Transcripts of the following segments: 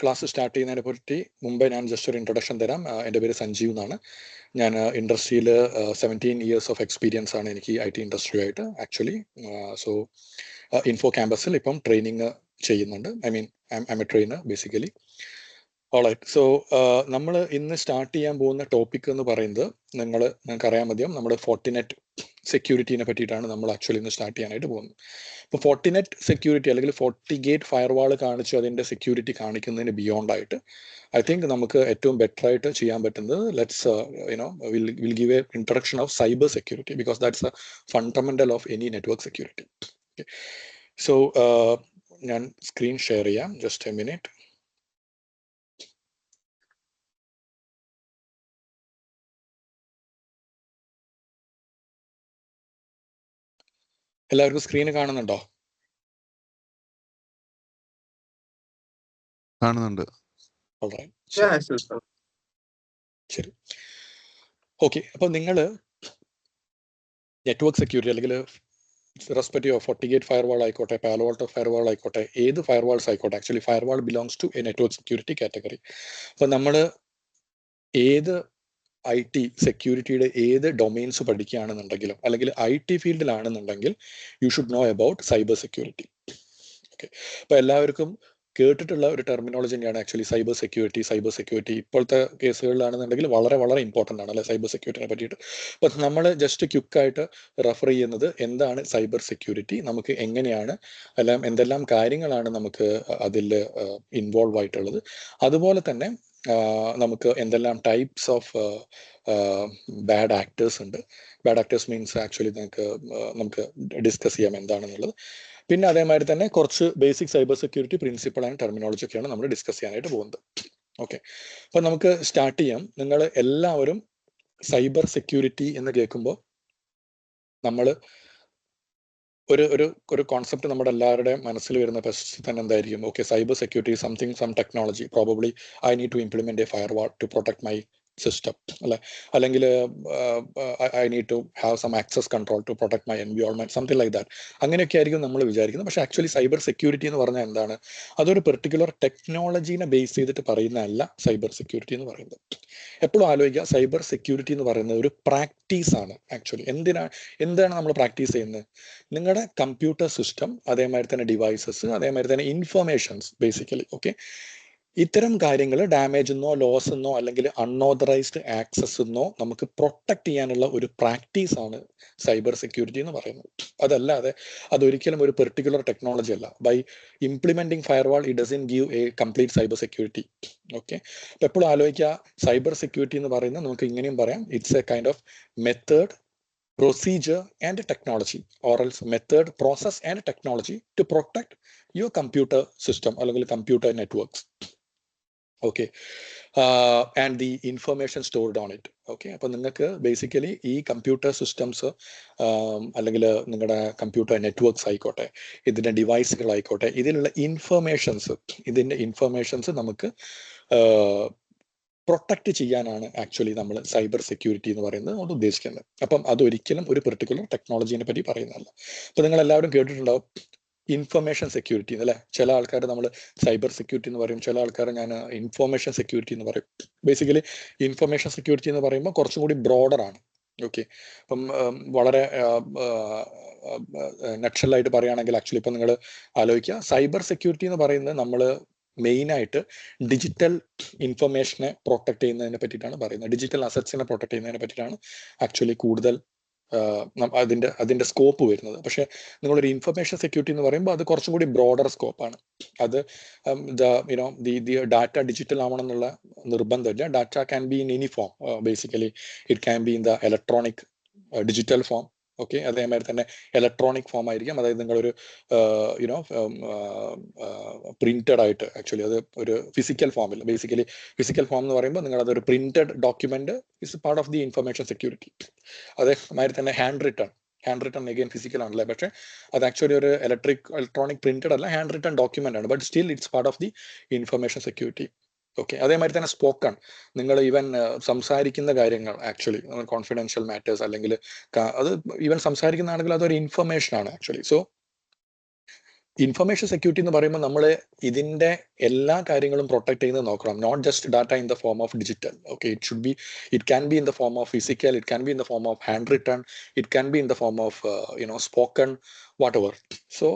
Class start ചെയ്യുന്നതിനെ പറ്റി മുമ്പേ ഞാൻ ജസ്റ്റ് ഒരു ഇൻട്രൊഡക്ഷൻ തരാം. എൻ്റെ പേര് സഞ്ജീവ് എന്നാണ്. ഞാൻ ഇൻഡസ്ട്രിയിൽ 17 ഇയേഴ്സ് ഓഫ് എക്സ്പീരിയൻസ് ആണ് എനിക്ക് IT ഇൻഡസ്ട്രിയായിട്ട് ആക്ച്വലി. സോ ഇൻഫോ ക്യാമ്പസിൽ ഇപ്പം ട്രെയിനിങ് ചെയ്യുന്നുണ്ട്. I mean I am a trainer basically. Alright. So നമ്മൾ ഇന്ന് സ്റ്റാർട്ട് ചെയ്യാൻ പോകുന്ന ടോപ്പിക് എന്ന് പറയുന്നത് നിങ്ങൾക്ക് അറിയാൻ മതിയും നമ്മുടെ ഫോർട്ടിനെറ്റ് സെക്യൂരിറ്റീനെ പറ്റിയിട്ടാണ് നമ്മൾ ആക്ച്വലി ഇന്ന് സ്റ്റാർട്ട് ചെയ്യാനായിട്ട് പോകുന്നത്. ഇപ്പോൾ ഫോർട്ടിനെറ്റ് സെക്യൂരിറ്റി അല്ലെങ്കിൽ FortiGate ഫയർവാൾ കാണിച്ച് അതിൻ്റെ സെക്യൂരിറ്റി കാണിക്കുന്നതിന് ബിയോണ്ട് ആയിട്ട് ഐ തിങ്ക് നമുക്ക് ഏറ്റവും ബെറ്റർ ആയിട്ട് ചെയ്യാൻ പറ്റുന്നത് let's will give a introduction of cyber security because that's a fundamental of any network security. So ഞാൻ സ്ക്രീൻ ഷെയർ ചെയ്യാം. Just a minute. എല്ലാവർക്കും സ്ക്രീന് കാണുന്നുണ്ടോ? കാണുന്നുണ്ട്. ശരി, ഓക്കെ. അപ്പോൾ നിങ്ങൾ നെറ്റ്വർക്ക് സെക്യൂരിറ്റി അല്ലെങ്കിൽ റെസ്പെക്റ്റീവ് ഓഫ് FortiGate ഫയർവാൾ ആയിക്കോട്ടെ, പാലോ ആൾട്ടോ ഫയർവാൾ ആയിക്കോട്ടെ, ഏത് ഫയർവാൾസ് ആയിക്കോട്ടെ, actually firewall belongs to a network security category. അപ്പോൾ നമ്മൾ ഏത് IT സെക്യൂരിറ്റിയുടെ ഏത് ഡൊമെയിൻസ് പഠിക്കുകയാണെന്നുണ്ടെങ്കിലും അല്ലെങ്കിൽ IT ഫീൽഡിലാണെന്നുണ്ടെങ്കിൽ you should know about cyber security. Okay. അപ്പോൾ എല്ലാവർക്കും കേട്ടിട്ടുള്ള ഒരു ടെർമിനോളജി തന്നെയാണ് actually cyber security. Cyber security ഇപ്പോഴത്തെ കേസുകളിലാണെന്നുണ്ടെങ്കിൽ വളരെ വളരെ ഇമ്പോർട്ടൻ്റ് ആണ് അല്ലെ സൈബർ സെക്യൂരിറ്റിനെ പറ്റിയിട്ട്. അപ്പം നമ്മൾ ജസ്റ്റ് ക്വിക്കായിട്ട് റെഫർ ചെയ്യുന്നത് എന്താണ് സൈബർ സെക്യൂരിറ്റി, നമുക്ക് എങ്ങനെയാണ് എന്തെല്ലാം കാര്യങ്ങളാണ് നമുക്ക് അതിൽ ഇൻവോൾവ് ആയിട്ടുള്ളത്, അതുപോലെ തന്നെ നമുക്ക് എന്തെല്ലാം ടൈപ്സ് ഓഫ് ബാഡ് ആക്ടേഴ്സ് ഉണ്ട്. ബാഡ് ആക്ടേഴ്സ് മീൻസ് ആക്ച്വലി നമുക്ക് ഡിസ്കസ് ചെയ്യാം എന്താണെന്നുള്ളത്. പിന്നെ അതേമാതിരി തന്നെ കുറച്ച് basic cyber security principle and terminology ഒക്കെയാണ് നമ്മൾ ഡിസ്കസ് ചെയ്യാനായിട്ട് പോകുന്നത്. ഓക്കെ, അപ്പം നമുക്ക് സ്റ്റാർട്ട് ചെയ്യാം. നിങ്ങൾ എല്ലാവരും സൈബർ സെക്യൂരിറ്റി എന്ന് കേൾക്കുമ്പോൾ നമ്മൾ ഒരു കോൺസെപ്റ്റ് നമ്മുടെ എല്ലാവരുടെയും മനസ്സിൽ വരുന്ന ഫസ്റ്റ് തന്നെ എന്തായിരിക്കും? Okay, cyber security something some technology, probably I need to implement a firewall to protect my system അല്ലെ, അല്ലെങ്കിൽ I need to have some access control to protect my environment, something like that. അങ്ങനെയൊക്കെ ആയിരിക്കും നമ്മൾ വിചാരിക്കുന്നത്. പക്ഷേ actually cyber security എന്ന് പറഞ്ഞാൽ എന്താണ്? അതൊരു പെർട്ടിക്കുലർ ടെക്നോളജീനെ ബേസ് ചെയ്തിട്ട് പറയുന്നതല്ല സൈബർ സെക്യൂരിറ്റി എന്ന് പറയുന്നത്. എപ്പോഴും ആലോചിക്കുക, സൈബർ സെക്യൂരിറ്റി എന്ന് പറയുന്നത് ഒരു പ്രാക്ടീസ് ആണ്. ആക്ച്വലി എന്താണ് നമ്മൾ പ്രാക്ടീസ് ചെയ്യുന്നത്? നിങ്ങളുടെ കമ്പ്യൂട്ടർ സിസ്റ്റം, അതേമാതിരി തന്നെ ഡിവൈസസ്, അതേമാതിരി തന്നെ ഇൻഫർമേഷൻസ് ബേസിക്കലി. ഓക്കെ, ഇത്തരം കാര്യങ്ങൾ ഡാമേജ് എന്നോ ലോസ് എന്നോ അല്ലെങ്കിൽ അൺഓതറൈസ്ഡ് ആക്സസ് എന്നോ നമുക്ക് പ്രൊട്ടക്ട് ചെയ്യാനുള്ള ഒരു പ്രാക്ടീസ് ആണ് സൈബർ സെക്യൂരിറ്റി എന്ന് പറയുന്നത്. അതല്ലാതെ അതൊരിക്കലും ഒരു പെർട്ടിക്കുലർ ടെക്നോളജി അല്ല. By implementing firewall it doesn't give a complete cyber security. Okay, അപ്പോൾ എപ്പോഴും ആലോചിക്കുക, സൈബർ സെക്യൂരിറ്റി എന്ന് പറയുന്നത് നമുക്ക് ഇങ്ങനെയും പറയാം, it's a kind of method, procedure and technology, or else method, process and technology to protect your computer system അല്ലെങ്കിൽ computer networks. Okay, and the information stored on it. Okay, അപ്പോൾ നിങ്ങൾക്ക് basically ഈ computer systems അല്ലെങ്കിൽ നിങ്ങളുടെ computer networks ആയിക്കോട്ടെ, ഇതിൻ്റെ ഡിവൈസുകളായിക്കോട്ടെ, ഇതിലുള്ള informations നമുക്ക് പ്രൊട്ടക്റ്റ് ചെയ്യാനാണ് ആക്ച്വലി നമ്മൾ സൈബർ സെക്യൂരിറ്റി എന്ന് പറയുന്നത് കൊണ്ട് ഉദ്ദേശിക്കുന്നത്. അപ്പം അതൊരിക്കലും ഒരു പെർട്ടിക്കുലർ ടെക്നോളജീനെ പറ്റി പറയുന്നതല്ല. അപ്പം നിങ്ങൾ എല്ലാവരും കേട്ടിട്ടുണ്ടാവും ഇൻഫർമേഷൻ സെക്യൂരിറ്റി അല്ലേ. ചില ആൾക്കാർ നമ്മൾ സൈബർ സെക്യൂരിറ്റി എന്ന് പറയും, ചില ആൾക്കാർ ഞാൻ ഇൻഫർമേഷൻ സെക്യൂരിറ്റി എന്ന് പറയും. ബേസിക്കലി ഇൻഫർമേഷൻ സെക്യൂരിറ്റി എന്ന് പറയുമ്പോൾ കുറച്ചും കൂടി ബ്രോഡർ ആണ്. ഓക്കെ, അപ്പം വളരെ നക്ഷലായിട്ട് പറയുകയാണെങ്കിൽ ആക്ച്വലി ഇപ്പം നിങ്ങൾ ആലോചിക്കുക, സൈബർ സെക്യൂരിറ്റി എന്ന് പറയുന്നത് നമ്മൾ മെയിനായിട്ട് ഡിജിറ്റൽ ഇൻഫർമേഷനെ പ്രൊട്ടക്ട് ചെയ്യുന്നതിനെ പറ്റിയിട്ടാണ് പറയുന്നത്. ഡിജിറ്റൽ അസറ്റ്സിനെ പ്രൊട്ടക്ട് ചെയ്യുന്നതിനെ പറ്റിയിട്ടാണ് ആക്ച്വലി കൂടുതൽ അതിൻ്റെ സ്കോപ്പ് വരുന്നത്. പക്ഷേ നിങ്ങളൊരു ഇൻഫർമേഷൻ സെക്യൂരിറ്റി എന്ന് പറയുമ്പോൾ അത് കുറച്ചും കൂടി ബ്രോഡർ സ്കോപ്പാണ്. അത് ദി ഡാറ്റ ഡിജിറ്റൽ ആവണം എന്നുള്ള നിർബന്ധമില്ല. Data can be in any form. Basically it can be in the electronic digital form. Okay, അതേമാതിരി തന്നെ ഇലക്ട്രോണിക് ഫോം ആയിരിക്കാം. അതായത് നിങ്ങളൊരു പ്രിന്റഡ് ആയിട്ട്, ആക്ച്വലി അത് ഒരു ഫിസിക്കൽ ഫോമിൽ, ബേസിക്കലി ഫിസിക്കൽ ഫോം എന്ന് പറയുമ്പോൾ നിങ്ങളതൊരു printed document is part of the information security. അതേമാതിരി തന്നെ ഹാൻഡ് റിട്ടൺ അഗെയിൻ ഫിസിക്കൽ ആണല്ലേ, പക്ഷേ അത് ആക്ച്വലി ഒരു ഇലക്ട്രോണിക് പ്രിന്റഡ് അല്ല, ഹാൻഡ് റിട്ടൺ ഡോക്യുമെന്റ് ആണ്. But still it's part of the information security. Okay, അതേമാതിരി തന്നെ സ്പോക്കൺ, നിങ്ങൾ ഈവൻ സംസാരിക്കുന്ന കാര്യങ്ങൾ ആക്ച്വലി കോൺഫിഡൻഷ്യൽ മാറ്റേഴ്സ് അല്ലെങ്കിൽ അത് ഈവൻ സംസാരിക്കുന്നതാണെങ്കിൽ അതൊരു ഇൻഫർമേഷൻ ആണ് ആക്ച്വലി. സോ ഇൻഫർമേഷൻ സെക്യൂരിറ്റി എന്ന് പറയുമ്പോൾ നമ്മൾ ഇതിന്റെ എല്ലാ കാര്യങ്ങളും പ്രൊട്ടക്ട് ചെയ്യുന്നത് നോക്കണം. Not just data in the form of digital. Okay, it can be in the form of physical, it can be in the form of handwritten, it can be in the form of spoken, whatever. So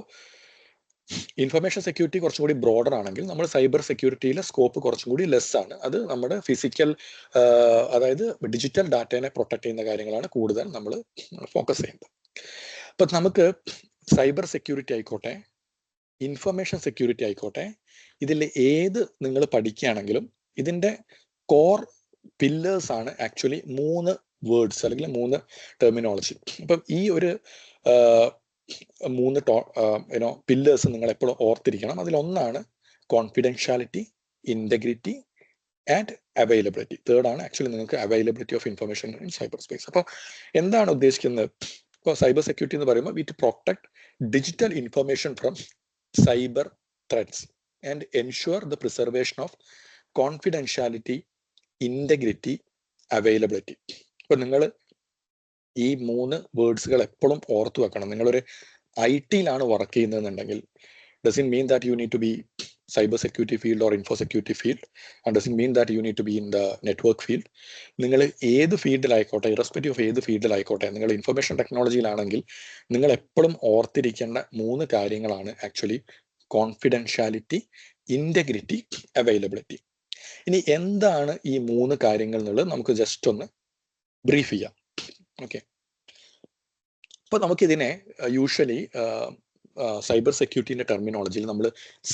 information security കുറച്ചും കൂടി broader ആണെങ്കിൽ നമ്മൾ cyber സെക്യൂരിറ്റിയിലെ scope കുറച്ചും കൂടി less ആണ്. അത് നമ്മുടെ physical, അതായത് ഡിജിറ്റൽ ഡാറ്റേനെ പ്രൊട്ടക്ട് ചെയ്യുന്ന കാര്യങ്ങളാണ് കൂടുതൽ നമ്മൾ ഫോക്കസ് ചെയ്യുന്നത്. അപ്പൊ നമുക്ക് സൈബർ സെക്യൂരിറ്റി ആയിക്കോട്ടെ, ഇൻഫർമേഷൻ സെക്യൂരിറ്റി ആയിക്കോട്ടെ, ഇതിൽ ഏത് നിങ്ങൾ പഠിക്കുകയാണെങ്കിലും ഇതിന്റെ കോർ പില്ലേഴ്സ് ആണ് ആക്ച്വലി 3 വേർഡ്സ് അല്ലെങ്കിൽ 3 ടെർമിനോളജി. അപ്പം ഈ ഒരു 3 പില്ലേഴ്സ് നിങ്ങൾ എപ്പോഴും ഓർത്തിരിക്കണം. അതിലൊന്നാണ് confidentiality, integrity and availability. Third ആണ് ആക്ച്വലി നിങ്ങൾക്ക് availability of information in cyber space. അപ്പോൾ എന്താണ് ഉദ്ദേശിക്കുന്നത്? ഇപ്പോൾ സൈബർ സെക്യൂരിറ്റി എന്ന് പറയുമ്പോൾ it protect digital information from cyber threats and ensure the preservation of confidentiality, integrity, availability. ഇപ്പൊ നിങ്ങൾ ഈ 3 വേർഡ്സുകൾ എപ്പോഴും ഓർത്തു വെക്കണം. നിങ്ങളൊരു IT-ലാണ് work ചെയ്യുന്നതെന്നുണ്ടെങ്കിൽ doesn't mean that you need to be cyber security field or info security field, and doesn't mean that you need to be in the network field. നിങ്ങൾ ഏത് ഫീൽഡിലായിക്കോട്ടെ, irrespective of ഏത് ഫീൽഡിലായിക്കോട്ടെ, നിങ്ങൾ ഇൻഫർമേഷൻ ടെക്നോളജിയിലാണെങ്കിൽ നിങ്ങൾ എപ്പോഴും ഓർത്തിരിക്കേണ്ട 3 കാര്യങ്ങളാണ് ആക്ച്വലി കോൺഫിഡൻഷ്യാലിറ്റി, ഇന്റഗ്രിറ്റി, അവൈലബിലിറ്റി. ഇനി എന്താണ് ഈ 3 കാര്യങ്ങൾ എന്നുള്ളത് നമുക്ക് ജസ്റ്റ് ഒന്ന് ബ്രീഫ് ചെയ്യാം. ഓക്കെ, അപ്പൊ നമുക്കിതിനെ യൂഷ്വലി സൈബർ സെക്യൂരിറ്റിന്റെ ടെർമിനോളജിയിൽ നമ്മൾ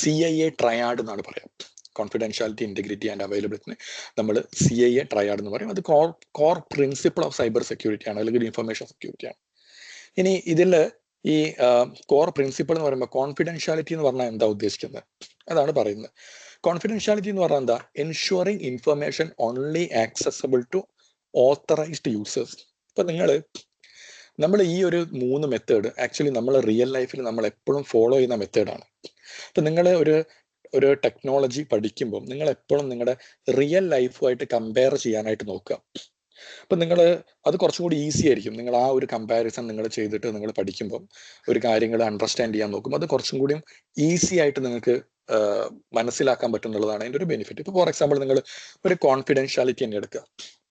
CIA ട്രയാഡ് എന്നാണ് പറയാം. കോൺഫിഡൻഷ്യാലിറ്റി, ഇന്റഗ്രിറ്റി ആൻഡ് അവൈലബിലിറ്റി നമ്മൾ CIA ട്രയാഡ് എന്ന് പറയും. അത് core principle of cyber security ആണ്, അല്ലെങ്കിൽ ഇൻഫർമേഷൻ സെക്യൂരിറ്റി ആണ്. ഇനി ഇതിൽ ഈ കോർ പ്രിൻസിപ്പിൾ എന്ന് പറയുമ്പോൾ കോൺഫിഡൻഷ്യാലിറ്റി എന്ന് പറഞ്ഞാൽ എന്താ ഉദ്ദേശിക്കുന്നത്? അതാണ് പറയുന്നത്. കോൺഫിഡൻഷ്യാലിറ്റി എന്ന് പറഞ്ഞാൽ എന്താ? Ensuring information only accessible to authorised users. ഇപ്പൊ നമ്മൾ ഈ ഒരു 3 മെത്തേഡ് ആക്ച്വലി നമ്മൾ റിയൽ ലൈഫിൽ നമ്മൾ എപ്പോഴും ഫോളോ ചെയ്യുന്ന മെത്തേഡാണ്. അപ്പൊ നിങ്ങൾ ഒരു ടെക്നോളജി പഠിക്കുമ്പോൾ നിങ്ങൾ എപ്പോഴും നിങ്ങളുടെ റിയൽ ലൈഫുമായിട്ട് കമ്പയർ ചെയ്യാനായിട്ട് നോക്കുക. അപ്പൊ നിങ്ങൾ അത് കുറച്ചും കൂടി ഈസി ആയിരിക്കും. നിങ്ങൾ ആ ഒരു കമ്പാരിസൺ നിങ്ങൾ ചെയ്തിട്ട് നിങ്ങൾ പഠിക്കുമ്പോൾ ഒരു കാര്യങ്ങൾ അണ്ടർസ്റ്റാൻഡ് ചെയ്യാൻ നോക്കും. അത് കുറച്ചും കൂടിയും ഈസി ആയിട്ട് നിങ്ങൾക്ക് മനസ്സിലാക്കാൻ പറ്റുന്നുള്ളതാണ് അതിൻ്റെ ഒരു ബെനിഫിറ്റ്. ഇപ്പൊ ഫോർ എക്സാമ്പിൾ നിങ്ങൾ ഒരു കോൺഫിഡൻഷ്യാലിറ്റി തന്നെ എടുക്കുക.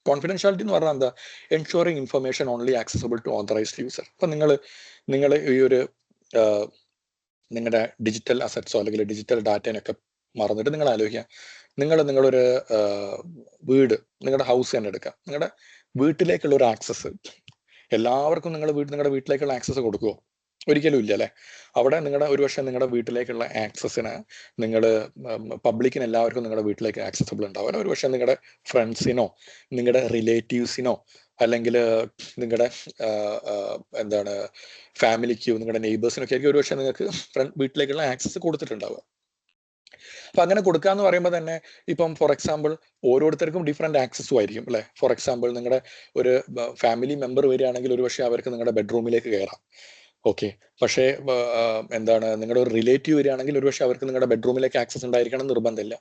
കോൺഫിഡൻഷ്യാലിറ്റി എന്ന് പറഞ്ഞാൽ എന്താ? Ensuring information only accessible to authorised user. അപ്പൊ നിങ്ങൾ ഈ ഒരു നിങ്ങളുടെ ഡിജിറ്റൽ അസറ്റ്സോ അല്ലെങ്കിൽ ഡിജിറ്റൽ ഡാറ്റേനൊക്കെ മറന്നിട്ട് നിങ്ങൾ ആലോചിക്കുക, നിങ്ങളൊരു വീട്, നിങ്ങളുടെ ഹൗസ് തന്നെ എടുക്കുക. നിങ്ങളുടെ വീട്ടിലേക്കുള്ള ഒരു ആക്സസ് എല്ലാവർക്കും നിങ്ങളുടെ വീട്ടിലേക്കുള്ള ആക്സസ് കൊടുക്കുമോ? ഒരിക്കലും ഇല്ല, അല്ലെ? അവിടെ ഒരുപക്ഷെ നിങ്ങളുടെ വീട്ടിലേക്കുള്ള ആക്സസിന് പബ്ലിക്കിന് എല്ലാവർക്കും നിങ്ങളുടെ വീട്ടിലേക്ക് ആക്സസിബിൾ ഉണ്ടാവില്ല. ഒരുപക്ഷെ നിങ്ങളുടെ ഫ്രണ്ട്സിനോ നിങ്ങളുടെ റിലേറ്റീവ്സിനോ അല്ലെങ്കിൽ നിങ്ങളുടെ ഫാമിലിക്കോ നിങ്ങളുടെ നെയ്ബേഴ്സിനൊക്കെ ആയിരിക്കും ഒരുപക്ഷെ നിങ്ങൾക്ക് വീട്ടിലേക്കുള്ള ആക്സസ് കൊടുത്തിട്ടുണ്ടാവുക. അപ്പൊ അങ്ങനെ കൊടുക്കാന്ന് പറയുമ്പോൾ തന്നെ ഇപ്പം ഫോർ എക്സാമ്പിൾ ഓരോരുത്തർക്കും ഡിഫറെന്റ് ആക്സസും ആയിരിക്കും, അല്ലെ? ഫോർ എക്സാമ്പിൾ നിങ്ങളുടെ ഒരു ഫാമിലി മെമ്പർ വരികയാണെങ്കിൽ ഒരുപക്ഷെ അവർക്ക് നിങ്ങളുടെ ബെഡ്റൂമിലേക്ക് കയറാം. ഓക്കെ, പക്ഷേ നിങ്ങളുടെ ഒരു റിലേറ്റീവ് വരികയാണെങ്കിൽ ഒരുപക്ഷെ അവർക്ക് നിങ്ങളുടെ ബെഡ്റൂമിലേക്ക് ആക്സസ് ഉണ്ടായിരിക്കണം നിർബന്ധമില്ല.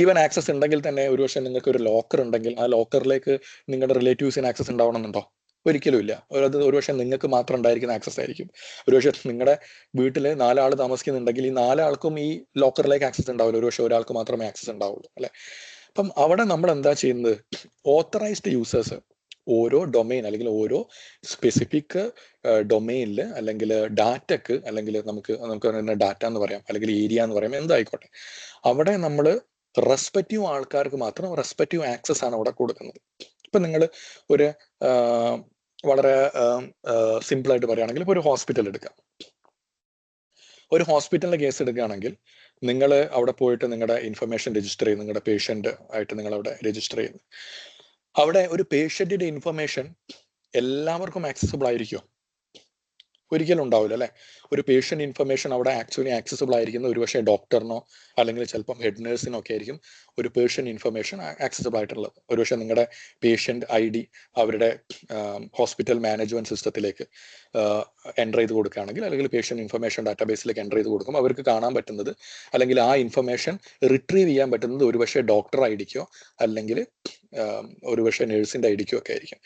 ഈവൻ ആക്സസ് ഉണ്ടെങ്കിൽ തന്നെ ഒരുപക്ഷെ നിങ്ങൾക്ക് ഒരു ലോക്കർ ഉണ്ടെങ്കിൽ ആ ലോക്കറിലേക്ക് നിങ്ങളുടെ റിലേറ്റീവ്സിന് ആക്സസ് ഉണ്ടാവണമെന്നുണ്ടോ? ഒരിക്കലും ഇല്ല. അത് ഒരുപക്ഷെ നിങ്ങൾക്ക് മാത്രം ഉണ്ടായിരിക്കുന്ന ആക്സസ് ആയിരിക്കും. ഒരുപക്ഷെ നിങ്ങളുടെ വീട്ടിൽ 4 ആൾ താമസിക്കുന്നുണ്ടെങ്കിൽ ഈ 4 ആൾക്കും ഈ ലോക്കറിലേക്ക് ആക്സസ് ഉണ്ടാവില്ല. ഒരുപക്ഷെ ഒരാൾക്ക് മാത്രമേ ആക്സസ് ഉണ്ടാവുള്ളൂ, അല്ലെ? അപ്പം അവിടെ നമ്മൾ എന്താ ചെയ്യുന്നത്? ഓത്തറൈസ്ഡ് യൂസേഴ്സ് ഓരോ ഡൊമൈൻ അല്ലെങ്കിൽ ഓരോ സ്പെസിഫിക് ഡൊമൈനിൽ അല്ലെങ്കിൽ ഡാറ്റക്ക് അല്ലെങ്കിൽ നമുക്ക് ഡാറ്റ എന്ന് പറയാം അല്ലെങ്കിൽ ഏരിയ എന്ന് പറയാം, എന്തായിക്കോട്ടെ, അവിടെ നമ്മൾ റെസ്പെക്റ്റീവ് ആൾക്കാർക്ക് മാത്രം റെസ്പെക്റ്റീവ് ആക്സസ് ആണ് അവിടെ കൊടുക്കുന്നത്. ഇപ്പൊ നിങ്ങൾ ഒരു വളരെ സിമ്പിൾ ആയിട്ട് പറയുകയാണെങ്കിൽ ഇപ്പോൾ ഒരു ഹോസ്പിറ്റൽ എടുക്കാം. ഒരു ഹോസ്പിറ്റലിന്റെ കേസ് എടുക്കുകയാണെങ്കിൽ നിങ്ങൾ അവിടെ പോയിട്ട് നിങ്ങളുടെ ഇൻഫർമേഷൻ രജിസ്റ്റർ ചെയ്യും, നിങ്ങളുടെ പേഷ്യന്റ് ആയിട്ട് നിങ്ങൾ അവിടെ രജിസ്റ്റർ ചെയ്യുന്നു. അവിടെ ഒരു പേഷ്യന്റിന്റെ ഇൻഫർമേഷൻ എല്ലാവർക്കും ആക്സസിബിൾ ആയിരിക്കുമോ? ഒരിക്കലും ഉണ്ടാവില്ല, അല്ലെ? ഒരു പേഷ്യന്റ് ഇൻഫർമേഷൻ അവിടെ ആക്ച്വലി ആക്സസിബിൾ ആയിരിക്കുന്ന ഒരുപക്ഷെ ഡോക്ടറിനോ അല്ലെങ്കിൽ ചിലപ്പം ഹെഡ് നേഴ്സിനോ ഒക്കെ ആയിരിക്കും ഒരു പേഷ്യന്റ് ഇൻഫർമേഷൻ ആക്സസിബിൾ ആയിട്ടുള്ളത്. ഒരുപക്ഷെ നിങ്ങളുടെ പേഷ്യന്റ് ID അവരുടെ ഹോസ്പിറ്റൽ മാനേജ്മെന്റ് സിസ്റ്റത്തിലേക്ക് എൻ്റർ ചെയ്ത് കൊടുക്കുകയാണെങ്കിൽ അല്ലെങ്കിൽ പേഷ്യന്റ് ഇൻഫർമേഷൻ ഡാറ്റാബേസിലേക്ക് എൻ്റർ ചെയ്ത് കൊടുക്കും, അവർക്ക് കാണാൻ പറ്റുന്നത് അല്ലെങ്കിൽ ആ ഇൻഫർമേഷൻ റിട്രീവ് ചെയ്യാൻ പറ്റുന്നത് ഒരുപക്ഷെ ഡോക്ടർ IDക്കോ അല്ലെങ്കിൽ ഒരുപക്ഷെ നേഴ്സിന്റെ IDക്കോ ഒക്കെ ആയിരിക്കും.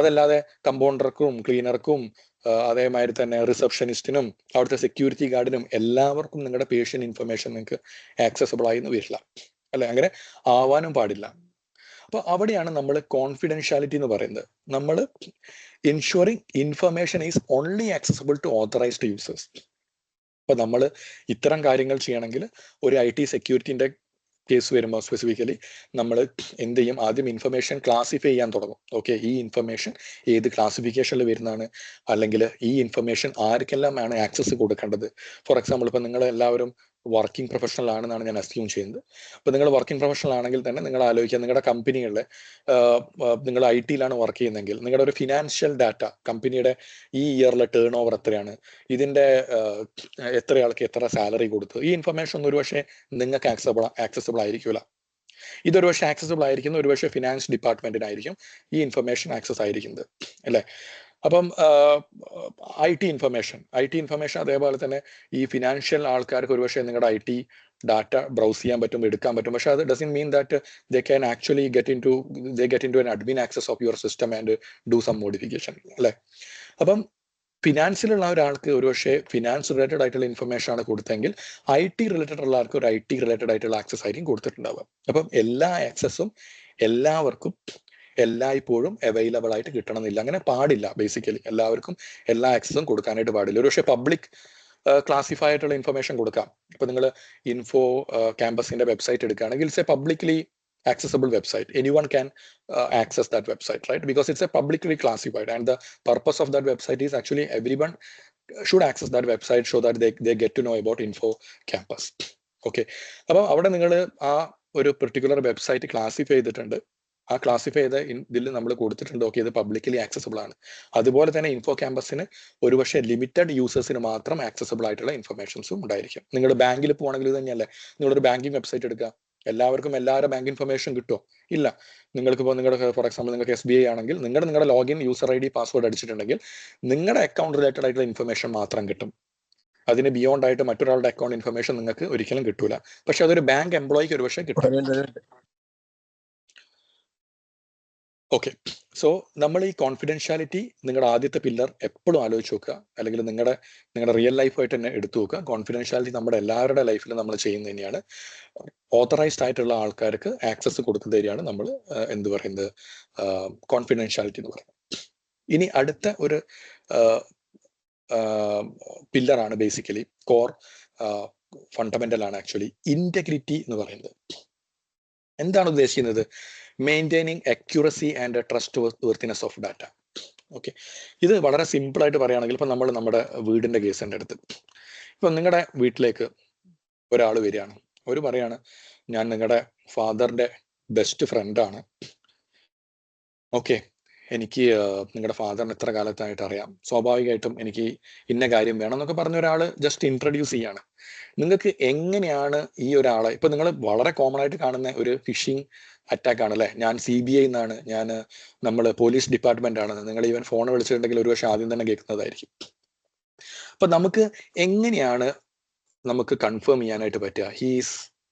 അതല്ലാതെ കമ്പൗണ്ടർക്കും ക്ലീനർക്കും അതേമാതിരി തന്നെ റിസപ്ഷനിസ്റ്റിനും അവിടുത്തെ സെക്യൂരിറ്റി ഗാർഡിനും എല്ലാവർക്കും നിങ്ങളുടെ പേഷ്യൻ്റ് ഇൻഫർമേഷൻ നിങ്ങൾക്ക് ആക്സസബിൾ ആയി എന്ന് വരില്ല, അല്ലെ? അങ്ങനെ ആവാനും പാടില്ല. അപ്പോൾ അവിടെയാണ് നമ്മൾ കോൺഫിഡൻഷ്യാലിറ്റി എന്ന് പറയുന്നത്. നമ്മൾ ensuring information is only accessible to authorised users. അപ്പൊ നമ്മൾ ഇത്തരം കാര്യങ്ങൾ ചെയ്യണമെങ്കിൽ ഒരു IT സെക്യൂരിറ്റിന്റെ കേസ് വരുമ്പോൾ സ്പെസിഫിക്കലി നമ്മൾ എന്ത് ചെയ്യും? ആദ്യം ഇൻഫർമേഷൻ ക്ലാസിഫൈ ചെയ്യാൻ തുടങ്ങും. ഓക്കെ, ഈ ഇൻഫർമേഷൻ ഏത് ക്ലാസിഫിക്കേഷനിൽ വരുന്നതാണ്, അല്ലെങ്കിൽ ഈ ഇൻഫർമേഷൻ ആർക്കെല്ലാമാണ് ആക്സസ് കൊടുക്കേണ്ടത്. ഫോർ എക്സാമ്പിൾ, ഇപ്പം നിങ്ങൾ എല്ലാവരും വർക്കിംഗ് പ്രൊഫഷണൽ ആണെന്നാണ് ഞാൻ അസ്യൂം ചെയ്യുന്നത്. അപ്പോൾ നിങ്ങൾ വർക്കിംഗ് പ്രൊഫഷണൽ ആണെങ്കിൽ തന്നെ നിങ്ങൾ ആലോചിക്കുക, നിങ്ങളുടെ കമ്പനികളിൽ നിങ്ങൾ IT-യിലാണ് വർക്ക് ചെയ്യുന്നതെങ്കിൽ നിങ്ങളുടെ ഒരു ഫിനാൻഷ്യൽ ഡാറ്റ, കമ്പനിയുടെ ഈ ഇയറിലെ ടേൺ ഓവർ എത്രയാണ്, ഇതിൻ്റെ എത്രയാൾക്ക് എത്ര സാലറി കൊടുത്തു, ഈ ഇൻഫർമേഷൻ ഒന്നും ഒരുപക്ഷെ നിങ്ങൾക്ക് ആക്സസിബിൾ ആയിരിക്കില്ല. ഇതൊരു പക്ഷേ ആക്സസിബിൾ ആയിരിക്കുന്നത് ഒരുപക്ഷെ ഫിനാൻസ് ഡിപ്പാർട്ട്മെന്റിനായിരിക്കും ഈ ഇൻഫർമേഷൻ ആക്സസ് ആയിരിക്കുന്നത്, അല്ലേ? അപ്പം IT ഇൻഫർമേഷൻ അതേപോലെ തന്നെ ഈ ഫിനാൻഷ്യൽ ആൾക്കാർക്ക് ഒരുപക്ഷെ നിങ്ങളുടെ IT ഡാറ്റ ബ്രൗസ് ചെയ്യാൻ പറ്റും, എടുക്കാൻ പറ്റും. പക്ഷെ അത് doesn't mean that they can actually get in to an admin access of your system and do some modification, അല്ലേ? അപ്പം ഫിനാൻസിലുള്ള ഒരാൾക്ക് ഒരുപക്ഷെ ഫിനാൻസ് റിലേറ്റഡ് ആയിട്ടുള്ള ഇൻഫർമേഷൻ ആണ് കൊടുത്തെങ്കിൽ IT റിലേറ്റഡ് ഉള്ള ആൾക്ക് ഒരു IT റിലേറ്റഡ് ആയിട്ടുള്ള ആക്സസ് ആയിരിക്കും കൊടുത്തിട്ടുണ്ടാവുക. അപ്പം എല്ലാ ആക്സസും എല്ലാവർക്കും എല്ലായ്പ്പോഴും അവൈലബിൾ ആയിട്ട് കിട്ടണമെന്നില്ല, അങ്ങനെ പാടില്ല. ബേസിക്കലി എല്ലാവർക്കും എല്ലാ ആക്സസും കൊടുക്കാനായിട്ട് പാടില്ല. ഒരുപക്ഷെ പബ്ലിക് ക്ലാസിഫൈ ആയിട്ടുള്ള ഇൻഫർമേഷൻ കൊടുക്കാം. ഇപ്പൊ നിങ്ങൾ ഇൻഫോ ക്യാമ്പസിന്റെ വെബ്സൈറ്റ് എടുക്കുകയാണെങ്കിൽ it's A publicly accessible website. Anyone can access that website, right? Because it's a publicly classified, and the purpose of that website is actually everyone should access that website so that they get to know about info campus. Okay, അപ്പോൾ അവിടെ നിങ്ങൾ ആ ഒരു particular website classify ചെയ്തിട്ടുണ്ട്, ആ classify ചെയ്ത ഇതിൽ നമ്മൾ കൊടുത്തിട്ടുണ്ട് ഓക്കെ ഇത് പബ്ലിക്കലി ആക്സസിബിൾ ആണ്. അതുപോലെ തന്നെ ഇൻഫോ ക്യാമ്പസിന് ഒരുപക്ഷെ ലിമിറ്റഡ് യൂസേഴ്സിന് മാത്രം ആക്സസിബിൾ ആയിട്ടുള്ള ഇൻഫർമേഷൻസും ഉണ്ടായിരിക്കും. നിങ്ങൾ ബാങ്കിൽ പോകണമെങ്കിൽ ഇത് തന്നെയല്ലേ, നിങ്ങളൊരു ബാങ്കിങ് വെബ്സൈറ്റ് എടുക്കുക, എല്ലാവർക്കും എല്ലാവരുടെ ബാങ്ക് ഇൻഫർമേഷൻ കിട്ടുമോ? ഇല്ല. നിങ്ങൾക്ക് ഇപ്പോൾ നിങ്ങളുടെ ഫോർ എക്സാമ്പിൾ നിങ്ങൾക്ക് SBI ആണെങ്കിൽ നിങ്ങളുടെ ലോഗിൻ യൂസർ ID പാസ്വേഡ് അടിച്ചിട്ടുണ്ടെങ്കിൽ നിങ്ങളുടെ അക്കൗണ്ട് റിലേറ്റഡ് ആയിട്ടുള്ള ഇൻഫർമേഷൻ മാത്രം കിട്ടും. അതിന് ബിയോണ്ട് ആയിട്ട് മറ്റൊരാളുടെ അക്കൗണ്ട് ഇൻഫർമേഷൻ നിങ്ങൾക്ക് ഒരിക്കലും കിട്ടൂല. പക്ഷെ അതൊരു ബാങ്ക് എംപ്ലോയിക്ക് ഒരു പക്ഷേ കിട്ടും. ഓക്കെ, സോ നമ്മൾ ഈ കോൺഫിഡൻഷ്യാലിറ്റി നിങ്ങളുടെ ആദ്യത്തെ പില്ലർ എപ്പോഴും ആലോചിച്ച് നോക്കുക, അല്ലെങ്കിൽ നിങ്ങളുടെ റിയൽ ലൈഫായിട്ട് തന്നെ എടുത്തു നോക്കുക. കോൺഫിഡൻഷ്യാലിറ്റി നമ്മുടെ എല്ലാവരുടെ ലൈഫിൽ നമ്മൾ ചെയ്യുന്നത് തന്നെയാണ്. ഓതറൈസ്ഡ് ആയിട്ടുള്ള ആൾക്കാർക്ക് ആക്സസ് കൊടുക്കുന്ന തന്നെയാണ് നമ്മൾ എന്ത് പറയുന്നത് കോൺഫിഡൻഷ്യാലിറ്റി എന്ന് പറയുന്നത്. ഇനി അടുത്ത ഒരു പില്ലറാണ് ബേസിക്കലി കോർ ഫണ്ടമെന്റൽ ആണ് ആക്ച്വലി ഇന്റഗ്രിറ്റി എന്ന് പറയുന്നത്. എന്താണ് ഉദ്ദേശിക്കുന്നത്? Maintaining accuracy and trust worthiness of data. Okay, ഇത് വളരെ സിമ്പിൾ ആയിട്ട് പറയുകയാണെങ്കിൽ ഇപ്പം നമ്മൾ നമ്മുടെ വീടിന്റെ കേസിൻ്റെ അടുത്ത് ഇപ്പം നിങ്ങളുടെ വീട്ടിലേക്ക് ഒരാൾ വരികയാണ്, അവർ പറയാണ് ഞാൻ നിങ്ങളുടെ ഫാദറിന്റെ ബെസ്റ്റ് ഫ്രണ്ടാണ്, ഓക്കെ, എനിക്ക് നിങ്ങളുടെ ഫാദറിന് എത്ര കാലത്തായിട്ട് അറിയാം, സ്വാഭാവികമായിട്ടും എനിക്ക് ഇന്ന കാര്യം വേണം എന്നൊക്കെ പറഞ്ഞ ഒരാൾ ജസ്റ്റ് ഇൻട്രൊഡ്യൂസ് ചെയ്യാണ്. നിങ്ങൾക്ക് എങ്ങനെയാണ് ഈ ഒരാളെ, ഇപ്പൊ നിങ്ങൾ വളരെ കോമൺ ആയിട്ട് കാണുന്ന ഒരു ഫിഷിംഗ് അറ്റാക്ക് ആണ്, അല്ലെ? ഞാൻ CBI എന്നാണ്, നമ്മൾ പോലീസ് ഡിപ്പാർട്ട്മെന്റ് ആണ്, നിങ്ങൾ ഈവൻ ഫോൺ വിളിച്ചിട്ടുണ്ടെങ്കിൽ ഒരു പക്ഷേ ആദ്യം തന്നെ കേൾക്കുന്നതായിരിക്കും. അപ്പൊ നമുക്ക് എങ്ങനെയാണ് നമുക്ക് കൺഫേം ചെയ്യാനായിട്ട് പറ്റുക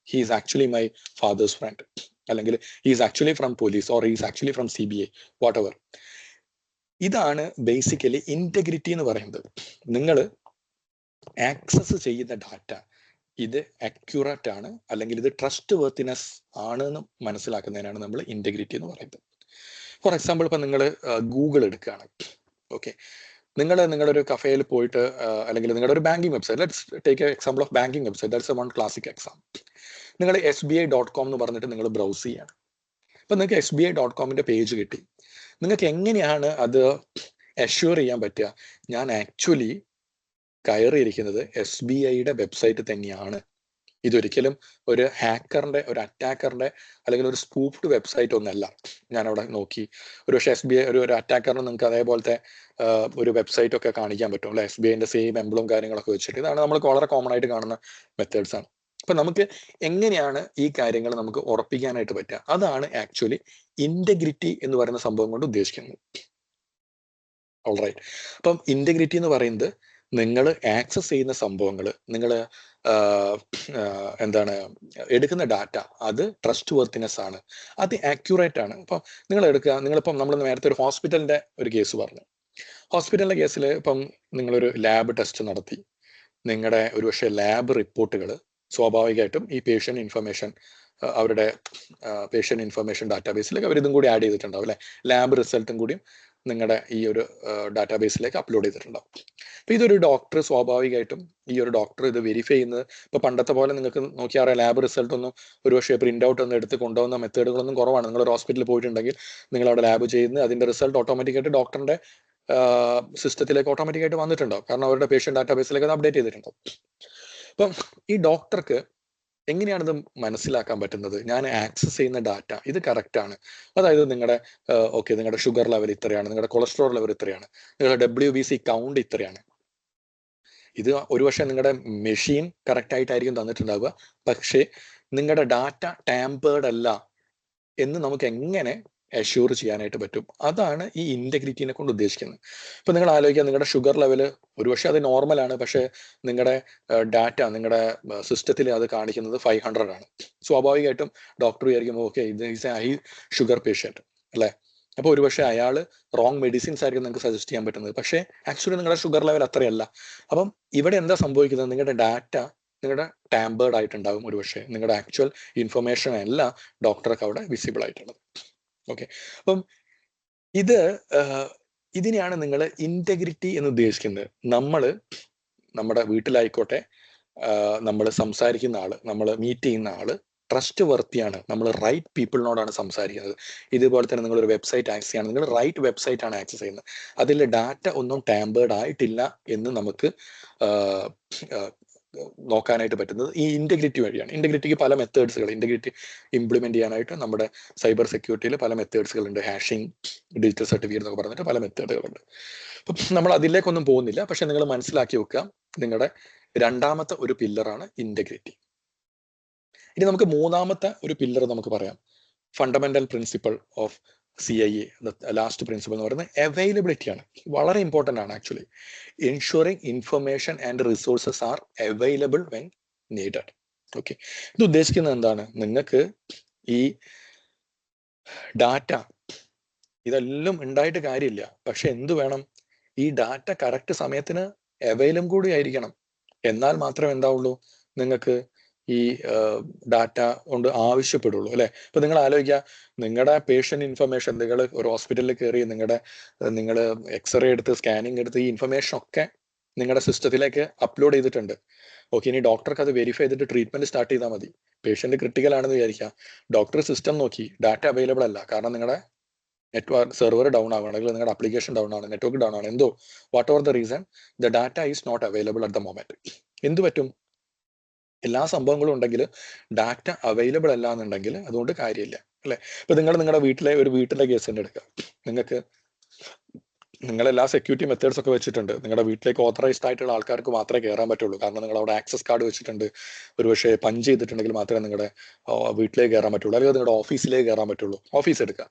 he's actually my father's friend, അല്ലെങ്കിൽ is actually from police or is actually from CBI, whatever. ഇതാണ് ബേസിക്കലി ഇന്റഗ്രിറ്റി എന്ന് പറയുന്നത്. നിങ്ങൾ ആക്സസ് ചെയ്യുന്ന ഡാറ്റ ഇത് അക്യൂറേറ്റ് ആണ്, അല്ലെങ്കിൽ ഇത് ട്രസ്റ്റ് വർത്തിനെസ് ആണ് എന്ന് മനസ്സിലാക്കുന്നതിനാണ് നമ്മൾ ഇന്റഗ്രിറ്റി എന്ന് പറയുന്നത്. ഫോർ എക്സാമ്പിൾ ഇപ്പം നിങ്ങൾ ഗൂഗിൾ എടുക്കുകയാണ്, ഓക്കെ, നിങ്ങളുടെ ഒരു കഫേയിൽ പോയിട്ട് അല്ലെങ്കിൽ നിങ്ങളുടെ ഒരു banking website, let's take A example of banking website, that's A one classic exam. നിങ്ങൾ SBI.com എന്ന് പറഞ്ഞിട്ട് നിങ്ങൾ ബ്രൗസ് ചെയ്യാണ്. അപ്പം നിങ്ങൾക്ക് SBI.comന്റെ പേജ് കിട്ടി. നിങ്ങൾക്ക് എങ്ങനെയാണ് അത് അഷ്യൂർ ചെയ്യാൻ പറ്റുക ഞാൻ ആക്ച്വലി കയറിയിരിക്കുന്നത് SBIയുടെ വെബ്സൈറ്റ് തന്നെയാണ്, ഇതൊരിക്കലും ഒരു ഹാക്കറിന്റെ ഒരു അറ്റാക്കറിന്റെ അല്ലെങ്കിൽ ഒരു സ്പൂഫ്ഡ് വെബ്സൈറ്റ് ഒന്നല്ല. ഞാനവിടെ നോക്കി, ഒരു പക്ഷേ SBI ഒരു അറ്റാക്കറിന് നിങ്ങൾക്ക് അതേപോലത്തെ ഒരു വെബ്സൈറ്റ് ഒക്കെ കാണിക്കാൻ പറ്റും, അല്ലെ? SBIന്റെ സെയിം എംബ്ലം കാര്യങ്ങളൊക്കെ വെച്ചിട്ട്. ഇതാണ് നമ്മൾ വളരെ കോമൺ ആയിട്ട് കാണുന്ന മെത്തേഡ്സ് ആണ്. അപ്പൊ നമുക്ക് എങ്ങനെയാണ് ഈ കാര്യങ്ങൾ നമുക്ക് ഉറപ്പിക്കാനായിട്ട് പറ്റുക? അതാണ് ആക്ച്വലി ഇന്റഗ്രിറ്റി എന്ന് പറയുന്ന സംഭവം കൊണ്ട് ഉദ്ദേശിക്കുന്നത്. ഓൾറൈറ്റ്, അപ്പം ഇന്റഗ്രിറ്റി എന്ന് പറയുന്നത് നിങ്ങൾ ആക്സസ് ചെയ്യുന്ന സംഭവങ്ങൾ, നിങ്ങൾ എടുക്കുന്ന ഡാറ്റ അത് ട്രസ്റ്റ് വർത്തിനെസ് ആണ്, അത് ആക്യുറേറ്റ് ആണ്. അപ്പം നിങ്ങളിപ്പം നമ്മൾ നേരത്തെ ഒരു ഹോസ്പിറ്റലിന്റെ ഒരു കേസ് പറഞ്ഞു. ഹോസ്പിറ്റലിലെ കേസിൽ ഇപ്പം നിങ്ങളൊരു ലാബ് ടെസ്റ്റ് നടത്തി, നിങ്ങളുടെ ഒരുപക്ഷെ ലാബ് റിപ്പോർട്ടുകൾ സ്വാഭാവികമായിട്ടും ഈ പേഷ്യൻ്റ് ഇൻഫർമേഷൻ അവരുടെ പേഷ്യൻ്റ് ഇൻഫർമേഷൻ ഡാറ്റാബേസിലേക്ക് അവരിതും കൂടി ആഡ് ചെയ്തിട്ടുണ്ടാവും അല്ലേ. ലാബ് റിസൾട്ടും കൂടിയും നിങ്ങളുടെ ഈ ഒരു ഡാറ്റാബേസിലേക്ക് അപ്ലോഡ് ചെയ്തിട്ടുണ്ടാവും. അപ്പോൾ ഇതൊരു ഡോക്ടർ സ്വാഭാവികമായിട്ടും ഈ ഒരു ഡോക്ടർ ഇത് വെരിഫൈ ചെയ്യുന്നത്, ഇപ്പോൾ പണ്ടത്തെ പോലെ നിങ്ങൾക്ക് നോക്കിയാൽ അറിയാം ലാബ് റിസൾട്ട് ഒന്നും ഒരുപക്ഷെ പ്രിൻ്റ് ഔട്ട് ഒന്നും എടുത്ത് കൊണ്ടുപോകുന്ന മെത്തേഡുകളൊന്നും കുറവാണ്. നിങ്ങളൊരു ഹോസ്പിറ്റലിൽ പോയിട്ടുണ്ടെങ്കിൽ നിങ്ങൾ അവിടെ ലാബ് ചെയ്യുന്നത് അതിൻ്റെ റിസൾട്ട് ഓട്ടോമാറ്റിക്കായിട്ട് ഡോക്ടറിൻ്റെ സിസ്റ്റത്തിലേക്ക് ഓട്ടോമാറ്റിക്കായിട്ട് വന്നിട്ടുണ്ടാവും. കാരണം അവരുടെ പേഷ്യൻ്റ് ഡാറ്റാബേസിലേക്ക് അത് അപ്ഡേറ്റ് ചെയ്തിട്ടുണ്ടാവും. അപ്പം ഈ ഡോക്ടർക്ക് എങ്ങനെയാണിത് മനസ്സിലാക്കാൻ പറ്റുന്നത്? ഞാൻ ആക്സസ് ചെയ്യുന്ന ഡാറ്റ ഇത് കറക്റ്റ് ആണ്, അതായത് നിങ്ങളുടെ നിങ്ങളുടെ ഷുഗർ ലെവൽ ഇത്രയാണ്, നിങ്ങളുടെ കൊളസ്ട്രോൾ ലെവൽ ഇത്രയാണ്, നിങ്ങളുടെ WBC കൗണ്ട് ഇത്രയാണ്. ഇത് ഒരുപക്ഷെ നിങ്ങളുടെ മെഷീൻ കറക്റ്റ് ആയിട്ടായിരിക്കും തന്നിട്ടുണ്ടാവുക, പക്ഷേ നിങ്ങളുടെ ഡാറ്റ ടാമ്പേർഡ് അല്ല എന്ന് നമുക്ക് എങ്ങനെ അഷ്യൂർ ചെയ്യാനായിട്ട് പറ്റും? അതാണ് ഈ ഇന്റഗ്രിറ്റിനെ കൊണ്ട് ഉദ്ദേശിക്കുന്നത്. ഇപ്പൊ നിങ്ങൾ ആലോചിക്കുക, നിങ്ങളുടെ ഷുഗർ ലെവല് ഒരുപക്ഷെ അത് നോർമലാണ്, പക്ഷെ നിങ്ങളുടെ ഡാറ്റ നിങ്ങളുടെ സിസ്റ്റത്തിൽ അത് കാണിക്കുന്നത് 500 ആണ്. സ്വാഭാവികമായിട്ടും ഡോക്ടർ വിചാരിക്കും ഓക്കെ ഇത് is A high sugar patient അല്ലേ, അപ്പോൾ ഒരുപക്ഷെ അയാൾ റോങ് മെഡിസിൻസ് ആയിരിക്കും നിങ്ങൾക്ക് സജസ്റ്റ് ചെയ്യാൻ പറ്റുന്നത്, പക്ഷേ ആക്ച്വലി നിങ്ങളുടെ ഷുഗർ ലെവൽ അത്രയല്ല. അപ്പം ഇവിടെ എന്താ സംഭവിക്കുന്നത്? നിങ്ങളുടെ ഡാറ്റ നിങ്ങളുടെ ടാമ്പേർഡ് ആയിട്ടുണ്ടാകും, ഒരുപക്ഷെ നിങ്ങളുടെ ആക്ച്വൽ ഇൻഫർമേഷൻ അല്ല ഡോക്ടർക്ക് അവിടെ വിസിബിൾ ആയിട്ടുള്ളത്. ഓക്കെ, അപ്പം ഇതിനെയാണ് നിങ്ങൾ ഇന്റഗ്രിറ്റി എന്ന് ഉദ്ദേശിക്കുന്നത്. നമ്മുടെ വീട്ടിലായിക്കോട്ടെ, നമ്മൾ സംസാരിക്കുന്ന ആള്, നമ്മൾ മീറ്റ് ചെയ്യുന്ന ആള് ട്രസ്റ്റ് വർത്തിയാണ്, നമ്മൾ റൈറ്റ് പീപ്പിളിനോടാണ് സംസാരിക്കുന്നത്. ഇതുപോലെ തന്നെ നിങ്ങളൊരു വെബ്സൈറ്റ് ആക്സസ് ചെയ്യാണ്, നിങ്ങൾ റൈറ്റ് വെബ്സൈറ്റ് ആണ് ആക്സസ് ചെയ്യുന്നത്, അതിൽ ഡാറ്റ ഒന്നും ടാമ്പേർഡ് ആയിട്ടില്ല എന്ന് നമുക്ക് നോക്കാനായിട്ട് പറ്റുന്നത് ഈ ഇന്റഗ്രിറ്റി വഴിയാണ്. ഇന്റഗ്രിറ്റിക്ക് പല മെത്തേഡ്സുകൾ, ഇന്റഗ്രിറ്റി ഇംപ്ലിമെന്റ് ചെയ്യാനായിട്ട് നമ്മുടെ സൈബർ സെക്യൂരിറ്റിയിൽ പല മെത്തേഡ്സുകളുണ്ട്. ഹാഷിംഗ്, ഡിജിറ്റൽ സർട്ടിഫിക്കറ്റ് എന്നൊക്കെ പറഞ്ഞിട്ട് പല മെത്തേഡുകളുണ്ട്. അപ്പം നമ്മൾ അതിലേക്കൊന്നും പോകുന്നില്ല, പക്ഷെ നിങ്ങൾ മനസ്സിലാക്കി വെക്കുക, നിങ്ങളുടെ രണ്ടാമത്തെ ഒരു പില്ലറാണ് ഇന്റഗ്രിറ്റി. ഇനി നമുക്ക് മൂന്നാമത്തെ ഒരു പില്ലർ നമുക്ക് പറയാം, fundamental principle of CIA, last principle എന്ന് പറയുന്നത് അവൈലബിലിറ്റി ആണ്. വളരെ ഇമ്പോർട്ടൻ്റ് ആണ് actually. Ensuring information and resources are available when needed. Okay, ഇത് ഉദ്ദേശിക്കുന്നത് എന്താണ്? നിങ്ങൾക്ക് ഈ ഡാറ്റ ഇതെല്ലാം ഉണ്ടായിട്ട് കാര്യമില്ല, പക്ഷെ എന്ത് വേണം? ഈ ഡാറ്റ കറക്റ്റ് സമയത്തിന് അവൈലബിൾ കൂടി ആയിരിക്കണം. എന്നാൽ മാത്രമേ എന്താവുള്ളൂ, നിങ്ങൾക്ക് ഈ ഡാറ്റ കൊണ്ട് ആവശ്യപ്പെടുള്ളൂ അല്ലെ. ഇപ്പൊ നിങ്ങൾ ആലോചിക്കുക, നിങ്ങളുടെ പേഷ്യന്റ് ഇൻഫർമേഷൻ, നിങ്ങൾ ഒരു ഹോസ്പിറ്റലിൽ കയറി നിങ്ങൾ എക്സ്റേ എടുത്ത് സ്കാനിങ് എടുത്ത് ഈ ഇൻഫർമേഷൻ ഒക്കെ നിങ്ങളുടെ സിസ്റ്റത്തിലേക്ക് അപ്ലോഡ് ചെയ്തിട്ടുണ്ട്. ഓക്കെ, ഇനി ഡോക്ടർക്ക് അത് വെരിഫൈ ചെയ്തിട്ട് ട്രീറ്റ്മെന്റ് സ്റ്റാർട്ട് ചെയ്താൽ മതി. പേഷ്യന്റ് ക്രിട്ടിക്കൽ ആണെന്ന് വിചാരിക്കുക, ഡോക്ടർ സിസ്റ്റം നോക്കി ഡാറ്റ അവൈലബിൾ അല്ല, കാരണം നിങ്ങളുടെ നെറ്റ്വർക്ക് സെർവർ ഡൗൺ ആവുകയാണ്, അല്ലെങ്കിൽ നിങ്ങളുടെ ആപ്ലിക്കേഷൻ ഡൗൺ ആണ്, നെറ്റ്വർക്ക് ഡൗൺ ആണ്, എന്തോ whatever the reason, the data is not available at the moment. എന്ത് പറ്റും? എല്ലാ സംഭവങ്ങളും ഉണ്ടെങ്കിൽ ഡാറ്റ അവൈലബിൾ അല്ല എന്നുണ്ടെങ്കിൽ അതുകൊണ്ട് കാര്യമില്ല അല്ലെ. ഇപ്പൊ നിങ്ങളുടെ വീട്ടിലെ കേസ് തന്നെ എടുക്കുക, നിങ്ങളെല്ലാ സെക്യൂരിറ്റി മെത്തേഡ്സ് ഒക്കെ വെച്ചിട്ടുണ്ട്, നിങ്ങളുടെ വീട്ടിലേക്ക് ഓത്തറൈസ്ഡ് ആയിട്ടുള്ള ആൾക്കാർക്ക് മാത്രമേ കയറാൻ പറ്റുള്ളൂ, കാരണം നിങ്ങൾ അവിടെ ആക്സസ് കാർഡ് വെച്ചിട്ടുണ്ട്. ഒരുപക്ഷെ പഞ്ച് ചെയ്തിട്ടുണ്ടെങ്കിൽ മാത്രമേ നിങ്ങളുടെ വീട്ടിലേക്ക് കയറാൻ പറ്റുള്ളൂ, അല്ലെങ്കിൽ നിങ്ങളുടെ ഓഫീസിലേക്ക് കയറാൻ പറ്റുള്ളൂ. ഓഫീസ് എടുക്കുക,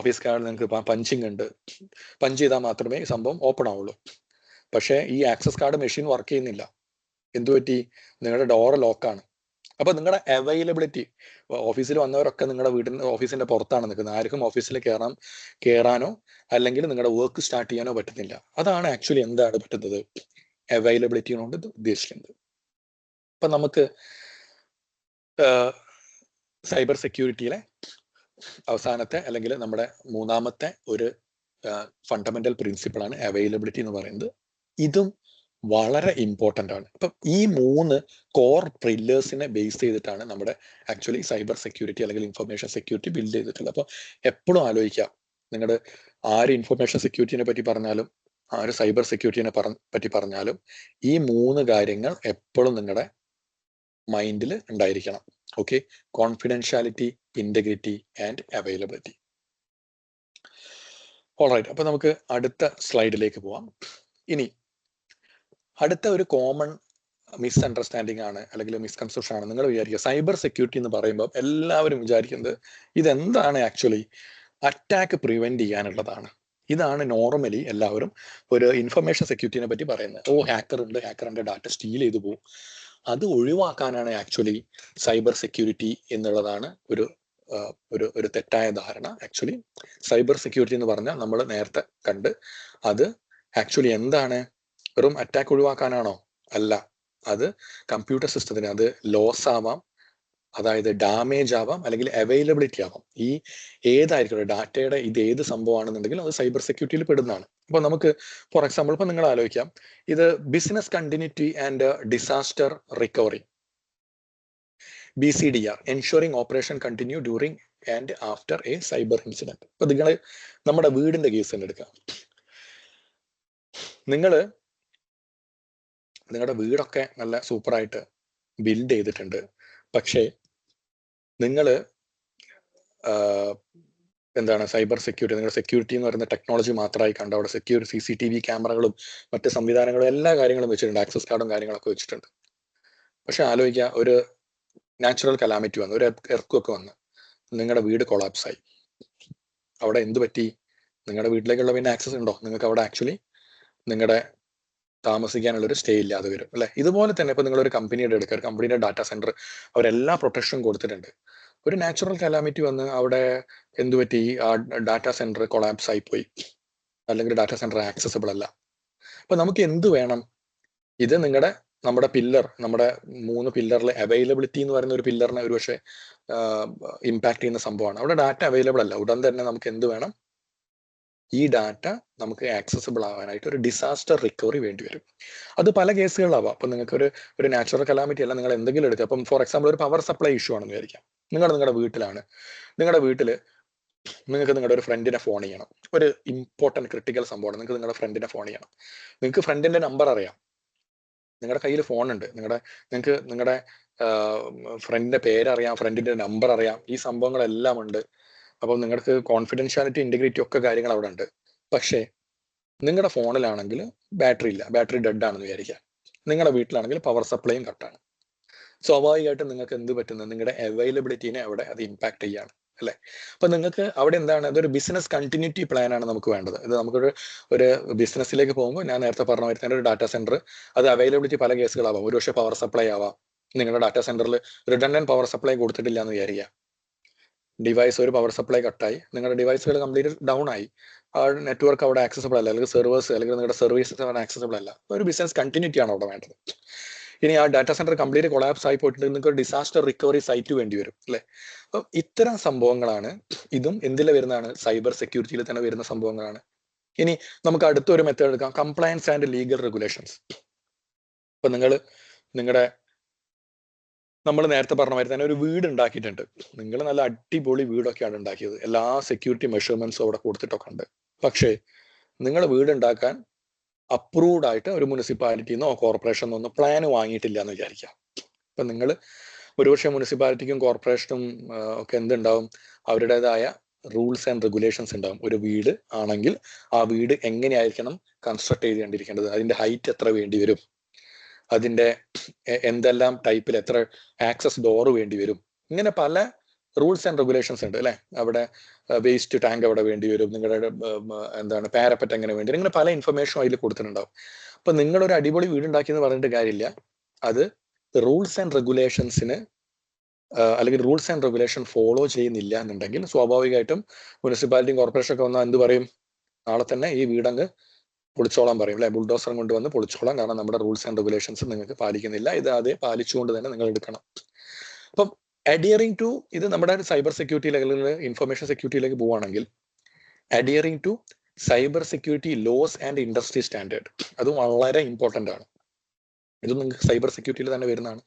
ഓഫീസ് കാർഡ് നിങ്ങൾക്ക് പഞ്ചിങ് ഉണ്ട്, പഞ്ച് ചെയ്താൽ മാത്രമേ ഈ സംഭവം ഓപ്പൺ ആവുള്ളൂ. പക്ഷേ ഈ ആക്സസ് കാർഡ് മെഷീൻ വർക്ക് ചെയ്യുന്നില്ല. എന്തുപറ്റി? നിങ്ങളുടെ ഡോർ ലോക്കാണ്. അപ്പൊ നിങ്ങളുടെ അവൈലബിലിറ്റി, ഓഫീസിൽ വന്നവരൊക്കെ നിങ്ങളുടെ ഓഫീസിന്റെ പുറത്താണ് നിൽക്കുന്നത്, ആർക്കും ഓഫീസിൽ കയറാനോ അല്ലെങ്കിൽ നിങ്ങളുടെ വർക്ക് സ്റ്റാർട്ട് ചെയ്യാനോ പറ്റുന്നില്ല. അതാണ് ആക്ച്വലി എന്താണ് പറ്റുന്നത്, അവൈലബിലിറ്റി കൊണ്ട് ഉദ്ദേശിക്കുന്നത്. അപ്പൊ നമുക്ക് സൈബർ സെക്യൂരിറ്റിയിലെ അവസാനത്തെ അല്ലെങ്കിൽ നമ്മുടെ മൂന്നാമത്തെ ഒരു ഫണ്ടമെന്റൽ പ്രിൻസിപ്പിൾ ആണ് അവൈലബിലിറ്റി എന്ന് പറയുന്നത്. ഇതും വളരെ ഇമ്പോർട്ടൻ്റ് ആണ്. അപ്പം ഈ 3 കോർ പില്ലേഴ്സിനെ ബേസ് ചെയ്തിട്ടാണ് നമ്മുടെ ആക്ച്വലി സൈബർ സെക്യൂരിറ്റി അല്ലെങ്കിൽ ഇൻഫർമേഷൻ സെക്യൂരിറ്റി ബിൽഡ് ചെയ്തിട്ടുള്ളത്. അപ്പോൾ എപ്പോഴും ആലോചിക്കുക, നിങ്ങളുടെ ആര് ഇൻഫർമേഷൻ സെക്യൂരിറ്റിനെ പറ്റി പറഞ്ഞാലും ആര് സൈബർ സെക്യൂരിറ്റിനെ പറ്റി പറഞ്ഞാലും ഈ 3 കാര്യങ്ങൾ എപ്പോഴും നിങ്ങളുടെ മൈൻഡിൽ ഉണ്ടായിരിക്കണം. Okay, confidentiality, integrity and availability. Alright, അപ്പൊ നമുക്ക് അടുത്ത സ്ലൈഡിലേക്ക് പോവാം. ഇനി അടുത്ത ഒരു കോമൺ മിസ്അണ്ടർസ്റ്റാൻഡിങ് ആണ് അല്ലെങ്കിൽ മിസ്കൺസെപ്ഷൻ ആണ്. നിങ്ങൾ വിചാരിക്കുക സൈബർ സെക്യൂരിറ്റി എന്ന് പറയുമ്പോൾ എല്ലാവരും വിചാരിക്കുന്നത് ഇതെന്താണ്, ആക്ച്വലി അറ്റാക്ക് പ്രിവെന്റ് ചെയ്യാനുള്ളതാണ്. ഇതാണ് നോർമലി എല്ലാവരും ഒരു ഇൻഫർമേഷൻ സെക്യൂരിറ്റിനെ പറ്റി പറയുന്നത്. ഹാക്കർ ഉണ്ട്, ഹാക്കറിന്റെ ഡാറ്റ സ്റ്റീൽ ചെയ്തു പോകും. അത് ഒഴിവാക്കാനാണ് ആക്ച്വലി സൈബർ സെക്യൂരിറ്റി എന്നുള്ളതാണ് ഒരു തെറ്റായ ധാരണ. ആക്ച്വലി സൈബർ സെക്യൂരിറ്റി എന്ന് പറഞ്ഞാൽ നമ്മൾ നേരത്തെ കണ്ട് അത് ആക്ച്വലി എന്താണ്? വെറും അറ്റാക്ക് ഒഴിവാക്കാനാണോ? അല്ല. അത് കമ്പ്യൂട്ടർ സിസ്റ്റത്തിന് അത് ലോസ് ആവാം, അതായത് ഡാമേജ് ആവാം, അല്ലെങ്കിൽ അവൈലബിലിറ്റി ആവാം. ഈ ഏതായിരിക്കും ഡാറ്റയുടെ ഇത് ഏത് സംഭവമാണെന്നുണ്ടെങ്കിലും അത് സൈബർ സെക്യൂരിറ്റിയിൽ പെടുന്നതാണ്. അപ്പൊ നമുക്ക് ഫോർ എക്സാമ്പിൾ ഇപ്പൊ നിങ്ങൾ ആലോചിക്കാം, ഇത് business continuity and disaster recovery, BCDR, ensuring operation continue during and after A cyber incident. ഇപ്പൊ നിങ്ങൾ നമ്മുടെ വീടിന്റെ കേസ് തന്നെ എടുക്കാം. നിങ്ങളുടെ വീടൊക്കെ നല്ല സൂപ്പറായിട്ട് ബിൽഡ് ചെയ്തിട്ടുണ്ട്. പക്ഷേ നിങ്ങൾ എന്താണ് സൈബർ സെക്യൂരിറ്റി, നിങ്ങളുടെ സെക്യൂരിറ്റി എന്ന് പറയുന്ന ടെക്നോളജി മാത്രമായി കണ്ട് അവിടെ CCTV ക്യാമറകളും മറ്റ് സംവിധാനങ്ങളും എല്ലാ കാര്യങ്ങളും വെച്ചിട്ടുണ്ട്, ആക്സസ് കാർഡും കാര്യങ്ങളൊക്കെ വെച്ചിട്ടുണ്ട്. പക്ഷെ ആലോചിക്കുക, ഒരു നാച്ചുറൽ കലാമിറ്റി വന്നു, ഒരു എർക്കൊക്കെ വന്ന് നിങ്ങളുടെ വീട് കൊളാപ്സ് ആയി. അവിടെ എന്ത് പറ്റി? നിങ്ങളുടെ വീട്ടിലേക്കുള്ള പിന്നെ ആക്സസ് ഉണ്ടോ? നിങ്ങൾക്ക് അവിടെ ആക്ച്വലി നിങ്ങളുടെ താമസിക്കാനുള്ള ഒരു സ്റ്റേ ഇല്ലാതെ വരും അല്ലെ. ഇതുപോലെ തന്നെ ഇപ്പൊ നിങ്ങളൊരു കമ്പനിയുടെ എടുക്കുക, ഒരു കമ്പനിയുടെ ഡാറ്റാ സെന്റർ, അവരെല്ലാ പ്രൊട്ടക്ഷനും കൊടുത്തിട്ടുണ്ട്. ഒരു നാച്ചുറൽ കലാമിറ്റി വന്ന് അവിടെ എന്തു പറ്റി? ആ ഡാറ്റാ സെന്റർ കൊളാപ്സ് ആയി പോയി, അല്ലെങ്കിൽ ഡാറ്റാ സെന്റർ ആക്സസിബിൾ അല്ല. അപ്പൊ നമുക്ക് എന്ത് വേണം? ഇത് നമ്മുടെ പില്ലർ, നമ്മുടെ 3 പില്ലറിൽ അവൈലബിലിറ്റി എന്ന് പറയുന്ന ഒരു പില്ലറിനെ ഒരുപക്ഷെ ഇമ്പാക്ട് ചെയ്യുന്ന സംഭവമാണ്. അവിടെ ഡാറ്റ അവൈലബിൾ അല്ല. ഉടൻ തന്നെ നമുക്ക് എന്ത് വേണം? ഈ ഡാറ്റ നമുക്ക് ആക്സസിബിൾ ആവാനായിട്ട് ഒരു ഡിസാസ്റ്റർ റിക്കവറി വേണ്ടി വരും. അത് പല കേസുകളിലാവാം. അപ്പൊ നിങ്ങൾക്ക് ഒരു നാച്ചുറൽ കലാമിറ്റി അല്ല, നിങ്ങൾ എന്തെങ്കിലും എടുക്കുക. അപ്പം ഫോർ എക്സാമ്പിൾ ഒരു പവർ സപ്ലൈ ഇഷ്യൂ ആണെന്ന് വിചാരിക്കാം. നിങ്ങളുടെ വീട്ടിലാണ്. നിങ്ങളുടെ വീട്ടിൽ നിങ്ങൾക്ക് നിങ്ങളുടെ ഒരു ഫ്രണ്ടിനെ ഫോൺ ചെയ്യണം. ഒരു ഇമ്പോർട്ടൻറ്റ് ക്രിട്ടിക്കൽ സംഭവമാണ്. നിങ്ങൾക്ക് നിങ്ങളുടെ ഫ്രണ്ടിനെ ഫോൺ ചെയ്യണം. നിങ്ങൾക്ക് ഫ്രണ്ടിന്റെ നമ്പർ അറിയാം, നിങ്ങളുടെ കയ്യിൽ ഫോൺ ഉണ്ട്, നിങ്ങൾക്ക് നിങ്ങളുടെ ഫ്രണ്ടിന്റെ പേരറിയാം, ഫ്രണ്ടിന്റെ നമ്പർ അറിയാം, ഈ സംഭവങ്ങളെല്ലാം ഉണ്ട്. അപ്പം നിങ്ങൾക്ക് കോൺഫിഡൻഷ്യാലിറ്റി, ഇന്റഗ്രിറ്റി ഒക്കെ കാര്യങ്ങൾ അവിടെ ഉണ്ട്. പക്ഷേ നിങ്ങളുടെ ഫോണിലാണെങ്കിൽ ബാറ്ററി ഇല്ല, ബാറ്ററി ഡെഡ് ആണെന്ന് വിചാരിക്കുക. നിങ്ങളുടെ വീട്ടിലാണെങ്കിൽ പവർ സപ്ലൈയും കട്ടാണ്. സ്വാഭാവികമായിട്ടും നിങ്ങൾക്ക് എന്ത് പറ്റുന്നത്? നിങ്ങളുടെ അവൈലബിലിറ്റിനെ അവിടെ അത് ഇമ്പാക്ട് ചെയ്യാണ് അല്ലെ. അപ്പൊ നിങ്ങൾക്ക് അവിടെ എന്താണ്? അതൊരു ബിസിനസ് കണ്ടിന്യൂറ്റി പ്ലാൻ ആണ് നമുക്ക് വേണ്ടത്. ഇത് ഒരു ബിസിനസ്സിലേക്ക് പോകുമ്പോൾ ഞാൻ നേരത്തെ പറഞ്ഞ മാതിരി തന്നെ ഒരു ഡാറ്റാ സെന്റർ, അത് അവൈലബിലിറ്റി പല കേസുകളാവാം. ഒരുപക്ഷെ പവർ സപ്ലൈ ആവാം. നിങ്ങളുടെ ഡാറ്റാ സെന്ററിൽ റിഡൻഡന്റ് പവർ സപ്ലൈ കൊടുത്തിട്ടില്ല എന്ന് വിചാരിക്കുക. ഡിവൈസ് ഒരു പവർ സപ്ലൈ കട്ടായി, നിങ്ങളുടെ ഡിവൈസുകൾ കംപ്ലീറ്റ് ഡൗൺ ആയി, ആ നെറ്റ്വർക്ക് അവിടെ ആക്സസിബിൾ അല്ല, അല്ലെങ്കിൽ സെർവേഴ്സ് അല്ലെങ്കിൽ നിങ്ങളുടെ സർവീസസ് അവിടെ ആക്സസിബിൾ അല്ല. ഒരു ബിസിനസ് കണ്ടിന്യൂറ്റി ആണ് അവിടെ വേണ്ടത്. ഇനി ആ ഡാറ്റാ സെന്റർ കംപ്ലീറ്റ് കൊളാപ്സ് ആയി പോയിട്ടുണ്ടെങ്കിൽ നിങ്ങൾക്ക് ഒരു ഡിസാസ്റ്റർ റിക്കവറി സൈറ്റ് വേണ്ടി വരും അല്ലെ. അപ്പം ഇത്തരം സംഭവങ്ങളാണ്, ഇതും എന്തിലെ വരുന്നതാണ്? സൈബർ സെക്യൂരിറ്റിയിൽ തന്നെ വരുന്ന സംഭവങ്ങളാണ്. ഇനി നമുക്ക് അടുത്തൊരു മെത്തേഡ് എടുക്കാം, കംപ്ലയൻസ് ആൻഡ് ലീഗൽ റെഗുലേഷൻസ്. ഇപ്പൊ നമ്മൾ നേരത്തെ പറഞ്ഞ മാതിരി തന്നെ ഒരു വീട് ഉണ്ടാക്കിയിട്ടുണ്ട്. നിങ്ങൾ നല്ല അടിപൊളി വീടൊക്കെയാണ് ഉണ്ടാക്കിയത്, എല്ലാ സെക്യൂരിറ്റി മെഷർമെന്റ്സും അവിടെ കൊടുത്തിട്ടൊക്കെ ഉണ്ട്. പക്ഷേ നിങ്ങൾ വീട് ഉണ്ടാക്കാൻ അപ്രൂവ്ഡ് ആയിട്ട് ഒരു മുനിസിപ്പാലിറ്റിന്നോ കോർപ്പറേഷനോ ഒന്നും പ്ലാൻ വാങ്ങിയിട്ടില്ല എന്ന് വിചാരിക്കാം. അപ്പൊ നിങ്ങൾ ഒരുപക്ഷെ മുനിസിപ്പാലിറ്റിക്കും കോർപ്പറേഷനും ഒക്കെ എന്തുണ്ടാവും? അവരുടേതായ റൂൾസ് ആൻഡ് റെഗുലേഷൻസ് ഉണ്ടാവും. ഒരു വീട് ആണെങ്കിൽ ആ വീട് എങ്ങനെയായിരിക്കണം കൺസ്ട്രക്ട് ചെയ്തുകൊണ്ടിരിക്കേണ്ടത്, അതിന്റെ ഹൈറ്റ് എത്ര വേണ്ടി വരും, അതിന്റെ എന്തെല്ലാം ടൈപ്പിൽ എത്ര ആക്സസ് ഡോർ വേണ്ടി വരും, ഇങ്ങനെ പല റൂൾസ് ആൻഡ് റെഗുലേഷൻസ് ഉണ്ട് അല്ലെ. അവിടെ വേസ്റ്റ് ടാങ്ക് അവിടെ വേണ്ടി വരും, നിങ്ങളുടെ എന്താണ് പാരപ്പറ്റ് എങ്ങനെ വേണ്ടി വരും, ഇങ്ങനെ പല ഇൻഫർമേഷനും അതിൽ കൊടുത്തിട്ടുണ്ടാവും. അപ്പൊ നിങ്ങളൊരു അടിപൊളി വീടുണ്ടാക്കി എന്ന് പറഞ്ഞിട്ട് കാര്യമില്ല, അത് റൂൾസ് ആൻഡ് റെഗുലേഷൻസിന് അല്ലെങ്കിൽ റൂൾസ് ആൻഡ് റെഗുലേഷൻ ഫോളോ ചെയ്യുന്നില്ല എന്നുണ്ടെങ്കിൽ സ്വാഭാവികമായിട്ടും മുനിസിപ്പാലിറ്റിയും കോർപ്പറേഷൻ ഒക്കെ വന്നാൽ എന്ത് പറയും? നാളെ തന്നെ ഈ വീടങ്ങ് പൊളിച്ചോളാൻ പറയും അല്ലെ. ബുൾഡോസറും കൊണ്ടുവന്ന് പൊളിച്ചോളാം, കാരണം നമ്മുടെ റൂൾസ് ആൻഡ് റെഗുലേഷൻസ് നിങ്ങൾക്ക് പാലിക്കുന്നില്ല, ഇത് അതേ പാലിച്ചുകൊണ്ട് തന്നെ നിങ്ങൾ എടുക്കണം. അപ്പം അഡിയറിംഗ് ടു, ഇത് നമ്മുടെ സൈബർ സെക്യൂരിറ്റി അല്ലെങ്കിൽ ഇൻഫർമേഷൻ സെക്യൂരിറ്റിയിലേക്ക് പോവുകയാണെങ്കിൽ adhering to cyber security laws and industry standard, അത് വളരെ ഇമ്പോർട്ടൻ്റ് ആണ്. ഇത് നിങ്ങൾക്ക് സൈബർ സെക്യൂരിറ്റിയിൽ തന്നെ വരുന്നതാണ്.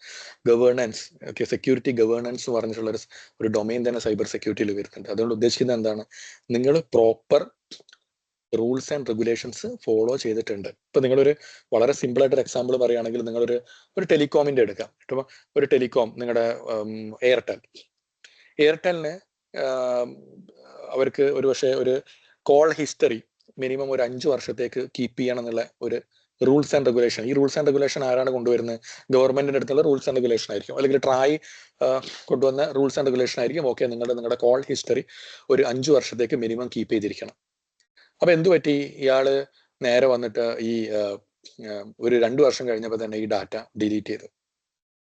ഗവേണൻസ്, ഓക്കെ, സെക്യൂരിറ്റി ഗവേണൻസ് എന്ന് പറഞ്ഞിട്ടുള്ള ഒരു ഡൊമൈൻ തന്നെ സൈബർ സെക്യൂരിറ്റിയിൽ വരുന്നുണ്ട്. അതുകൊണ്ട് ഉദ്ദേശിക്കുന്നത് എന്താണ്? നിങ്ങൾ proper rules and regulations follow ചെയ്തിട്ടുണ്ട്. ഇപ്പൊ നിങ്ങളൊരു വളരെ സിമ്പിൾ ആയിട്ട് എക്സാമ്പിൾ പറയുകയാണെങ്കിൽ, നിങ്ങളൊരു ടെലികോമിന്റെ എടുക്കാം. ഇപ്പൊ ഒരു ടെലികോം, നിങ്ങളുടെ എയർടെലിന് അവർക്ക് ഒരുപക്ഷെ ഒരു കോൾ ഹിസ്റ്ററി മിനിമം ഒരു 5 വർഷത്തേക്ക് കീപ്പ് ചെയ്യണം എന്നുള്ള ഒരു റൂൾസ് ആൻഡ് റെഗുലേഷൻ. ഈ റൂൾസ് ആൻഡ് റെഗുലേഷൻ ആരാണ് കൊണ്ടുവരുന്നത്? ഗവൺമെന്റിന്റെ അടുത്തുള്ള റൂൾസ് ആൻഡ് റെഗുലേഷൻ ആയിരിക്കും, അല്ലെങ്കിൽ ട്രായ് കൊണ്ടുവന്ന റൂൾസ് ആൻഡ് റെഗുലേഷൻ ആയിരിക്കും. ഓക്കെ, നിങ്ങളുടെ കോൾ ഹിസ്റ്ററി ഒരു 5 വർഷത്തേക്ക് മിനിമം കീപ്പ് ചെയ്തിരിക്കണം. അപ്പൊ എന്തു പറ്റി? ഇയാള് നേരെ വന്നിട്ട് ഈ ഒരു 2 വർഷം കഴിഞ്ഞപ്പോൾ തന്നെ ഈ ഡാറ്റ ഡിലീറ്റ് ചെയ്തു.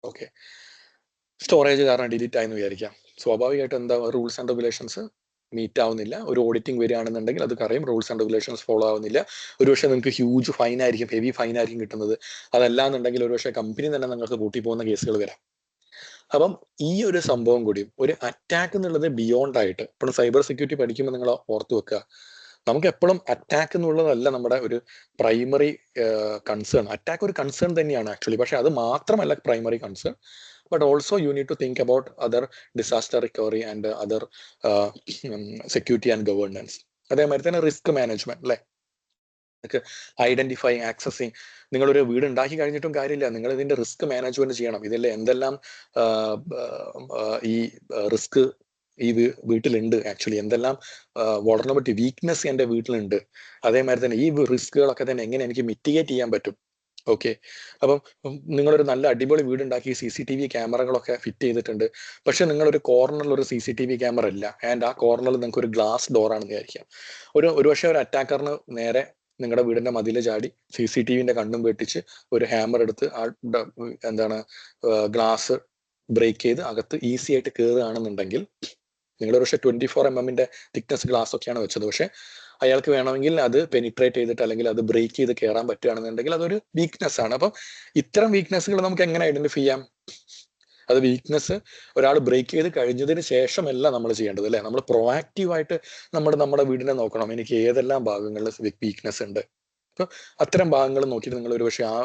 ഓക്കെ, സ്റ്റോറേജ് കാരണം ഡിലീറ്റ് ആയെന്ന് വിചാരിക്കാം. സ്വാഭാവികമായിട്ടും എന്താ? റൂൾസ് ആൻഡ് റെഗുലേഷൻസ് മീറ്റ് ആവുന്നില്ല, ഒരു ഓഡിറ്റിംഗ് വരികയാണെന്നുണ്ടെങ്കിൽ അത് പറയും റൂൾസ് ആൻഡ് റെഗുലേഷൻസ് ഫോളോ ആവുന്നില്ല, ഒരുപക്ഷെ നിങ്ങൾക്ക് ഹ്യൂജ് ഫൈൻ ആയിരിക്കും, ഹെവി ഫൈൻ ആയിരിക്കും കിട്ടുന്നത്. അതല്ലാന്നുണ്ടെങ്കിൽ ഒരുപക്ഷെ കമ്പനി തന്നെ നിങ്ങൾക്ക് പൂട്ടിപ്പോകുന്ന കേസുകൾ വരാം. അപ്പം ഈ ഒരു സംഭവം കൂടി, ഒരു അറ്റാക്ക് എന്നുള്ളത് ബിയോണ്ട് ആയിട്ട്, ഇപ്പോൾ സൈബർ സെക്യൂരിറ്റി പഠിക്കുമ്പോൾ നിങ്ങൾ ഓർത്ത് വെക്കുക, നമുക്ക് എപ്പോഴും അറ്റാക്ക് എന്നുള്ളതല്ല നമ്മുടെ ഒരു പ്രൈമറി കൺസേൺ. അറ്റാക്ക് ഒരു കൺസേൺ തന്നെയാണ് ആക്ച്വലി, പക്ഷെ അത് മാത്രമല്ല primary concern. But also you need to think about other disaster recovery and other security and governance. അതേമാതിരി തന്നെ റിസ്ക് മാനേജ്മെന്റ് അല്ലെ, ഐഡന്റിഫൈ ആക്സസിങ്. നിങ്ങളൊരു വീട് ഉണ്ടാക്കി കഴിഞ്ഞിട്ടും കാര്യമില്ല, നിങ്ങൾ ഇതിന്റെ റിസ്ക് മാനേജ്മെന്റ് ചെയ്യണം. ഇതിലെ എന്തെല്ലാം ഈ റിസ്ക് ഈ വീട്ടിലുണ്ട്, ആക്ച്വലി എന്തെല്ലാം വൾനറബിലിറ്റി വീക്ക്നെസ് എൻ്റെ വീട്ടിലുണ്ട്, അതേമാതിരി തന്നെ ഈ റിസ്കുകളൊക്കെ തന്നെ എങ്ങനെ എനിക്ക് മിറ്റിഗേറ്റ് ചെയ്യാൻ പറ്റും. ഓക്കെ, അപ്പം നിങ്ങളൊരു നല്ല അടിപൊളി വീടുണ്ടാക്കി CCTV ക്യാമറകളൊക്കെ ഫിറ്റ് ചെയ്തിട്ടുണ്ട്, പക്ഷെ നിങ്ങളൊരു കോർണറിൽ ഒരു CCTV ക്യാമറ ഇല്ല, ആൻഡ് ആ കോർണറിൽ നിങ്ങൾക്ക് ഒരു ഗ്ലാസ് ഡോർ ആണെന്ന് വിചാരിക്കാം. ഒരുപക്ഷെ ഒരു അറ്റാക്കറിന് നേരെ നിങ്ങളുടെ വീടിന്റെ മതിൽ ചാടി CCTVന്റെ കണ്ണും വെട്ടിച്ച് ഒരു ഹാമർ എടുത്ത് ആ എന്താണ് ഗ്ലാസ് ബ്രേക്ക് ചെയ്ത് അകത്ത് ഈസി ആയിട്ട് കയറുകയാണെന്നുണ്ടെങ്കിൽ, നിങ്ങൾ പക്ഷേ 24 mm തിക്നെസ് ഗ്ലാസ് ഒക്കെയാണ് വെച്ചത്, പക്ഷെ അയാൾക്ക് വേണമെങ്കിൽ അത് പെനിട്രേറ്റ് ചെയ്തിട്ട് അല്ലെങ്കിൽ അത് ബ്രേക്ക് ചെയ്ത് കയറാൻ പറ്റുകയാണെന്നുണ്ടെങ്കിൽ അതൊരു വീക്ക്നെസ് ആണ്. അപ്പം ഇത്തരം വീക്ക്നെസ്സുകൾ നമുക്ക് എങ്ങനെ ഐഡന്റിഫൈ ചെയ്യാം? അത് വീക്ക്നെസ് ഒരാൾ ബ്രേക്ക് ചെയ്ത് കഴിഞ്ഞതിന് ശേഷമല്ല നമ്മൾ ചെയ്യേണ്ടത് അല്ലെ, നമ്മൾ പ്രൊആക്റ്റീവായിട്ട് നമ്മുടെ വീടിനെ നോക്കണം, എനിക്ക് ഏതെല്ലാം ഭാഗങ്ങളിൽ വീക്ക്നെസ് ഉണ്ട്. അപ്പോൾ അത്തരം ഭാഗങ്ങൾ നോക്കിയിട്ട് നിങ്ങൾ ഒരുപക്ഷെ ആ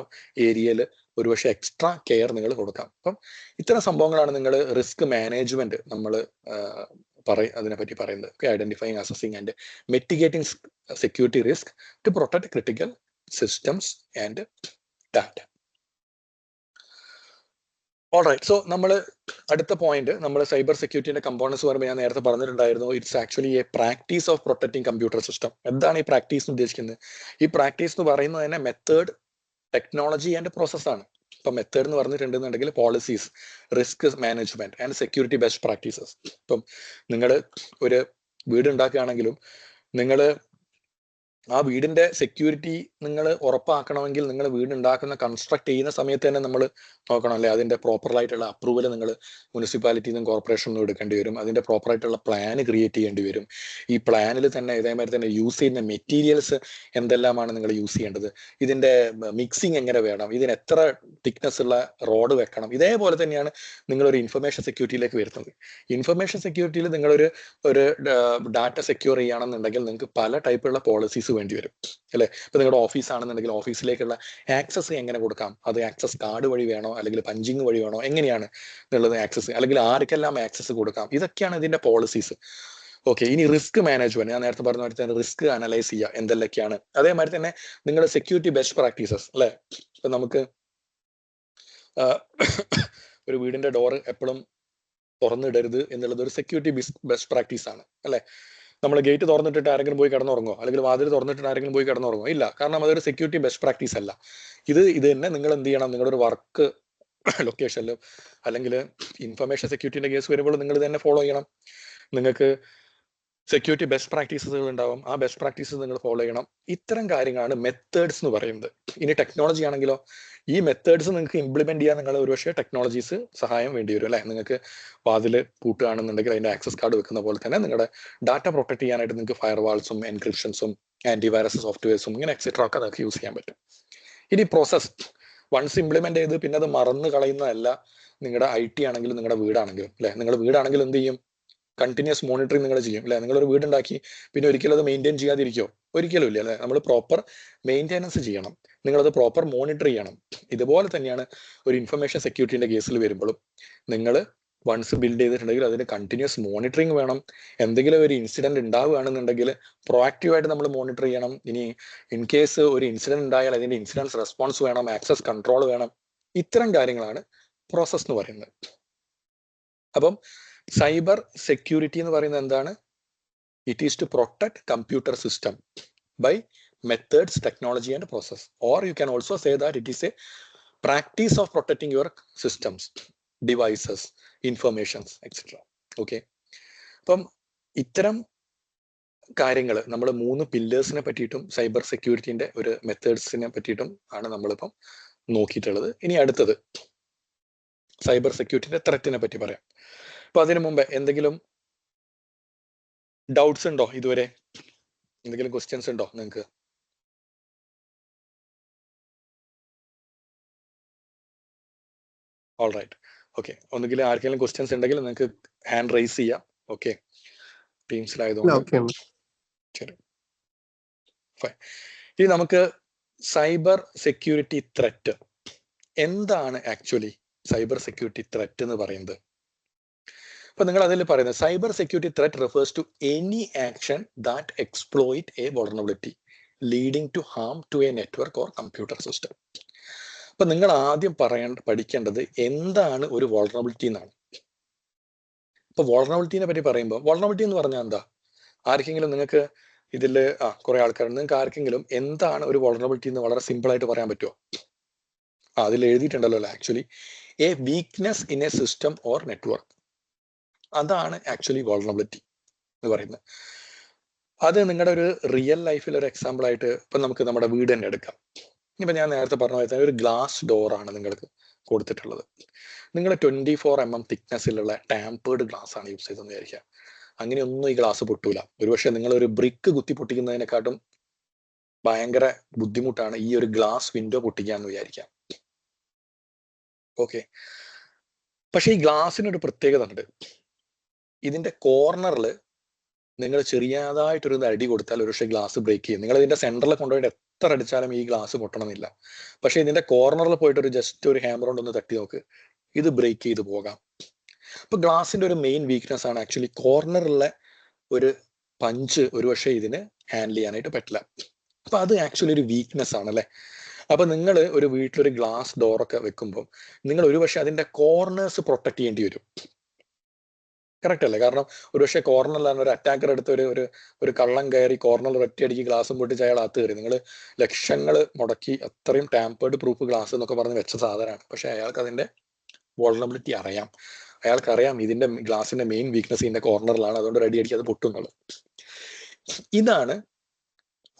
ഏരിയയിൽ ഒരുപക്ഷെ എക്സ്ട്രാ കെയർ നിങ്ങൾ കൊടുക്കാം. അപ്പം ഇത്തരം സംഭവങ്ങളാണ് നിങ്ങൾ റിസ്ക് മാനേജ്മെന്റ് നമ്മൾ അതിനെപ്പറ്റി പറയുന്നത്. Identifying, assessing and mitigating security risk to protect critical systems and data. Alright, so നമ്മൾ അടുത്ത പോയിന്റ്, നമ്മൾ സൈബർ സെക്യൂരിറ്റിന്റെ കമ്പോണൻസ് പറയുമ്പോൾ ഞാൻ നേരത്തെ പറഞ്ഞിട്ടുണ്ടായിരുന്നു, it's actually A practice of protecting computer system. എന്താണ് ഈ പ്രാക്ടീസ് എന്ന് ഉദ്ദേശിക്കുന്നത്? ഈ പ്രാക്ടീസ് എന്ന് പറയുന്നത് തന്നെ മെത്തേഡ്, ടെക്നോളജി ആൻഡ് പ്രോസസ് ആണ്. ഇപ്പം മെത്തേഡ് എന്ന് പറഞ്ഞിട്ടുണ്ടെന്നുണ്ടെങ്കിൽ policies, risk management and security best practices. ഇപ്പം നിങ്ങൾ ഒരു വീട് ഉണ്ടാക്കുകയാണെങ്കിലും നിങ്ങൾ ആ വീടിന്റെ സെക്യൂരിറ്റി നിങ്ങൾ ഉറപ്പാക്കണമെങ്കിൽ നിങ്ങൾ വീട് ഉണ്ടാക്കുന്ന കൺസ്ട്രക്ട് ചെയ്യുന്ന സമയത്ത് തന്നെ നമ്മൾ നോക്കണം അല്ലെ, അതിന്റെ പ്രോപ്പറായിട്ടുള്ള അപ്രൂവൽ നിങ്ങൾ മുനിസിപ്പാലിറ്റിയിൽ നിന്നും കോർപ്പറേഷനിൽ നിന്നും എടുക്കേണ്ടി വരും, അതിന്റെ പ്രോപ്പറായിട്ടുള്ള പ്ലാൻ ക്രിയേറ്റ് ചെയ്യേണ്ടി വരും. ഈ പ്ലാനിൽ തന്നെ ഇതേമാതിരി തന്നെ യൂസ് ചെയ്യുന്ന മെറ്റീരിയൽസ് എന്തെല്ലാമാണ് നിങ്ങൾ യൂസ് ചെയ്യേണ്ടത്, ഇതിന്റെ മിക്സിങ് എങ്ങനെ വേണം, ഇതിന് എത്ര തിക്നെസ് ഉള്ള റോഡ് വെക്കണം, ഇതേപോലെ തന്നെയാണ് നിങ്ങളൊരു ഇൻഫർമേഷൻ സെക്യൂരിറ്റിയിലേക്ക് വരുന്നത്. ഇൻഫർമേഷൻ സെക്യൂരിറ്റിയിൽ നിങ്ങളൊരു ഡാറ്റ സെക്യൂർ ചെയ്യുകയാണെന്നുണ്ടെങ്കിൽ നിങ്ങൾക്ക് പല ടൈപ്പുള്ള പോളിസീസ് വേണ്ടി വരും അല്ലെ. ഇപ്പൊ നിങ്ങളുടെ ഓഫീസ് ആണെന്നുണ്ടെങ്കിൽ ഓഫീസിലേക്കുള്ള ആക്സസ് എങ്ങനെ കൊടുക്കാം, അത് ആക്സസ് കാർഡ് വഴി വേണോ അല്ലെങ്കിൽ പഞ്ചിങ് വഴി വേണോ, എങ്ങനെയാണ് എന്നുള്ളത് ആക്സസ്, അല്ലെങ്കിൽ ആർക്കെല്ലാം ആക്സസ് കൊടുക്കാം, ഇതൊക്കെയാണ് ഇതിന്റെ പോളിസീസ്. ഓക്കെ, ഇനി റിസ്ക് മാനേജ്മെന്റ്, ഞാൻ നേരത്തെ പറഞ്ഞ മാതിരി തന്നെ റിസ്ക് അനലൈസ് ചെയ്യുക എന്തെല്ലാമാണ്. അതേമാതിരി തന്നെ നിങ്ങൾ സെക്യൂരിറ്റി ബെസ്റ്റ് പ്രാക്ടീസസ് അല്ലെ. ഇപ്പൊ നമുക്ക് ഒരു വീടിന്റെ ഡോർ എപ്പോഴും തുറന്നിടരുത് എന്നുള്ളത് ഒരു സെക്യൂരിറ്റി ബെസ്റ്റ് പ്രാക്ടീസ് ആണ് അല്ലെ. നമ്മൾ ഗേറ്റ് തുറന്നിട്ടിട്ട് ആരെങ്കിലും പോയി കിടന്നുറങ്ങോ, അല്ലെങ്കിൽ വാതിൽ തുറന്നിട്ട് ആരെങ്കിലും പോയി കിടന്നുറങ്ങോ? ഇല്ല, കാരണം അതൊരു സെക്യൂരിറ്റി ബെസ്റ്റ് പ്രാക്ടീസ് അല്ല. ഇത് തന്നെ നിങ്ങൾ എന്ത് ചെയ്യണം, നിങ്ങളുടെ ഒരു വർക്ക് ലൊക്കേഷനിലും അല്ലെങ്കിൽ ഇൻഫർമേഷൻ സെക്യൂരിറ്റിന്റെ കേസ് വരുമ്പോൾ നിങ്ങൾ തന്നെ ഫോളോ ചെയ്യണം. നിങ്ങൾക്ക് സെക്യൂരിറ്റി ബെസ്റ്റ് പ്രാക്ടീസസുകൾ ഉണ്ടാവും, ആ ബെസ്റ്റ് പ്രാക്ടീസസ് നിങ്ങൾ ഫോളോ ചെയ്യണം. ഇത്തരം കാര്യങ്ങളാണ് മെത്തേഡ്സ് എന്ന് പറയുന്നത്. ഇനി ടെക്നോളജി ആണെങ്കിലോ, ഈ മെത്തേഡ്സ് നിങ്ങൾക്ക് ഇംപ്ലിമെന്റ് ചെയ്യാൻ നിങ്ങൾ ഒരുപക്ഷെ ടെക്നോളജീസ് സഹായം വേണ്ടി വരും അല്ലെ. നിങ്ങൾക്ക് വാതിൽ പൂട്ടുകയാണെന്നുണ്ടെങ്കിൽ അതിന്റെ ആക്സസ് കാർഡ് വെക്കുന്ന പോലെ തന്നെ നിങ്ങളുടെ ഡാറ്റ പ്രൊട്ടക്ട് ചെയ്യാനായിട്ട് നിങ്ങൾക്ക് ഫയർവാൾസും എൻക്രിപ്ഷൻസും ആന്റിവൈറസ് സോഫ്റ്റ്വെയർസും ഇങ്ങനെ എക്സെട്ര ഒക്കെ നിങ്ങൾക്ക് യൂസ് ചെയ്യാൻ പറ്റും. ഇനി പ്രോസസ് വൺസ് ഇംപ്ലിമെന്റ് ചെയ്ത് പിന്നെ അത് മറന്നു കളയുന്നതല്ല നിങ്ങളുടെ IT ആണെങ്കിലും നിങ്ങളുടെ വീടാണെങ്കിലും അല്ലെ. നിങ്ങളുടെ വീടാണെങ്കിലും എന്ത് ചെയ്യും, കണ്ടിന്യൂസ് മോണിറ്ററിങ് നിങ്ങൾ ചെയ്യും അല്ലെ. നിങ്ങളൊരു വീടുണ്ടാക്കി പിന്നെ ഒരിക്കലും അത് മെയിൻറ്റെയിൻ ചെയ്യാതിരിക്കോ? ഒരിക്കലും ഇല്ല അല്ലെ. നമ്മൾ പ്രോപ്പർ മെയിൻ്റെനൻസ് ചെയ്യണം, നിങ്ങളത് പ്രോപ്പർ മോണിറ്റർ ചെയ്യണം. ഇതുപോലെ തന്നെയാണ് ഒരു ഇൻഫർമേഷൻ സെക്യൂരിറ്റിന്റെ കേസിൽ വരുമ്പോഴും. നിങ്ങൾ വൺസ് ബിൽഡ് ചെയ്തിട്ടുണ്ടെങ്കിൽ അതിന് കണ്ടിന്യൂസ് മോണിറ്ററിങ് വേണം. എന്തെങ്കിലും ഒരു ഇൻസിഡന്റ് ഉണ്ടാവുകയാണെന്നുണ്ടെങ്കിൽ പ്രൊആക്റ്റീവായിട്ട് നമ്മൾ മോണിറ്റർ ചെയ്യണം. ഇനി ഇൻ കേസ് ഒരു ഇൻസിഡന്റ് ഉണ്ടായാൽ അതിന്റെ ഇൻസിഡൻസ് റെസ്പോൺസ് വേണം, ആക്സസ് കൺട്രോൾ വേണം. ഇത്തരം കാര്യങ്ങളാണ് പ്രോസസ് എന്ന് പറയുന്നത്. അപ്പം സൈബർ സെക്യൂരിറ്റി എന്ന് പറയുന്നത് എന്താണ്? It is to protect computer system by methods, technology and process, or you can also say that it is a practice of protecting your systems, devices, informations, etc. Okay, അപ്പം ഇത്തരം കാര്യങ്ങൾ നമ്മൾ 3 പില്ലേഴ്സിനെ പറ്റിയിട്ടും cyber സെക്യൂരിറ്റിന്റെ ഒരു മെത്തേഡ്സിനെ പറ്റിയിട്ടും ആണ് നമ്മളിപ്പം നോക്കിയിട്ടുള്ളത്. ഇനി അടുത്തത് സൈബർ സെക്യൂരിറ്റിന്റെ ത്രെറ്റിനെ പറ്റി പറയാം. അപ്പൊ അതിനു മുമ്പ് എന്തെങ്കിലും ഡൗട്ട്സ് ഉണ്ടോ ഇതുവരെ? എന്തെങ്കിലും ക്വസ്റ്റ്യൻസ് ഉണ്ടോ നിങ്ങൾക്ക്? All right, okay. ഒന്നുകിൽ ആർക്കെങ്കിലും ക്വസ്റ്റ്യൻസ് ഉണ്ടെങ്കിൽ നിങ്ങൾക്ക് ഹാൻഡ് റൈസ് ചെയ്യാം. ഓക്കെ, ടീംസിലായതുകൊണ്ട് ശരി, ഫൈൻ. ഇനി നമുക്ക് സൈബർ സെക്യൂരിറ്റി ത്രെറ്റ് എന്താണ് ആക്ച്വലി സൈബർ സെക്യൂരിറ്റി ത്രെറ്റ് എന്ന് പറയുന്നത്? അപ്പൊ നിങ്ങൾ അതിൽ പറയുന്നത് cyber security threat refers to any action that exploit a vulnerability leading to harm to a network or computer system. അപ്പൊ നിങ്ങൾ ആദ്യം പഠിക്കേണ്ടത് എന്താണ് ഒരു വൾനറബിലിറ്റി എന്നാണ്. ഇപ്പൊ വൾനറബിലിറ്റിനെ പറ്റി പറയുമ്പോൾ വൾനറബിലിറ്റി എന്ന് പറഞ്ഞാൽ എന്താ? ആർക്കെങ്കിലും നിങ്ങൾക്ക് ഇതിൽ കുറെ ആൾക്കാരുണ്ട്, നിങ്ങൾക്ക് ആർക്കെങ്കിലും എന്താണ് ഒരു വൾനറബിലിറ്റി എന്ന് വളരെ സിമ്പിൾ ആയിട്ട് പറയാൻ പറ്റുമോ? അതിൽ എഴുതിയിട്ടുണ്ടല്ലോ actually a weakness in a system or network. അതാണ് ആക്ച്വലി വൾനറബിലിറ്റി എന്ന് പറയുന്നത്. അത് നിങ്ങളുടെ ഒരു റിയൽ ലൈഫിൽ ഒരു എക്സാമ്പിൾ ആയിട്ട് ഇപ്പൊ നമുക്ക് നമ്മുടെ വീട് തന്നെ എടുക്കാം. ഇപ്പൊ ഞാൻ നേരത്തെ പറഞ്ഞ പോലെ തന്നെ ഒരു ഗ്ലാസ് ഡോർ ആണ് നിങ്ങൾക്ക് കൊടുത്തിട്ടുള്ളത്. നിങ്ങൾ 24 mm തിക്നെസ്സിലുള്ള ടാമ്പേർഡ് ഗ്ലാസ് ആണ് യൂസ് ചെയ്തെന്ന് വിചാരിക്കുക. അങ്ങനെയൊന്നും ഈ ഗ്ലാസ് പൊട്ടൂല. ഒരുപക്ഷെ നിങ്ങൾ ഒരു ബ്രിക്ക് കുത്തി പൊട്ടിക്കുന്നതിനെക്കാട്ടും ഭയങ്കര ബുദ്ധിമുട്ടാണ് ഈ ഒരു ഗ്ലാസ് വിൻഡോ പൊട്ടിക്കാന്ന് വിചാരിക്കാം. ഓക്കെ, പക്ഷെ ഈ ഗ്ലാസിനൊരു പ്രത്യേകത ഉണ്ട്. ഇതിന്റെ കോർണറിൽ നിങ്ങൾ ചെറിയതായിട്ടൊരു അടി കൊടുത്താൽ ഒരുപക്ഷെ ഗ്ലാസ് ബ്രേക്ക് ചെയ്യും. നിങ്ങൾ ഇതിന്റെ സെന്ററിൽ കൊണ്ടുപോയിട്ട് എത്ര അടിച്ചാലും ഈ ഗ്ലാസ് പൊട്ടണമെന്നില്ല. പക്ഷെ ഇതിന്റെ കോർണറിൽ പോയിട്ട് ഒരു ജസ്റ്റ് ഒരു ഹാമർ കൊണ്ടൊന്ന് തട്ടി നോക്ക്, ഇത് ബ്രേക്ക് ചെയ്ത് പോകാം. അപ്പൊ ഗ്ലാസിന്റെ ഒരു മെയിൻ വീക്ക്നെസ് ആണ് ആക്ച്വലി കോർണറിലെ ഒരു പഞ്ച് ഒരുപക്ഷെ ഇതിന് ഹാൻഡിൽ ചെയ്യാനായിട്ട് പറ്റില്ല. അപ്പൊ അത് ആക്ച്വലി ഒരു വീക്ക്നെസ് ആണ് അല്ലെ. അപ്പൊ നിങ്ങൾ ഒരു വീട്ടിലൊരു ഗ്ലാസ് ഡോറൊക്കെ വെക്കുമ്പോൾ നിങ്ങൾ ഒരുപക്ഷെ അതിന്റെ കോർണേഴ്സ് പ്രൊട്ടക്ട് ചെയ്യേണ്ടി വരും. കറക്റ്റ് അല്ലേ? കാരണം ഒരുപക്ഷെ കോർണറിലാണ് ഒരു അറ്റാക്കർ എടുത്ത് ഒരു കള്ളം കയറി കോർണറിൽ ഒറ്റയടിക്ക് ഗ്ലാസും പൊട്ടിച്ച് അയാൾ അകത്ത് കയറി. നിങ്ങൾ ലക്ഷങ്ങൾ മുടക്കി അത്രയും ടാമ്പേർഡ് പ്രൂഫ് ഗ്ലാസ് എന്നൊക്കെ പറഞ്ഞ് വെച്ച സാധനമാണ്. പക്ഷെ അയാൾക്ക് അതിന്റെ വൾനറബിലിറ്റി അറിയാം. അയാൾക്കറിയാം ഇതിന്റെ ഗ്ലാസിന്റെ മെയിൻ വീക്ക്നെസ് ഇതിന്റെ കോർണറിലാണ്, അതുകൊണ്ട് റെഡി അടിച്ച് അത് പൊട്ടുന്നുള്ളത്. ഇതാണ്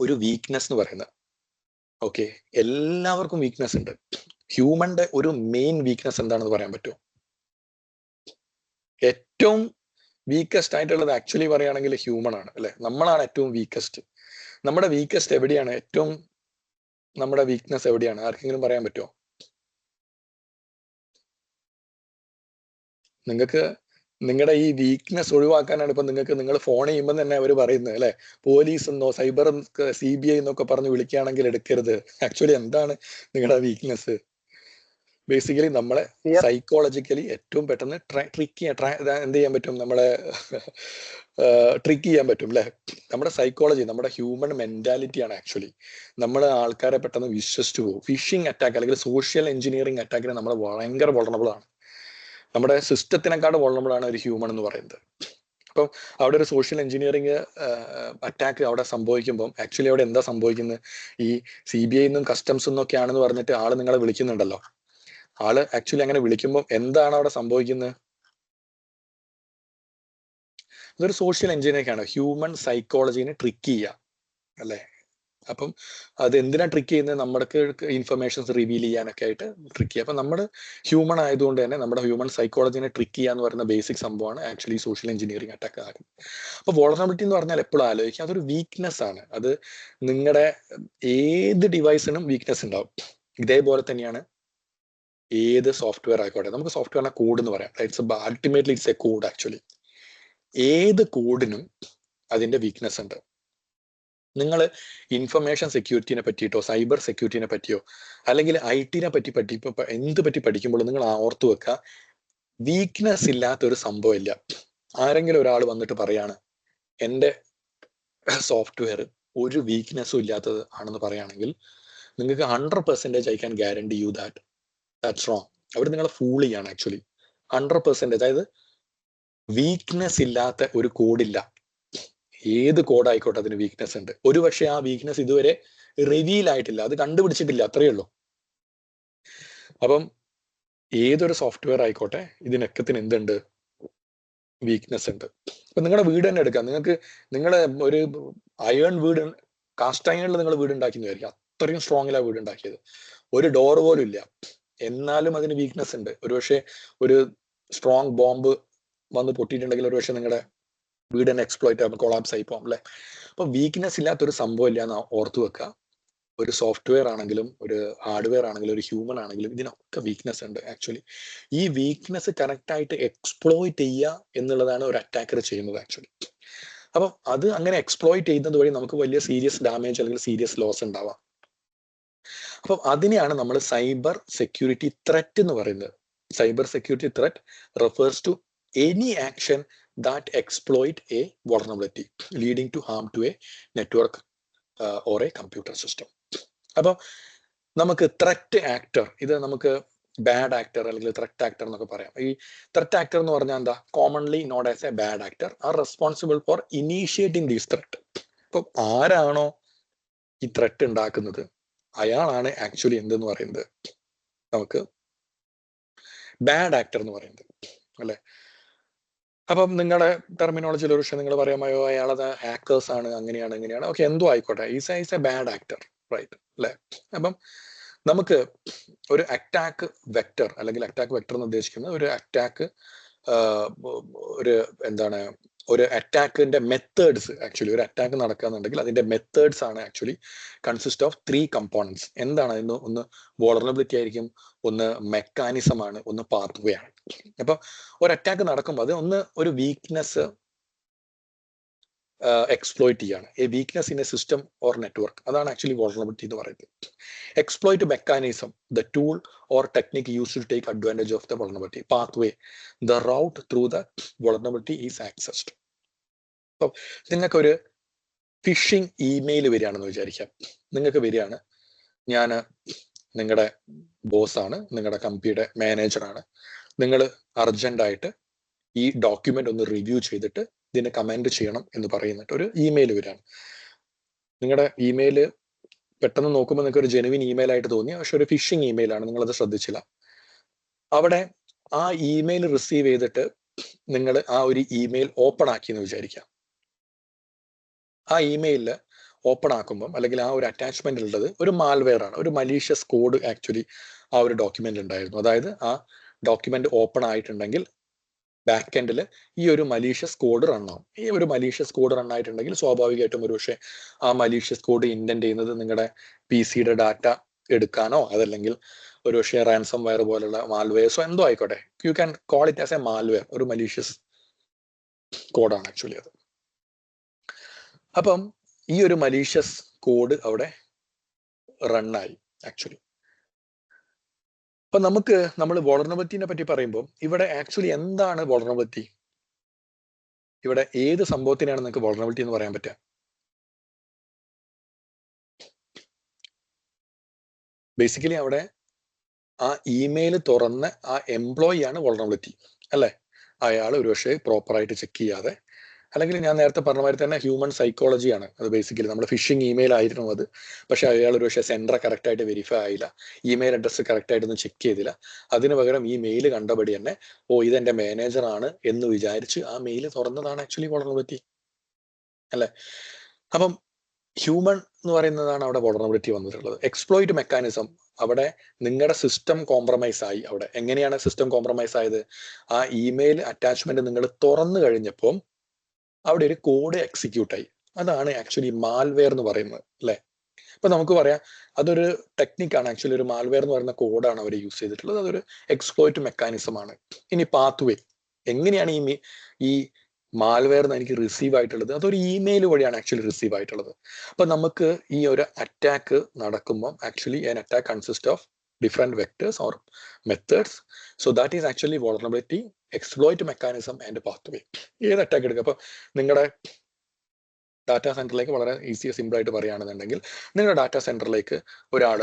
ഒരു വീക്ക്നെസ് എന്ന് പറയുന്നത്. ഓക്കെ, എല്ലാവർക്കും വീക്ക്നെസ് ഉണ്ട്. ഹ്യൂമന്റെ ഒരു മെയിൻ വീക്ക്നെസ് എന്താണെന്ന് പറയാൻ പറ്റുമോ? ഏറ്റവും വീക്കസ്റ്റ് ആയിട്ടുള്ളത് ആക്ച്വലി പറയുകയാണെങ്കിൽ ഹ്യൂമൻ ആണ് അല്ലെ. നമ്മളാണ് ഏറ്റവും വീക്കസ്റ്റ്. നമ്മുടെ വീക്കസ്റ്റ് എവിടെയാണ്? ഏറ്റവും നമ്മുടെ വീക്ക്നെസ് എവിടെയാണ്? ആർക്കെങ്കിലും പറയാൻ പറ്റുമോ? നിങ്ങൾക്ക് നിങ്ങളുടെ ഈ വീക്ക്നെസ് ഒഴിവാക്കാനാണ് ഇപ്പൊ നിങ്ങൾ ഫോൺ ചെയ്യുമ്പോൾ തന്നെ അവർ പറയുന്നത് അല്ലെ, പോലീസ് എന്നോ സൈബർ CBI എന്നൊക്കെ പറഞ്ഞ് വിളിക്കുകയാണെങ്കിൽ എടുക്കരുത്. ആക്ച്വലി എന്താണ് നിങ്ങളുടെ വീക്ക്നെസ്? ബേസിക്കലി നമ്മളെ സൈക്കോളജിക്കലി ഏറ്റവും പെട്ടെന്ന് എന്ത് ചെയ്യാൻ പറ്റും? നമ്മളെ ട്രിക്ക് ചെയ്യാൻ പറ്റും അല്ലെ. നമ്മുടെ സൈക്കോളജി, നമ്മുടെ ഹ്യൂമൻ മെന്റാലിറ്റി ആണ് ആക്ച്വലി നമ്മൾ ആൾക്കാരെ പെട്ടെന്ന് വിശ്വസിച്ചു പോകും. ഫിഷിംഗ് അറ്റാക്ക് അല്ലെങ്കിൽ സോഷ്യൽ എഞ്ചിനീയറിംഗ് അറ്റാക്കിന് നമ്മൾ ഭയങ്കര വൾണറബിൾ ആണ്. നമ്മുടെ സിസ്റ്റത്തിനെക്കാട് വൾണറബിൾ ആണ് ഒരു ഹ്യൂമൻ എന്ന് പറയുന്നത്. അപ്പം അവിടെ ഒരു സോഷ്യൽ എഞ്ചിനീയറിംഗ് അറ്റാക്ക് അവിടെ സംഭവിക്കുമ്പോൾ ആക്ച്വലി അവിടെ എന്താ സംഭവിക്കുന്നത്? ഈ CBI നിന്നും കസ്റ്റംസ് എന്നൊക്കെ ആണെന്ന് പറഞ്ഞിട്ട് ആള് നിങ്ങളെ വിളിക്കുന്നുണ്ടല്ലോ. ആള് ആക്ച്വലി അങ്ങനെ വിളിക്കുമ്പോൾ എന്താണ് അവിടെ സംഭവിക്കുന്നത്? അതൊരു സോഷ്യൽ എഞ്ചിനീയറിംഗ് ആണ്, ഹ്യൂമൻ സൈക്കോളജിനെ ട്രിക്ക് ചെയ്യുക അല്ലെ. അപ്പം അത് എന്തിനാ ട്രിക്ക് ചെയ്യുന്നത്? നമ്മൾക്ക് ഇൻഫർമേഷൻസ് റിവീൽ ചെയ്യാനൊക്കെ ആയിട്ട് ട്രിക്ക് ചെയ്യുക. അപ്പൊ നമ്മൾ ഹ്യൂമൻ ആയതുകൊണ്ട് തന്നെ നമ്മുടെ ഹ്യൂമൻ സൈക്കോളജിനെ ട്രിക്ക് ചെയ്യുക എന്ന് പറയുന്ന ബേസിക് സംഭവമാണ് ആക്ച്വലി സോഷ്യൽ എഞ്ചിനീയറിംഗ് അറ്റാക്ക് ആകുന്നത്. അപ്പൊ വൾനറബിലിറ്റി എന്ന് പറഞ്ഞാൽ എപ്പോഴും ആലോചിക്കുക, അതൊരു വീക്ക്നെസ് ആണ്. അത് നിങ്ങളുടെ ഏത് ഡിവൈസിനും വീക്ക്നെസ് ഉണ്ടാവും. ഇതേപോലെ തന്നെയാണ് ഏത് സോഫ്റ്റ്വെയർ ആയിക്കോട്ടെ. നമുക്ക് സോഫ്റ്റ്വെയറിനെ കോഡ് എന്ന് പറയാം. Ultimately it's A code actually. ഏത് കോഡിനും അതിന്റെ വീക്ക്നെസ് ഉണ്ട്. നിങ്ങൾ ഇൻഫർമേഷൻ സെക്യൂരിറ്റിനെ പറ്റിയിട്ടോ സൈബർ സെക്യൂരിറ്റിനെ പറ്റിയോ അല്ലെങ്കിൽ IT പറ്റി എന്ത് പറ്റി പഠിക്കുമ്പോൾ നിങ്ങൾ ഓർത്തു വെക്കുക, വീക്ക്നെസ് ഇല്ലാത്ത ഒരു സംഭവം ഇല്ല. ആരെങ്കിലും ഒരാൾ വന്നിട്ട് പറയാണ് എൻ്റെ സോഫ്റ്റ്വെയർ ഒരു വീക്ക്നെസ്സും ഇല്ലാത്തത് ആണെന്ന് പറയുകയാണെങ്കിൽ നിങ്ങൾക്ക് 100% I can guarantee you that's wrong. അവിടെ നിങ്ങളെ ഫൂൾ ചെയ്യാണ് ആക്ച്വലി. 100%, അതായത് വീക്ക്നെസ് ഇല്ലാത്ത ഒരു കോഡില്ല. ഏത് കോഡായിക്കോട്ടെ അതിന് വീക്ക്നെസ് ഉണ്ട്. ഒരുപക്ഷെ ആ വീക്ക്നെസ് ഇതുവരെ റിവീൽ ആയിട്ടില്ല, അത് കണ്ടുപിടിച്ചിട്ടില്ല, അത്രയേ ഉള്ളൂ. അപ്പം ഏതൊരു സോഫ്റ്റ്വെയർ ആയിക്കോട്ടെ ഇതിനൊക്കത്തിന് എന്തുണ്ട്? വീക്ക്നെസ് ഉണ്ട്. ഇപ്പൊ നിങ്ങളുടെ വീട് തന്നെ എടുക്കാം. നിങ്ങളെ ഒരു അയൺ വീട്, കാസ്റ്റ് അയണിൽ നിങ്ങൾ വീട് ഉണ്ടാക്കിയെന്ന് വിചാരിക്കാം. അത്രയും സ്ട്രോങ്ങിലാണ് വീട് ഉണ്ടാക്കിയത്, ഒരു ഡോർ പോലും ഇല്ല. എന്നാലും അതിന് വീക്ക്നെസ് ഉണ്ട്. ഒരുപക്ഷെ ഒരു സ്ട്രോങ് ബോംബ് വന്ന് പൊട്ടിയിട്ടുണ്ടെങ്കിൽ ഒരുപക്ഷെ നിങ്ങളുടെ വീട് തന്നെ എക്സ്പ്ലോയിറ്റ് ആകുമ്പോൾ കൊളാപ്സ് ആയി പോകും അല്ലേ. അപ്പൊ വീക്ക്നെസ് ഇല്ലാത്തൊരു സംഭവം ഇല്ല എന്ന് ഓർത്തു വെക്കുക. ഒരു സോഫ്റ്റ്വെയർ ആണെങ്കിലും ഒരു ഹാർഡ്വെയർ ആണെങ്കിലും ഒരു ഹ്യൂമൻ ആണെങ്കിലും ഇതിനൊക്കെ വീക്ക്നെസ് ഉണ്ട് ആക്ച്വലി. ഈ വീക്ക്നെസ് കറക്റ്റ് ആയിട്ട് എക്സ്പ്ലോയിറ്റ് ചെയ്യുക എന്നുള്ളതാണ് ഒരു അറ്റാക്കർ ചെയ്യുന്നത് ആക്ച്വലി. അപ്പം അത് അങ്ങനെ എക്സ്പ്ലോയിറ്റ് ചെയ്യുന്നത് വഴി നമുക്ക് വലിയ സീരിയസ് ഡാമേജ് അല്ലെങ്കിൽ സീരിയസ് ലോസ് ഉണ്ടാവാം. അപ്പം അതിനെയാണ് നമ്മൾ സൈബർ സെക്യൂരിറ്റി ത്രെറ്റ് എന്ന് പറയുന്നത്. Cyber security threat refers to any action that exploit a vulnerability leading to harm to a network or a computer system. അപ്പോൾ നമുക്ക് ത്രെറ്റ് ആക്ടർ, ഇത് നമുക്ക് ബാഡ് ആക്ടർ അല്ലെങ്കിൽ ത്രെറ്റ് ആക്ടർ എന്നൊക്കെ പറയാം. ഈ ത്രെറ്റ് ആക്ടർ എന്ന് പറഞ്ഞാൽ എന്താ, commonly known as a bad actor are responsible for initiating these threat. അപ്പം ആരാണോ ഈ ത്രെറ്റ് ഉണ്ടാക്കുന്നത് അയാളാണ് ആക്ച്വലി എന്തെന്ന് പറയുന്നത് നമുക്ക് ബാഡ് ആക്ടർ എന്ന് പറയുന്നത് അല്ലെ. അപ്പം നിങ്ങളുടെ ടെർമിനോളജിയിൽ ഒരു വിഷയം നിങ്ങൾ പറയാമോ, അയാളത് ഹാക്കേഴ്സ് ആണ്, അങ്ങനെയാണ് ഇങ്ങനെയാണ്, ഓക്കെ എന്തോ ആയിക്കോട്ടെ, is a bad actor, right അല്ലെ. അപ്പം നമുക്ക് ഒരു അറ്റാക്ക് വെക്ടർ അല്ലെങ്കിൽ അറ്റാക്ക് വെക്ടർ എന്ന് ഉദ്ദേശിക്കുന്നത് ഒരു അറ്റാക്ക് ഒരു എന്താണ് ഒരു അറ്റാക്കിന്റെ മെത്തേഡ്സ്. ആക്ച്വലി ഒരു അറ്റാക്ക് നടക്കുകയെന്നുണ്ടെങ്കിൽ അതിന്റെ മെത്തേഡ്സ് ആണ് ആക്ച്വലി കൺസിസ്റ്റ് ഓഫ് 3 കമ്പോണൻസ്. എന്താണ് അതിന്? ഒന്ന് വൾനറബിലിറ്റി ആയിരിക്കും, ഒന്ന് മെക്കാനിസം ആണ്, ഒന്ന് പാത്വേ ആണ്. അപ്പൊ ഒരു അറ്റാക്ക് നടക്കുമ്പോൾ അത് ഒന്ന് ഒരു വീക്ക്നെസ് എക്സ്പ്ലോയിറ്റ് ചെയ്യാണ്, a weakness in a system or network. അതാണ് ആക്ച്വലി വൾനറബിലിറ്റി എന്ന് പറയുന്നത്. Exploit mechanism, the tool or technique use to take advantage of the vulnerability. Pathway, the route through the vulnerability is accessed. അപ്പം നിങ്ങൾക്കൊരു phishing email വരികയാണെന്ന് വിചാരിക്കാം. നിങ്ങൾക്ക് വരികയാണ്, ഞാൻ നിങ്ങളുടെ ബോസാണ്, നിങ്ങളുടെ കമ്പനിയുടെ മാനേജറാണ്, നിങ്ങൾ അർജന്റായിട്ട് ഈ ഡോക്യുമെന്റ് ഒന്ന് റിവ്യൂ ചെയ്തിട്ട് ഇതിനെ കമന്റ് ചെയ്യണം എന്ന് പറയുന്നിട്ട് ഒരു ഇമെയിൽ വരികയാണ്. നിങ്ങളുടെ ഇമെയിൽ പെട്ടെന്ന് നോക്കുമ്പോൾ നിങ്ങൾക്ക് ഒരു ജെനുവിൻ ഇമെയിൽ ആയിട്ട് തോന്നി, പക്ഷെ ഒരു ഫിഷിംഗ് ഇമെയിൽ ആണ്, നിങ്ങളത് ശ്രദ്ധിച്ചില്ല. അവിടെ ആ ഇമെയിൽ റിസീവ് ചെയ്തിട്ട് നിങ്ങൾ ആ ഒരു ഇമെയിൽ ഓപ്പൺ ആക്കി എന്ന് വിചാരിക്കാം. ആ ഇമെയിലിൽ ഓപ്പൺ ആക്കുമ്പം അല്ലെങ്കിൽ ആ ഒരു അറ്റാച്ച്മെന്റ് ഉള്ളത് ഒരു മാൽവെയർ ആണ്, ഒരു മലീഷ്യസ് കോഡ് ആക്ച്വലി ആ ഒരു ഡോക്യുമെന്റ് ഉണ്ടായിരുന്നു. അതായത് ആ ഡോക്യുമെന്റ് ഓപ്പൺ ആയിട്ടുണ്ടെങ്കിൽ ബാക്ക് എൻഡിൽ ഈ ഒരു മലീഷ്യസ് കോഡ് റൺ ആവും. ഈ ഒരു മലീഷ്യസ് കോഡ് റൺ ആയിട്ടുണ്ടെങ്കിൽ സ്വാഭാവികമായിട്ടും ഒരു പക്ഷേ ആ മലീഷ്യസ് കോഡ് ഇന്റന്റ് ചെയ്യുന്നത് നിങ്ങളുടെ PC-യുടെ ഡാറ്റ എടുക്കാനോ അതല്ലെങ്കിൽ ഒരു പക്ഷേ റാൻസം വയർ പോലുള്ള മാൽവെയർസോ എന്തോ ആയിക്കോട്ടെ, you can call it as A malware, ഒരു മലീഷ്യസ് കോഡാണ് ആക്ച്വലി അത്. അപ്പം ഈ ഒരു മലീഷ്യസ് കോഡ് അവിടെ റണ്ണായി ആക്ച്വലി. അപ്പൊ നമ്മൾ വൾനറബിലിറ്റിനെ പറ്റി പറയുമ്പോൾ ഇവിടെ ആക്ച്വലി എന്താണ് വൾനറബിലിറ്റി? ഇവിടെ ഏത് സംഭവത്തിനാണ് നിങ്ങൾക്ക് വൾനറബിലിറ്റി എന്ന് പറയാൻ പറ്റുക? ബേസിക്കലി അവിടെ ആ ഇമെയിൽ തുറന്ന ആ എംപ്ലോയി ആണ് വൾനറബിലിറ്റി അല്ലെ. അയാൾ ഒരുപക്ഷെ പ്രോപ്പറായിട്ട് ചെക്ക് ചെയ്യാതെ, അല്ലെങ്കിൽ ഞാൻ നേരത്തെ പറഞ്ഞ മാതിരി തന്നെ ഹ്യൂമൻ സൈക്കോളജിയാണ് അത്. ബേസിക്കലി നമ്മൾ ഫിഷിംഗ് ഇമെയിൽ ആയിരുന്നു അത്, പക്ഷെ അയാൾ ഒരു പക്ഷേ സെൻഡർ കറക്റ്റ് ആയിട്ട് വെരിഫൈ ആയില്ല, ഇമെയിൽ അഡ്രസ്സ് കറക്റ്റ് ആയിട്ടൊന്നും ചെക്ക് ചെയ്തില്ല. അതിന് പകരം ഈ മെയിൽ കണ്ടപടി തന്നെ ഇതെന്റെ മാനേജർ ആണ് എന്ന് വിചാരിച്ച് ആ മെയിൽ തുറന്നതാണ് ആക്ച്വലി വൾനറബിലിറ്റി അല്ലെ. അപ്പം ഹ്യൂമൻ എന്ന് പറയുന്നതാണ് അവിടെ വൾനറബിലിറ്റി വന്നിട്ടുള്ളത്. എക്സ്പ്ലോയിറ്റ് മെക്കാനിസം, അവിടെ നിങ്ങളുടെ സിസ്റ്റം കോംപ്രമൈസ് ആയി. അവിടെ എങ്ങനെയാണ് സിസ്റ്റം കോംപ്രമൈസ് ആയത്? ആ ഇമെയിൽ അറ്റാച്ച്മെന്റ് നിങ്ങൾ തുറന്നു കഴിഞ്ഞപ്പോൾ അവിടെ ഒരു കോഡ് എക്സിക്യൂട്ട് ആയി. അതാണ് ആക്ച്വലി മാൽവെയർ എന്ന് പറയുന്നത് അല്ലെ. ഇപ്പൊ നമുക്ക് പറയാം അതൊരു ടെക്നിക്കാണ് ആക്ച്വലി. ഒരു മാൽവെയർ എന്ന് പറയുന്ന കോഡാണ് അവർ യൂസ് ചെയ്തിട്ടുള്ളത്. അതൊരു എക്സ്പ്ലോയിറ്റ് മെക്കാനിസം ആണ്. ഇനി പാത്വേ, എങ്ങനെയാണ് ഈ മാൽവെയർ എനിക്ക് റിസീവ് ആയിട്ടുള്ളത്? അതൊരു ഇമെയിൽ വഴിയാണ് ആക്ച്വലി റിസീവ് ആയിട്ടുള്ളത്. അപ്പൊ നമുക്ക് ഈ ഒരു അറ്റാക്ക് നടക്കുമ്പോൾ actually an attack consists of different vectors or methods. So that is actually vulnerability, exploit mechanism and pathway. ഏത് അറ്റാക്ക് എടുക്കുക? അപ്പൊ നിങ്ങളുടെ ഡാറ്റാ സെന്ററിലേക്ക് വളരെ ഈസി സിമ്പിൾ ആയിട്ട് പറയുകയാണെന്നുണ്ടെങ്കിൽ, നിങ്ങളുടെ ഡാറ്റാ സെന്ററിലേക്ക് ഒരാൾ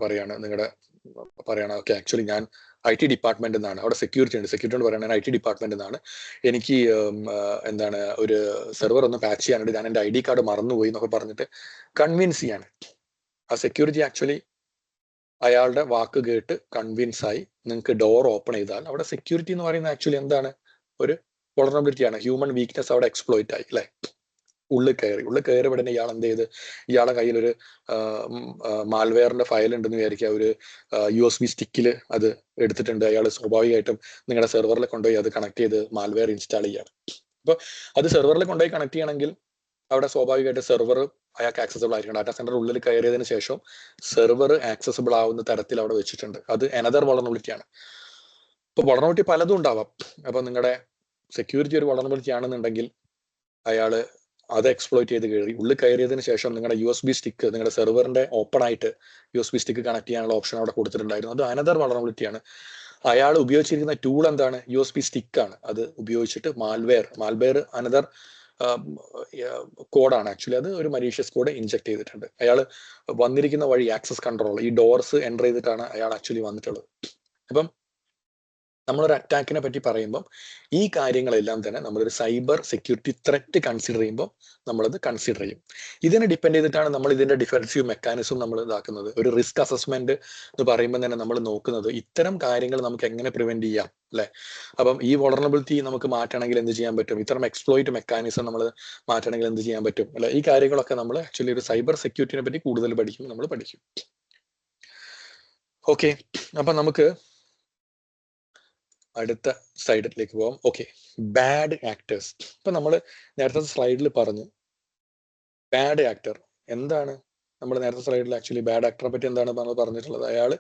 പറയാണ്, ഓക്കെ ആക്ച്വലി ഞാൻ IT ഡിപ്പാർട്ട്മെന്റ് എന്നാണ്, അവിടെ സെക്യൂരിറ്റി ഉണ്ട്, സെക്യൂരിറ്റി പറയുന്നത് IT ഡിപ്പാർട്ട്മെന്റ് എന്നാണ്, എനിക്ക് എന്താണ് ഒരു സെർവർ ഒന്ന് പാച്ച് ചെയ്യാനുണ്ട്, ഞാൻ എൻ്റെ ID കാർഡ് മറന്നുപോയി എന്നൊക്കെ പറഞ്ഞിട്ട് കൺവിൻസ് ചെയ്യാണ്. ആ സെക്യൂരിറ്റി ആക്ച്വലി അയാളുടെ വാക്ക് കേട്ട് കൺവിൻസ് ആയി നിങ്ങൾക്ക് ഡോർ ഓപ്പൺ ചെയ്താൽ അവിടെ സെക്യൂരിറ്റി എന്ന് പറയുന്നത് ആക്ച്വലി എന്താണ്? ഒരു വൾനറബിലിറ്റി ആണ്. ഹ്യൂമൻ വീക്ക്നെസ് അവിടെ എക്സ്പ്ലോയിറ്റ് ആയി അല്ലെ. ഉള്ളിൽ കയറി ഉടനെ ഇയാൾ എന്ത് ചെയ്ത്, ഇയാളെ കയ്യിൽ ഒരു മാൽവെയറിന്റെ ഫയൽ ഉണ്ടെന്ന് വിചാരിക്കുക, ഒരു USB സ്റ്റിക്കിൽ അത് എടുത്തിട്ടുണ്ട്. അയാൾ സ്വാഭാവികമായിട്ടും നിങ്ങളുടെ സെർവറിൽ കൊണ്ടുപോയി അത് കണക്ട് ചെയ്ത് മാൽവെയർ ഇൻസ്റ്റാൾ ചെയ്യാണ്. അപ്പോൾ അത് സെർവറിൽ കൊണ്ടുപോയി കണക്ട് ചെയ്യണമെങ്കിൽ അവിടെ സ്വാഭാവികമായിട്ട് സെർവർ അയാൾക്ക് ആക്സസിബിൾ ആയിരിക്കും. ഡാറ്റാ സെന്റർ ഉള്ളിൽ കയറിയതിന് ശേഷം സെർവർ ആക്സസിബിൾ ആവുന്ന തരത്തിൽ അവിടെ വെച്ചിട്ടുണ്ട്. അത് അനദർ വളർന്നബിലിറ്റി ആണ്. ഇപ്പോൾ വളർന്നബിലിറ്റി പലതും ഉണ്ടാവാം. അപ്പോൾ നിങ്ങളുടെ സെക്യൂരിറ്റി ഒരു വളർന്നബിലിറ്റി ആണെന്നുണ്ടെങ്കിൽ അയാൾ അത് എക്സ്പ്ലോയിറ്റ് ചെയ്ത് ഉള്ളിൽ കയറിയതിന് ശേഷം നിങ്ങളുടെ USB സ്റ്റിക്ക് നിങ്ങളുടെ സെർവറിന്റെ ഓപ്പൺ ആയിട്ട് USB സ്റ്റിക്ക് കണക്ട് ചെയ്യാനുള്ള ഓപ്ഷൻ അവിടെ കൊടുത്തിട്ടുണ്ടായിരുന്നു. അത് അനദർ വളർന്നബിലിറ്റി ആണ്. അയാൾ ഉപയോഗിച്ചിരിക്കുന്ന ടൂൾ എന്താണ്? USB സ്റ്റിക്കാണ്. അത് ഉപയോഗിച്ചിട്ട് മാൽവെയർ അനദർ കോഡാണ്. ആക്ച്വലി അത് ഒരു മലീഷ്യസ് കോഡ് ഇൻജെക്ട് ചെയ്തിട്ടുണ്ട്. അയാൾ വന്നിരിക്കുന്ന വഴി ആക്സസ് കൺട്രോൾ ഈ ഡോർസ് എൻ്റർ ചെയ്തിട്ടാണ് അയാൾ ആക്ച്വലി വന്നിട്ടുള്ളത്. അപ്പം നമ്മളൊരു അറ്റാക്കിനെ പറ്റി പറയുമ്പം ഈ കാര്യങ്ങളെല്ലാം തന്നെ നമ്മളൊരു സൈബർ സെക്യൂരിറ്റി ത്രെറ്റ് കൺസിഡർ ചെയ്യുമ്പോൾ നമ്മളത് കൺസിഡർ ചെയ്യും. ഇതിനെ ഡിപ്പെൻഡ് ചെയ്തിട്ടാണ് നമ്മൾ ഇതിന്റെ ഡിഫെൻസീവ് മെക്കാനിസം നമ്മൾ ഇതാക്കുന്നത്. ഒരു റിസ്ക് അസസ്മെന്റ് എന്ന് പറയുമ്പോൾ തന്നെ നമ്മൾ നോക്കുന്നത് ഇത്തരം കാര്യങ്ങൾ നമുക്ക് എങ്ങനെ പ്രിവെന്റ് ചെയ്യാം, അല്ലെ? അപ്പം ഈ വൾനറബിലിറ്റി നമുക്ക് മാറ്റണമെങ്കിൽ എന്ത് ചെയ്യാൻ പറ്റും, ഇത്തരം എക്സ്പ്ലോയിറ്റ് മെക്കാനിസം നമ്മൾ മാറ്റണമെങ്കിൽ എന്ത് ചെയ്യാൻ പറ്റും, അല്ലെ? ഈ കാര്യങ്ങളൊക്കെ നമ്മൾ ആക്ച്വലി ഒരു സൈബർ സെക്യൂരിറ്റിനെ പറ്റി കൂടുതൽ നമ്മൾ പഠിക്കും. ഓക്കെ, അപ്പൊ നമുക്ക് അടുത്ത സൈഡിലേക്ക് പോവാം. Okay, bad actors. ഇപ്പൊ നമ്മൾ നേരത്തെ സ്ലൈഡിൽ പറഞ്ഞു ബാഡ് ആക്ടർ എന്താണ്. നമ്മൾ നേരത്തെ സ്ലൈഡിൽ ആക്ച്വലി ബാഡ് ആക്ടറെ പറ്റി എന്താണ് നമ്മൾ പറഞ്ഞിട്ടുള്ളത്? അയാൾ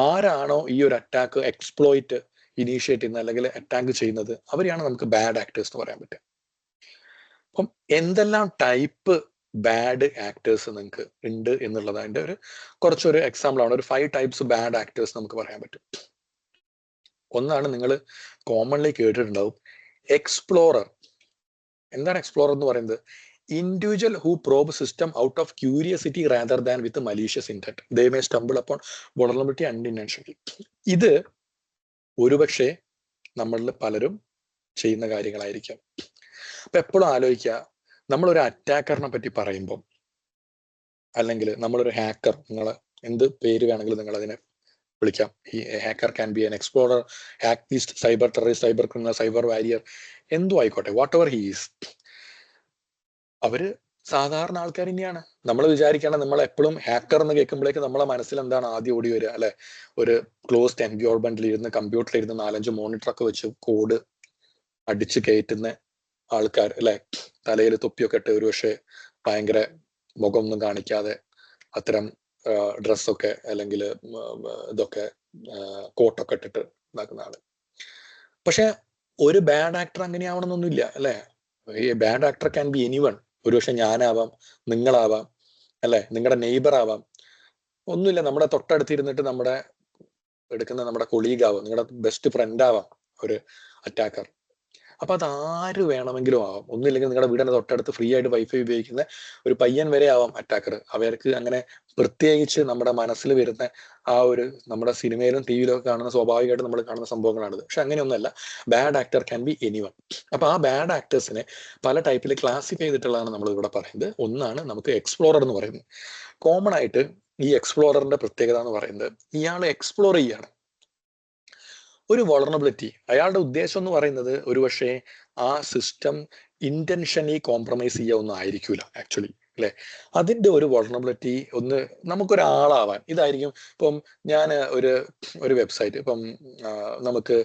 ആരാണോ ഈ ഒരു അറ്റാക്ക് എക്സ്പ്ലോയിറ്റ് ഇനീഷ്യേറ്റ് ചെയ്യുന്നത് അല്ലെങ്കിൽ അറ്റാക്ക് ചെയ്യുന്നത്, അവരെയാണ് നമുക്ക് ബാഡ് ആക്ടേഴ്സ് എന്ന് പറയാൻ പറ്റുക. അപ്പം എന്തെല്ലാം ടൈപ്പ് ബാഡ് ആക്ടേഴ്സ് നിങ്ങൾക്ക് ഉണ്ട് എന്നുള്ളത് അതിന്റെ കുറച്ചൊരു എക്സാമ്പിൾ ആണ്. ഒരു 5 ടൈപ്സ് ബാഡ് ആക്ടേഴ്സ് നമുക്ക് പറയാൻ പറ്റും. ഒന്നാണ് നിങ്ങൾ കോമൺലി കേട്ടിട്ടുണ്ടാവും, എക്സ്പ്ലോറർ. എന്താണ് എക്സ്പ്ലോറർ എന്ന് പറയുന്നത്? Individual who probe system out of curiosity rather than with malicious intent they may stumble upon vulnerability unintentionally. ഇത് ഒരുപക്ഷെ നമ്മളിൽ പലരും ചെയ്യുന്ന കാര്യങ്ങളായിരിക്കാം. അപ്പൊ എപ്പോഴും ആലോചിക്കുക, നമ്മളൊരു അറ്റാക്കറിനെ പറ്റി പറയുമ്പോൾ അല്ലെങ്കിൽ നമ്മളൊരു ഹാക്കർ, നിങ്ങൾ എന്ത് പേര് വേണമെങ്കിലും നിങ്ങൾ അതിനെ വിളിക്കാം. ഈ hacker can be an explorer, hacktivist, cyber terrorist, cyber criminal, cyber warrior, എന്തും ആയിക്കോട്ടെ, വാട്ട് എവർ ഹി ഈസ്. അവര് സാധാരണ ആൾക്കാർ തന്നെയാണ്. നമ്മൾ വിചാരിക്കണം, നമ്മൾ എപ്പോഴും ഹാക്കർ എന്ന് കേൾക്കുമ്പോഴേക്ക് നമ്മളെ മനസ്സിൽ എന്താണ് ആദ്യം ഓടി വരിക, അല്ലെ? ഒരു ക്ലോസ്ഡ് എൻവയോൺമെന്റിൽ ഇരുന്ന് കമ്പ്യൂട്ടറിൽ ഇരുന്ന് 4-5 മോണിറ്ററൊക്കെ വെച്ച് കോഡ് അടിച്ച് കയറ്റുന്ന ആൾക്കാർ, അല്ലെ? തലയിൽ തൊപ്പിയൊക്കെ ഇട്ട് ഒരുപക്ഷെ ഭയങ്കര മുഖമൊന്നും കാണിക്കാതെ അത്തരം ഡ്രസ്സൊക്കെ അല്ലെങ്കിൽ ഇതൊക്കെ കോട്ടൊക്കെ ഇട്ടിട്ട് ഉണ്ടാക്കുന്ന ആള്. പക്ഷെ ഒരു ബാഡ് ആക്ടർ അങ്ങനെയാവണമെന്നൊന്നുമില്ല, അല്ലെ? ഈ bad actor can be anyone. ഒരുപക്ഷെ ഞാനാവാം, നിങ്ങളാവാം, അല്ലെ? നിങ്ങളുടെ നെയ്ബർ ആവാം, ഒന്നുമില്ല, നമ്മുടെ തൊട്ടടുത്തിരുന്നിട്ട് നമ്മുടെ കൊളീഗ് ആവാം, നിങ്ങളുടെ ബെസ്റ്റ് ഫ്രണ്ട് ആവാം ഒരു അറ്റാക്കർ. അപ്പൊ അത് ആര് വേണമെങ്കിലും ആവാം. ഒന്നുമില്ലെങ്കിൽ നിങ്ങളുടെ വീടിന്റെ തൊട്ടടുത്ത് ഫ്രീ ആയിട്ട് വൈഫൈ ഉപയോഗിക്കുന്ന ഒരു പയ്യൻ വരെ ആവാം അറ്റാക്കർ. അവർക്ക് അങ്ങനെ പ്രത്യേകിച്ച് നമ്മുടെ മനസ്സിൽ വരുന്ന ആ ഒരു നമ്മുടെ സിനിമയിലും ടി വിയിലും ഒക്കെ കാണുന്ന സ്വാഭാവികമായിട്ട് നമ്മൾ കാണുന്ന സംഭവങ്ങളാണിത്. പക്ഷെ അങ്ങനെയൊന്നുമല്ല, bad actor can be anyone. അപ്പൊ ആ ബാഡ് ആക്ടേഴ്സിനെ പല ടൈപ്പിൽ ക്ലാസിഫൈ ചെയ്തിട്ടുള്ളതാണ് നമ്മൾ ഇവിടെ പറയുന്നത്. ഒന്നാണ് നമുക്ക് എക്സ്പ്ലോറർ എന്ന് പറയുന്നത്. കോമൺ ആയിട്ട് ഈ എക്സ്പ്ലോററിന്റെ പ്രത്യേകത എന്ന് പറയുന്നത്, ഇയാൾ എക്സ്പ്ലോർ ചെയ്യാണ് ഒരു വൾനറബിലിറ്റി. അയാളുടെ ഉദ്ദേശം എന്ന് പറയുന്നത് ഒരുപക്ഷെ ആ സിസ്റ്റം ഇന്റൻഷനലി കോംപ്രമൈസ് ചെയ്യാവുന്ന ആയിരിക്കൂല ആക്ച്വലി, അല്ലെ? അതിന്റെ ഒരു വൾനറബിലിറ്റി ഒന്ന് നമുക്കൊരാളാവാൻ ഇതായിരിക്കും. ഇപ്പം ഞാൻ ഒരു വെബ്സൈറ്റ്, ഇപ്പം നമുക്ക്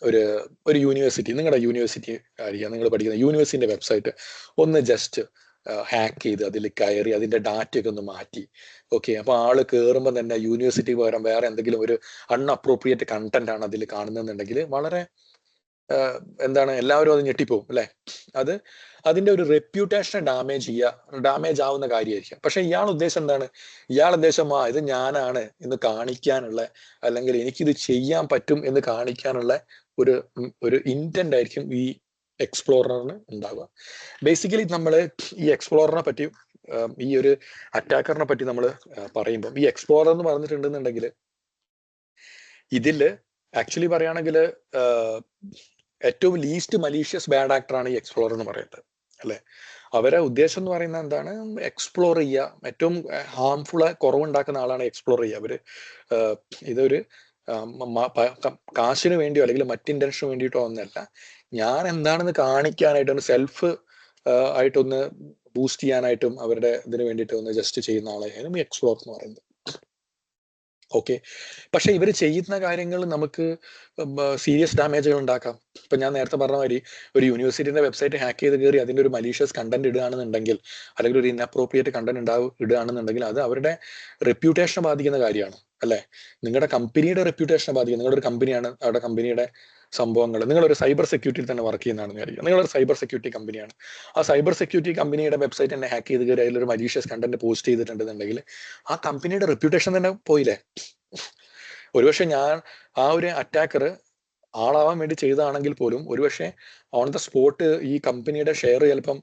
ഒരു യൂണിവേഴ്സിറ്റി, നിങ്ങളുടെ യൂണിവേഴ്സിറ്റി ആയിരിക്കാം, നിങ്ങൾ പഠിക്കുന്ന യൂണിവേഴ്സിറ്റിന്റെ വെബ്സൈറ്റ് ഒന്ന് ജസ്റ്റ് ഹാക്ക് ചെയ്ത് അതിൽ കയറി അതിന്റെ ഡാറ്റയൊക്കെ ഒന്ന് മാറ്റി. ഓക്കെ, അപ്പൊ ആള് കയറുമ്പോൾ തന്നെ യൂണിവേഴ്സിറ്റി പകരം വേറെ എന്തെങ്കിലും ഒരു അൺഅപ്രോപ്രിയേറ്റ് കണ്ടന്റ് ആണ് അതിൽ കാണുന്നുണ്ടെങ്കിൽ വളരെ എന്താണ്, എല്ലാവരും അത് ഞെട്ടിപ്പോവും, അല്ലെ? അതിന്റെ ഒരു റെപ്യൂട്ടേഷനെ ഡാമേജ് ആവുന്ന കാര്യമായിരിക്കും. പക്ഷെ ഇയാൾ ഉദ്ദേശം എന്താണ്? ഇയാൾ ഉദ്ദേശം ഇത് ഞാനാണ് എന്ന് കാണിക്കാനുള്ള, അല്ലെങ്കിൽ എനിക്കിത് ചെയ്യാൻ പറ്റും എന്ന് കാണിക്കാനുള്ള ഒരു ഇന്റന്റ് ആയിരിക്കും ഈ എക്സ്പ്ലോററിന് ഉണ്ടാവുക. ബേസിക്കലി നമ്മൾ ഈ എക്സ്പ്ലോററിനെ പറ്റി, ഈ ഒരു അറ്റാക്കറിനെ പറ്റി നമ്മൾ പറയുമ്പോൾ, ഈ എക്സ്പ്ലോറർ എന്ന് പറഞ്ഞിട്ടുണ്ടെന്നുണ്ടെങ്കിൽ ഇതില് ആക്ച്വലി പറയുകയാണെങ്കിൽ ഏറ്റവും ലീസ്റ്റ് മലീഷ്യസ് ബാഡ് ആക്ടറാണ് ഈ എക്സ്പ്ലോറർ എന്ന് പറയുന്നത്, അല്ലെ? അവരെ ഉദ്ദേശം എന്ന് പറയുന്നത് എന്താണ്? എക്സ്പ്ലോർ ചെയ്യുക. ഏറ്റവും ഹാംഫുൾ കുറവുണ്ടാക്കുന്ന ആളാണ് എക്സ്പ്ലോർ ചെയ്യുക. അവര് ഇതൊരു കാശിന് വേണ്ടിയോ അല്ലെങ്കിൽ മറ്റ് ഇന്റൻഷന് വേണ്ടിയിട്ടോ ഒന്നല്ല, ഞാൻ എന്താണെന്ന് കാണിക്കാനായിട്ടൊന്ന് സെൽഫ് ആയിട്ടൊന്ന് ബൂസ്റ്റ് ചെയ്യാനായിട്ടും അവരുടെ ഇതിന് വേണ്ടിയിട്ട് ഒന്ന് ജസ്റ്റ് ചെയ്യുന്ന ആളെയാണ് എക്സ്പ്ലോർ എന്ന് പറയുന്നത്. ഓക്കെ. പക്ഷെ ഇവർ ചെയ്യുന്ന കാര്യങ്ങൾ നമുക്ക് സീരിയസ് ഡാമേജുകൾ ഉണ്ടാക്കാം. ഇപ്പം ഞാൻ നേരത്തെ പറഞ്ഞ മാതിരി ഒരു യൂണിവേഴ്സിറ്റിന്റെ വെബ്സൈറ്റ് ഹാക്ക് ചെയ്ത് കയറി അതിൻ്റെ ഒരു മലീഷ്യസ് കണ്ടന്റ് ഇടുകയാണെന്നുണ്ടെങ്കിൽ, അല്ലെങ്കിൽ ഒരു ഇൻഅപ്രോപ്രിയേറ്റ് കണ്ടന്റ് ഇടുകയാണെന്നുണ്ടെങ്കിൽ അത് അവരുടെ റെപ്യൂട്ടേഷനെ ബാധിക്കുന്ന കാര്യമാണ് അല്ലേ? നിങ്ങളുടെ കമ്പനിയുടെ റെപ്യൂട്ടേഷനെ ബാധിക്കും. നിങ്ങളുടെ ഒരു കമ്പനിയാണ്, അവരുടെ കമ്പനിയുടെ സംഭവങ്ങൾ, നിങ്ങളൊരു സൈബർ സെക്യൂരിറ്റിയിൽ തന്നെ വർക്ക് ചെയ്യുന്നതാണെന്ന് വിചാരിക്കുക. നിങ്ങളൊരു സൈബർ സെക്യൂരിറ്റി കമ്പനിയാണ്. ആ സൈബർ സെക്യൂരിറ്റി കമ്പനിയുടെ വെബ്സൈറ്റ് തന്നെ ഹാക്ക് ചെയ്ത് കയറി അതിലൊരു മലീഷ്യസ് കണ്ടന്റ് പോസ്റ്റ് ചെയ്തിട്ടുണ്ടെന്നുണ്ടെങ്കിൽ ആ കമ്പനിയുടെ റെപ്യൂട്ടേഷൻ തന്നെ പോയില്ലേ? ഒരുപക്ഷെ ഞാൻ ആ ഒരു അറ്റാക്കർ ആളാവാൻ വേണ്ടി ചെയ്തതാണെങ്കിൽ പോലും ഒരുപക്ഷെ ഓൺ ദ സ്പോട്ട് ഈ കമ്പനിയുടെ ഷെയർ ചിലപ്പം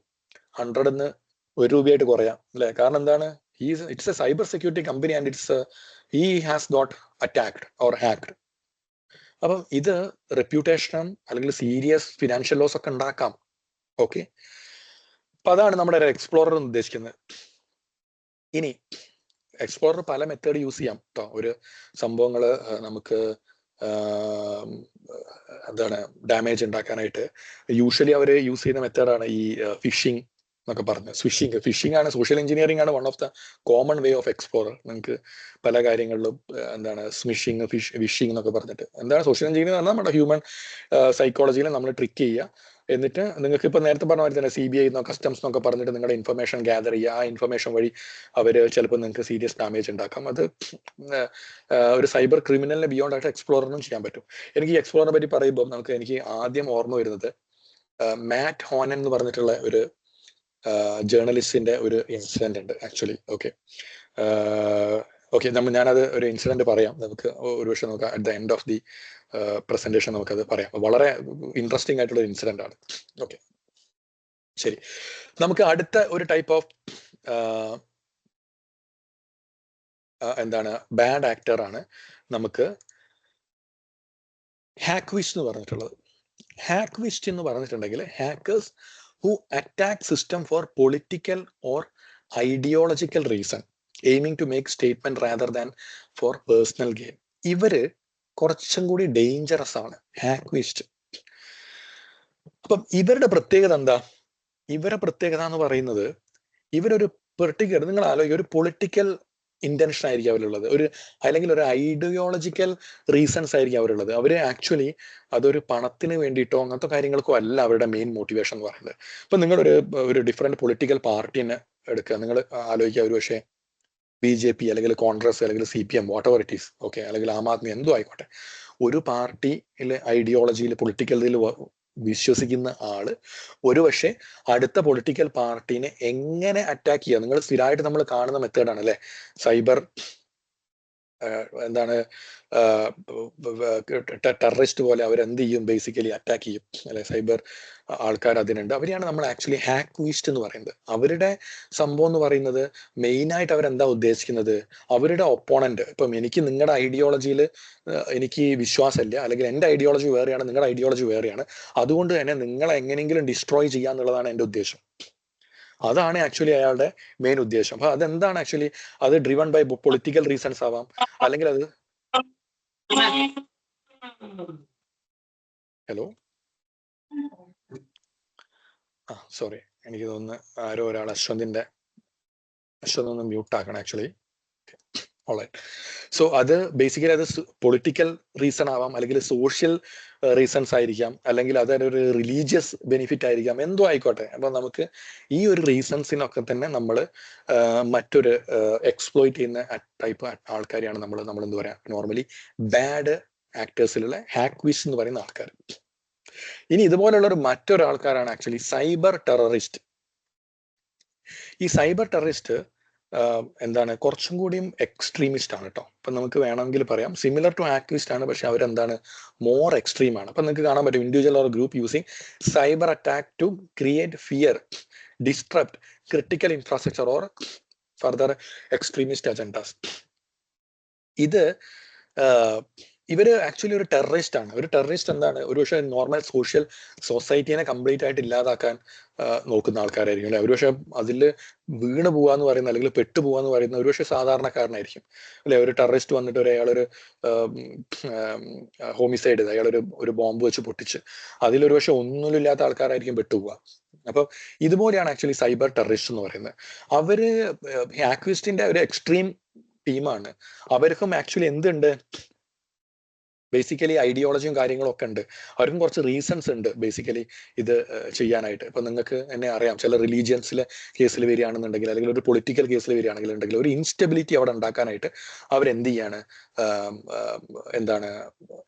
100 1 രൂപയായിട്ട് കുറയാം അല്ലെ? കാരണം എന്താണ്, it's A cyber security company and he has got attacked or hacked. അപ്പം ഇത് റെപ്യൂട്ടേഷനും അല്ലെങ്കിൽ സീരിയസ് ഫിനാൻഷ്യൽ ലോസ് ഒക്കെ ഉണ്ടാക്കാം. ഓക്കെ, അപ്പൊ അതാണ് നമ്മുടെ എക്സ്പ്ലോറർ ഉദ്ദേശിക്കുന്നത്. ഇനി എക്സ്പ്ലോറർ പല മെത്തേഡ് യൂസ് ചെയ്യാം കേട്ടോ. ഒരു സംഭവങ്ങൾ നമുക്ക് എന്താണ് ഡാമേജ് ഉണ്ടാക്കാനായിട്ട് യൂഷ്വലി അവർ യൂസ് ചെയ്യുന്ന മെത്തേഡാണ് ഈ ഫിഷിംഗ് എന്നൊക്കെ പറഞ്ഞ്. ഫിഷിംഗ് ആണ്, സോഷ്യൽ എഞ്ചിനീയറിംഗ് ആണ് one of the common way of explorer. നിങ്ങൾക്ക് പല കാര്യങ്ങളിലും എന്താണ് ഫിഷിംഗ് എന്നൊക്കെ പറഞ്ഞിട്ട് എന്താണ് സോഷ്യൽ എഞ്ചിനീയറിംഗ് എന്ന് പറഞ്ഞാൽ നമ്മുടെ ഹ്യൂമൻ സൈക്കോളജിയിൽ നമ്മൾ ട്രിക്ക് ചെയ്യുക. എന്നിട്ട് നിങ്ങൾക്ക് ഇപ്പം നേരത്തെ പറഞ്ഞ മാതിരി തന്നെ CBI എന്നോ കസ്റ്റംസ് എന്നൊക്കെ പറഞ്ഞിട്ട് നിങ്ങളുടെ ഇൻഫർമേഷൻ ഗ്യാദർ ചെയ്യുക. ആ ഇൻഫർമേഷൻ വഴി അവർ ചിലപ്പോൾ നിങ്ങൾക്ക് സീരിയസ് ഡാമേജ് ഉണ്ടാക്കാം. അത് ഒരു സൈബർ ക്രിമിനലിനെ ബിയോണ്ട് ആയിട്ട് എക്സ്പ്ലോറിനും ചെയ്യാൻ പറ്റും. എനിക്ക് ഈ എക്സ്പ്ലോറിനെ പറ്റി പറയുമ്പോൾ എനിക്ക് ആദ്യം ഓർമ്മ വരുന്നത് മാറ്റ് ഹോനൻ എന്ന് പറഞ്ഞിട്ടുള്ള ഒരു ജേർണലിസ്റ്റിന്റെ ഒരു ഇൻസിഡന്റ് ഉണ്ട് ആക്ച്വലി. ഓക്കെ, ഞാനത് ഒരു ഇൻസിഡന്റ് പറയാം. നമുക്ക് ഒരുപക്ഷെ നമുക്ക് at the end of the presentation നമുക്കത് പറയാം. വളരെ ഇൻട്രസ്റ്റിംഗ് ആയിട്ടുള്ള ഒരു ഇൻസിഡന്റ് ആണ്. ഓക്കെ, ശരി. നമുക്ക് അടുത്ത ഒരു ടൈപ്പ് ഓഫ് എന്താണ് ബാഡ് ആക്ടർ ആണ് നമുക്ക് ഹാക്വിസ്റ്റ് എന്ന് പറഞ്ഞിട്ടുള്ളത്. ഹാക്വിസ്റ്റ് എന്ന് പറഞ്ഞിട്ടുണ്ടെങ്കിൽ hackers who attack system for political or ideological reason, aiming to make statement rather than for personal gain. ഇവര് കുറച്ചും കൂടി ഡേഞ്ചറസ് ആണ് ഹാക്വിസ്റ്റ്. അപ്പം ഇവരുടെ പ്രത്യേകത എന്താ? ഇവരുടെ പ്രത്യേകത എന്ന് പറയുന്നത് ഇവരൊരു പെർട്ടിക്കുലർ, നിങ്ങൾ ആലോചിക്കുക, ഒരു പൊളിറ്റിക്കൽ ഇന്റൻഷൻ ആയിരിക്കും അവരുള്ളത്, അല്ലെങ്കിൽ ഒരു ഐഡിയോളജിക്കൽ റീസൺസ് ആയിരിക്കും അവരുള്ളത്. അവര് ആക്ച്വലി അതൊരു പണത്തിന് വേണ്ടിയിട്ടോ അങ്ങനത്തെ കാര്യങ്ങൾക്കോ അല്ല അവരുടെ മെയിൻ മോട്ടിവേഷൻ എന്ന് പറയുന്നത്. ഇപ്പൊ നിങ്ങളൊരു ഡിഫറെന്റ് പൊളിറ്റിക്കൽ പാർട്ടിനെ എടുക്കുക, നിങ്ങൾ ആലോചിക്കുക, ഒരു പക്ഷേ BJP അല്ലെങ്കിൽ കോൺഗ്രസ് അല്ലെങ്കിൽ CPM whatever it is, okay, അല്ലെങ്കിൽ ആം ആദ്മി, എന്തോ ആയിക്കോട്ടെ, ഒരു പാർട്ടിയിലെ ഐഡിയോളജിയിൽ പൊളിറ്റിക്കൽ വിശ്വസിക്കുന്ന ആള് ഒരുപക്ഷെ അടുത്ത പൊളിറ്റിക്കൽ പാർട്ടീനെ എങ്ങനെ അറ്റാക്ക് ചെയ്യുക, നിങ്ങൾ സ്ഥിരമായിട്ട് നമ്മൾ കാണുന്ന മെത്തേഡാണ് അല്ലെ, സൈബർ എന്താണ് ടെററിസ്റ്റ് പോലെ അവരെന്ത് ചെയ്യും, ബേസിക്കലി അറ്റാക്ക് ചെയ്യും അല്ലെ. സൈബർ ആൾക്കാർ അതിനുണ്ട്. അവരെയാണ് നമ്മൾ ആക്ച്വലി ഹാക്വിസ്റ്റ് എന്ന് പറയുന്നത്. അവരുടെ സംഭവം എന്ന് പറയുന്നത് മെയിനായിട്ട് അവരെന്താ ഉദ്ദേശിക്കുന്നത്, അവരുടെ ഒപ്പോണന്റ്, ഇപ്പം എനിക്ക് നിങ്ങളുടെ ഐഡിയോളജിയിൽ എനിക്ക് വിശ്വാസമില്ല, അല്ലെങ്കിൽ എൻ്റെ ഐഡിയോളജി വേറെയാണ്, നിങ്ങളുടെ ഐഡിയോളജി വേറെയാണ്, അതുകൊണ്ട് തന്നെ നിങ്ങളെ എങ്ങനെയെങ്കിലും ഡിസ്ട്രോയ് ചെയ്യാന്നുള്ളതാണ് എൻ്റെ ഉദ്ദേശം. അതാണ് ആക്ച്വലി അയാളുടെ മെയിൻ ഉദ്ദേശം. അപ്പൊ അതെന്താണ് ആക്ച്വലി, അത് ഡ്രിവൺ ബൈ പൊളിറ്റിക്കൽ റീസൺസ് ആവാം, അല്ലെങ്കിൽ അത് ഹലോ സോറി, എനിക്ക് തോന്നുന്നു ആരോ ഒരാൾ അശ്വന്ത് ഒന്ന് മ്യൂട്ട് ആക്കണം ആക്ച്വലി. സോ അത് ബേസിക്കലി അത് പൊളിറ്റിക്കൽ റീസൺ ആവാം, അല്ലെങ്കിൽ സോഷ്യൽ റീസൺസ് ആയിരിക്കാം, അല്ലെങ്കിൽ അതൊരു റിലീജിയസ് ബെനിഫിറ്റ് ആയിരിക്കാം, എന്തോ ആയിക്കോട്ടെ. അപ്പൊ നമുക്ക് ഈ ഒരു റീസൺസിനൊക്കെ തന്നെ നമ്മൾ മറ്റൊരു എക്സ്പ്ലോയിറ്റ് ചെയ്യുന്ന ടൈപ്പ് ആൾക്കാരെയാണ് നമ്മൾ എന്താ പറയാ, നോർമലി ബാഡ് ആക്ടേഴ്സിലുള്ള ഹാക്വിസ്റ്റ് എന്ന് പറയുന്ന ആൾക്കാർ. ഇനി ഇതുപോലുള്ള മറ്റൊരാൾക്കാരാണ് ആക്ച്വലി സൈബർ ടെററിസ്റ്റ്. ഈ സൈബർ ടെററിസ്റ്റ് എന്താണ് കുറച്ചും കൂടിയും എക്സ്ട്രീമിസ്റ്റ് ആണ് കേട്ടോ. അപ്പൊ നമുക്ക് വേണമെങ്കിൽ പറയാം സിമിലർ ടു ആക്ടിവിസ്റ്റ് ആണ്, പക്ഷെ അവരെന്താണ് മോർ എക്സ്ട്രീം ആണ്. അപ്പൊ നിങ്ങൾക്ക് കാണാൻ പറ്റും, individual or group using cyber attack to create fear, disrupt critical infrastructure or further extremist agendas. ഇത് ഇവര് ആക്ച്വലി ഒരു ടെററിസ്റ്റ് ആണ്. ഒരു ടെററിസ്റ്റ് എന്താണ്, ഒരുപക്ഷെ നോർമൽ സോഷ്യൽ സൊസൈറ്റിനെ കംപ്ലീറ്റ് ആയിട്ട് ഇല്ലാതാക്കാൻ നോക്കുന്ന ആൾക്കാരായിരിക്കും അല്ലെ. ഒരുപക്ഷെ അതിൽ വീണ് പോവാന്ന് പറയുന്ന, അല്ലെങ്കിൽ പെട്ടു പോവാന്ന് പറയുന്ന ഒരുപക്ഷെ സാധാരണക്കാരനായിരിക്കും അല്ലെ. ഒരു ടെററിസ്റ്റ് വന്നിട്ട് അയാളൊരു ഹോമിസൈഡ്, അയാളൊരു ബോംബ് വെച്ച് പൊട്ടിച്ച് അതിലൊരു പക്ഷെ ഒന്നുമില്ലാത്ത ആൾക്കാരായിരിക്കും പെട്ടുപോവുക. അപ്പൊ ഇതുപോലെയാണ് ആക്ച്വലി സൈബർ ടെററിസ്റ്റ് എന്ന് പറയുന്നത്. അവര് ഹാക്വിസ്റ്റിന്റെ ഒരു എക്സ്ട്രീം ടീമാണ്. അവർക്കും ആക്ച്വലി എന്തുണ്ട്, ബേസിക്കലി ഐഡിയോളജിയും കാര്യങ്ങളും ഒക്കെ ഉണ്ട്. അവർക്കും കുറച്ച് റീസൺസ് ഉണ്ട് ബേസിക്കലി ഇത് ചെയ്യാനായിട്ട്. ഇപ്പൊ നിങ്ങൾക്ക് എന്നെ അറിയാം, ചില റിലീജിയൻസിലെ കേസിൽ വരികയാണെന്നുണ്ടെങ്കിൽ, അല്ലെങ്കിൽ ഒരു പൊളിറ്റിക്കൽ കേസിൽ വരികയാണെന്നുണ്ടെങ്കിൽ, ഒരു ഇൻസ്റ്റബിലിറ്റി അവിടെ ഉണ്ടാക്കാനായിട്ട് അവരെന്ത് ചെയ്യാണ്, എന്താണ്,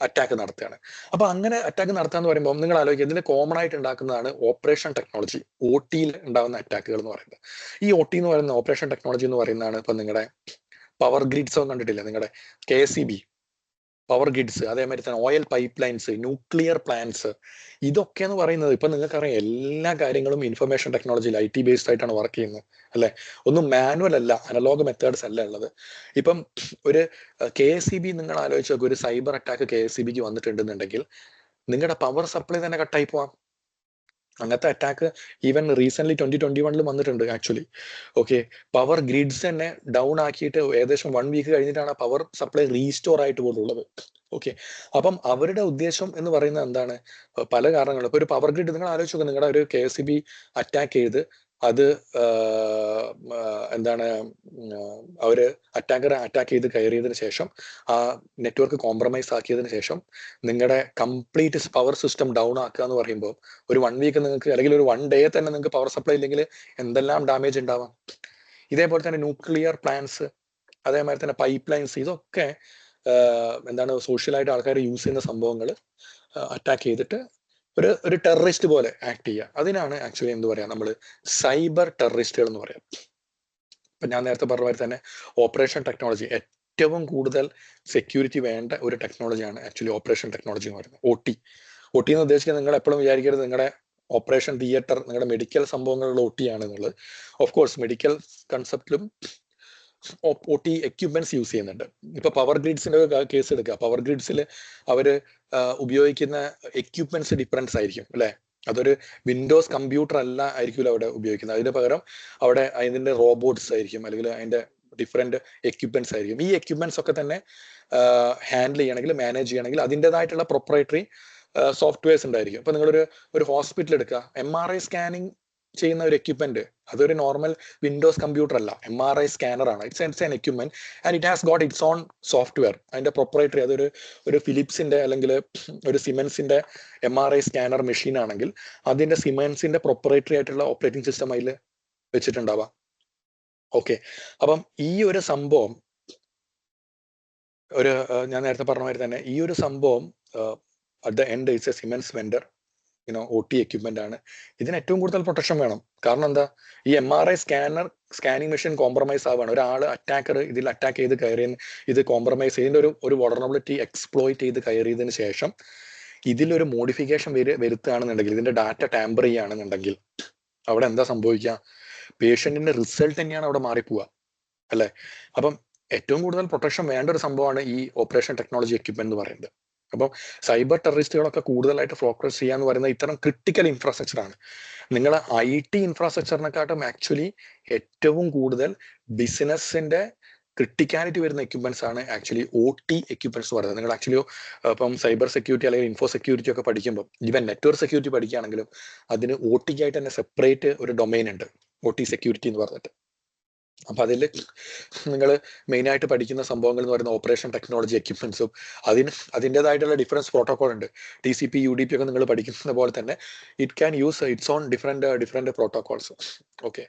അറ്റാക്ക് നടത്തുകയാണ്. അപ്പൊ അങ്ങനെ അറ്റാക്ക് നടത്താന്ന് പറയുമ്പോൾ നിങ്ങൾ ആലോചിക്കുക, ഇതിന് കോമൺ ആയിട്ട് ഉണ്ടാക്കുന്നതാണ് ഓപ്പറേഷൻ ടെക്നോളജി, OT ഉണ്ടാകുന്ന അറ്റാക്കുകൾ എന്ന് പറയുന്നത്. ഈ OT എന്ന് പറയുന്ന ഓപ്പറേഷൻ ടെക്നോളജി എന്ന് പറയുന്നതാണ് ഇപ്പൊ നിങ്ങളുടെ പവർ ഗ്രിഡ്സ് ഒന്നും കണ്ടിട്ടില്ല, നിങ്ങളുടെ KSEB പവർ ഗ്രിഡ്സ്, അതേമാതിരി തന്നെ oil pipe lines, nuclear plants, ഇതൊക്കെ എന്ന് പറയുന്നത് ഇപ്പൊ നിങ്ങൾക്കറിയാം എല്ലാ കാര്യങ്ങളും ഇൻഫർമേഷൻ ടെക്നോളജിയിൽ IT ബേസ്ഡ് ആയിട്ടാണ് വർക്ക് ചെയ്യുന്നത്, അല്ലെ? ഒന്നും മാനുവൽ അല്ല, അനലോഗ് മെത്തേഡ്സ് അല്ല ഉള്ളത്. ഇപ്പം ഒരു KSEB നിങ്ങൾ ആലോചിച്ച് നോക്കുക, ഒരു സൈബർ അറ്റാക്ക് KSEBക്ക് വന്നിട്ടുണ്ടെന്നുണ്ടെങ്കിൽ നിങ്ങളുടെ പവർ സപ്ലൈ തന്നെ കട്ടായി പോവാം. അങ്ങനത്തെ അറ്റാക്ക് ഈവൻ റീസെന്റ് 2021 വന്നിട്ടുണ്ട് ആക്ച്വലി. ഓക്കെ, പവർ ഗ്രിഡ്സ് തന്നെ ഡൗൺ ആക്കിയിട്ട് ഏകദേശം 1 വീക്ക് കഴിഞ്ഞിട്ടാണ് പവർ സപ്ലൈ റീസ്റ്റോർ ആയിട്ട് പോലുള്ളത്. ഓക്കെ, അപ്പം അവരുടെ ഉദ്ദേശം എന്ന് പറയുന്നത് എന്താണ്, പല കാരണങ്ങളും. ഇപ്പൊ ഒരു പവർ ഗ്രിഡ് നിങ്ങൾ ആലോചിച്ച് നോക്കുക, നിങ്ങളുടെ ഒരു KSEB അറ്റാക്ക് ചെയ്ത് അത് എന്താണ്, അവര് അറ്റാക്ക് ചെയ്ത് കയറിയതിനു ശേഷം ആ നെറ്റ്വർക്ക് കോംപ്രമൈസ് ആക്കിയതിനു ശേഷം നിങ്ങളുടെ കംപ്ലീറ്റ് പവർ സിസ്റ്റം ഡൗൺ ആക്കുക എന്ന് പറയുമ്പോൾ ഒരു 1 വീക്ക് നിങ്ങൾക്ക്, അല്ലെങ്കിൽ ഒരു 1 ഡേ തന്നെ നിങ്ങൾക്ക് പവർ സപ്ലൈ ഇല്ലെങ്കിൽ എന്തെല്ലാം ഡാമേജ് ഉണ്ടാവാം. ഇതേപോലെ തന്നെ ന്യൂക്ലിയർ പ്ലാന്റ്സ്, അതേമാതിരി തന്നെ പൈപ്പ് ലൈൻസ്, ഇതൊക്കെ എന്താണ്, സോഷ്യലായിട്ട് ആൾക്കാർ യൂസ് ചെയ്യുന്ന സംഭവങ്ങൾ അറ്റാക്ക് ചെയ്തിട്ട് ഒരു ടെററിസ്റ്റ് പോലെ ആക്ട് ചെയ്യുക. അതിനാണ് ആക്ച്വലി എന്ത് പറയാ, നമ്മൾ സൈബർ ടെററിസ്റ്റുകൾ എന്ന് പറയാം. ഇപ്പൊ ഞാൻ നേരത്തെ പറഞ്ഞ പോലെ തന്നെ ഓപ്പറേഷൻ ടെക്നോളജി, ഏറ്റവും കൂടുതൽ സെക്യൂരിറ്റി വേണ്ട ഒരു ടെക്നോളജിയാണ് ആക്ച്വലി ഓപ്പറേഷൻ ടെക്നോളജി എന്ന് പറയുന്നത്. OT എന്ന് ഉദ്ദേശിക്കുന്നത്, നിങ്ങൾ എപ്പോഴും വിചാരിക്കരുത് നിങ്ങളുടെ ഓപ്പറേഷൻ തിയേറ്റർ, നിങ്ങളുടെ മെഡിക്കൽ സംഭവങ്ങളുള്ള OT ആണ് എന്നുള്ളത്. ഓഫ് കോഴ്സ് മെഡിക്കൽ കൺസെപ്റ്റിലും OT എക്യുപ്മെന്റ്സ് യൂസ് ചെയ്യുന്നുണ്ട്. ഇപ്പൊ പവർ ഗ്രിഡ്സിന്റെ കേസ് എടുക്കുക, പവർ ഗ്രിഡ്സിൽ അവര് ഉപയോഗിക്കുന്ന എക്യുപ്മെന്റ്സ് ഡിഫറൻസ് ആയിരിക്കും, അല്ലെ? അതൊരു വിൻഡോസ് കമ്പ്യൂട്ടർ അല്ല ആയിരിക്കില്ല അവിടെ ഉപയോഗിക്കുന്നത്. അതിന് പകരം അവിടെ അതിന്റെ റോബോട്ട്സ് ആയിരിക്കും, അല്ലെങ്കിൽ അതിന്റെ ഡിഫറെന്റ് എക്യുപ്മെന്റ്സ് ആയിരിക്കും. ഈ എക്യുപ്മെന്റ്സ് ഒക്കെ തന്നെ ഹാൻഡിൽ ചെയ്യണമെങ്കിൽ, മാനേജ് ചെയ്യണമെങ്കിൽ അതിൻ്റെതായിട്ടുള്ള പ്രൊപ്പറേറ്ററി സോഫ്റ്റ്വെയർസ് ഉണ്ടായിരിക്കും. ഇപ്പൊ നിങ്ങളൊരു ഹോസ്പിറ്റൽ എടുക്കുക, MRI സ്കാനിങ് ചെയ്യുന്ന ഒരു എക്യുപ്മെന്റ്, അതൊരു നോർമൽ വിൻഡോസ് കമ്പ്യൂട്ടർ അല്ല, MRI സ്കാനർ ആണ്. It's an equipment and it has got it's on software. അതിന്റെ പ്രൊപ്പറേറ്ററി, അതൊരു ഫിലിപ്സിന്റെ അല്ലെങ്കിൽ ഒരു സിമൻസിന്റെ MRI സ്കാനർ മെഷീൻ ആണെങ്കിൽ അതിന്റെ സിമൻസിന്റെ പ്രൊപ്പറേറ്ററി ആയിട്ടുള്ള ഓപ്പറേറ്റിംഗ് സിസ്റ്റം അതിൽ വെച്ചിട്ടുണ്ടാവാം. ഓക്കെ, അപ്പം ഈ ഒരു സംഭവം, ഞാൻ നേരത്തെ പറഞ്ഞ മാതിരി തന്നെ ഈ ഒരു സംഭവം at the end it's A cements vendor, OT equipment ആണ്. ഇതിന് ഏറ്റവും കൂടുതൽ പ്രൊട്ടക്ഷൻ വേണം. കാരണം എന്താ, ഈ MRI സ്കാനിങ് മെഷീൻ കോംപ്രമൈസ് ആവുകയാണ്, ഒരാൾ അറ്റാക്കർ ഇതിൽ അറ്റാക്ക് ചെയ്ത് കയറി, ഇത് കോംപ്രമൈസ് ചെയ്തിന്റെ ഒരു വൾനറബിലിറ്റി എക്സ്പ്ലോയിറ്റ് ചെയ്ത് കയറിയതിന് ശേഷം ഇതിലൊരു മോഡിഫിക്കേഷൻ വരുത്തുകയാണെന്നുണ്ടെങ്കിൽ, ഇതിന്റെ ഡാറ്റ ടാമ്പർ ചെയ്യുകയാണെന്നുണ്ടെങ്കിൽ അവിടെ എന്താ സംഭവിക്കുക, പേഷ്യന്റിന്റെ റിസൾട്ട് തന്നെയാണ് അവിടെ മാറിപ്പോവുക, അല്ലെ? അപ്പം ഏറ്റവും കൂടുതൽ പ്രൊട്ടക്ഷൻ വേണ്ട ഒരു സംഭവമാണ് ഈ ഓപ്പറേഷൻ ടെക്നോളജി എക്യുപ്മെന്റ് എന്ന് പറയുന്നത്. അപ്പം സൈബർ ടെററിസ്റ്റുകളൊക്കെ കൂടുതലായിട്ട് ഫോക്കസ് ചെയ്യാന്ന് പറയുന്നത് ഇത്തരം ക്രിട്ടിക്കൽ ഇൻഫ്രാസ്ട്രക്ചർ ആണ്. നിങ്ങൾ IT ഇൻഫ്രാസ്ട്രക്ചറിനെക്കാട്ടും ആക്ച്വലി ഏറ്റവും കൂടുതൽ ബിസിനസിന്റെ ക്രിട്ടിക്കാലിറ്റി വരുന്ന എക്യുപ്മെന്റ്സ് ആണ് ആക്ച്വലി OT എക്യുപ്മെന്റ്സ് പറയുന്നത്. നിങ്ങൾ ആക്ച്വലി ഇപ്പം സൈബർ സെക്യൂരിറ്റി അല്ലെങ്കിൽ ഇൻഫോ സെക്യൂരിറ്റി ഒക്കെ പഠിക്കുമ്പോൾ, ഈവൻ നെറ്റ്വർക്ക് സെക്യൂരിറ്റി പഠിക്കുകയാണെങ്കിലും അതിന് OTക്കായിട്ട് തന്നെ സെപ്പറേറ്റ് ഒരു ഡൊമൈൻ ഉണ്ട്, OT സെക്യൂരിറ്റി എന്ന് പറഞ്ഞിട്ട്. അപ്പൊ അതിൽ നിങ്ങൾ മെയിനായിട്ട് പഠിക്കുന്ന സംഭവങ്ങൾ എന്ന് പറയുന്ന ഓപ്പറേഷൻ ടെക്നോളജി എക്യുപ്മെന്റ്സും അതിൻ്റെതായിട്ടുള്ള ഡിഫറൻസ് പ്രോട്ടോകോൾ ഉണ്ട്. TCP UDP ഒക്കെ നിങ്ങൾ പഠിക്കുന്ന പോലെ തന്നെ it can use it's on different protocols. Okay,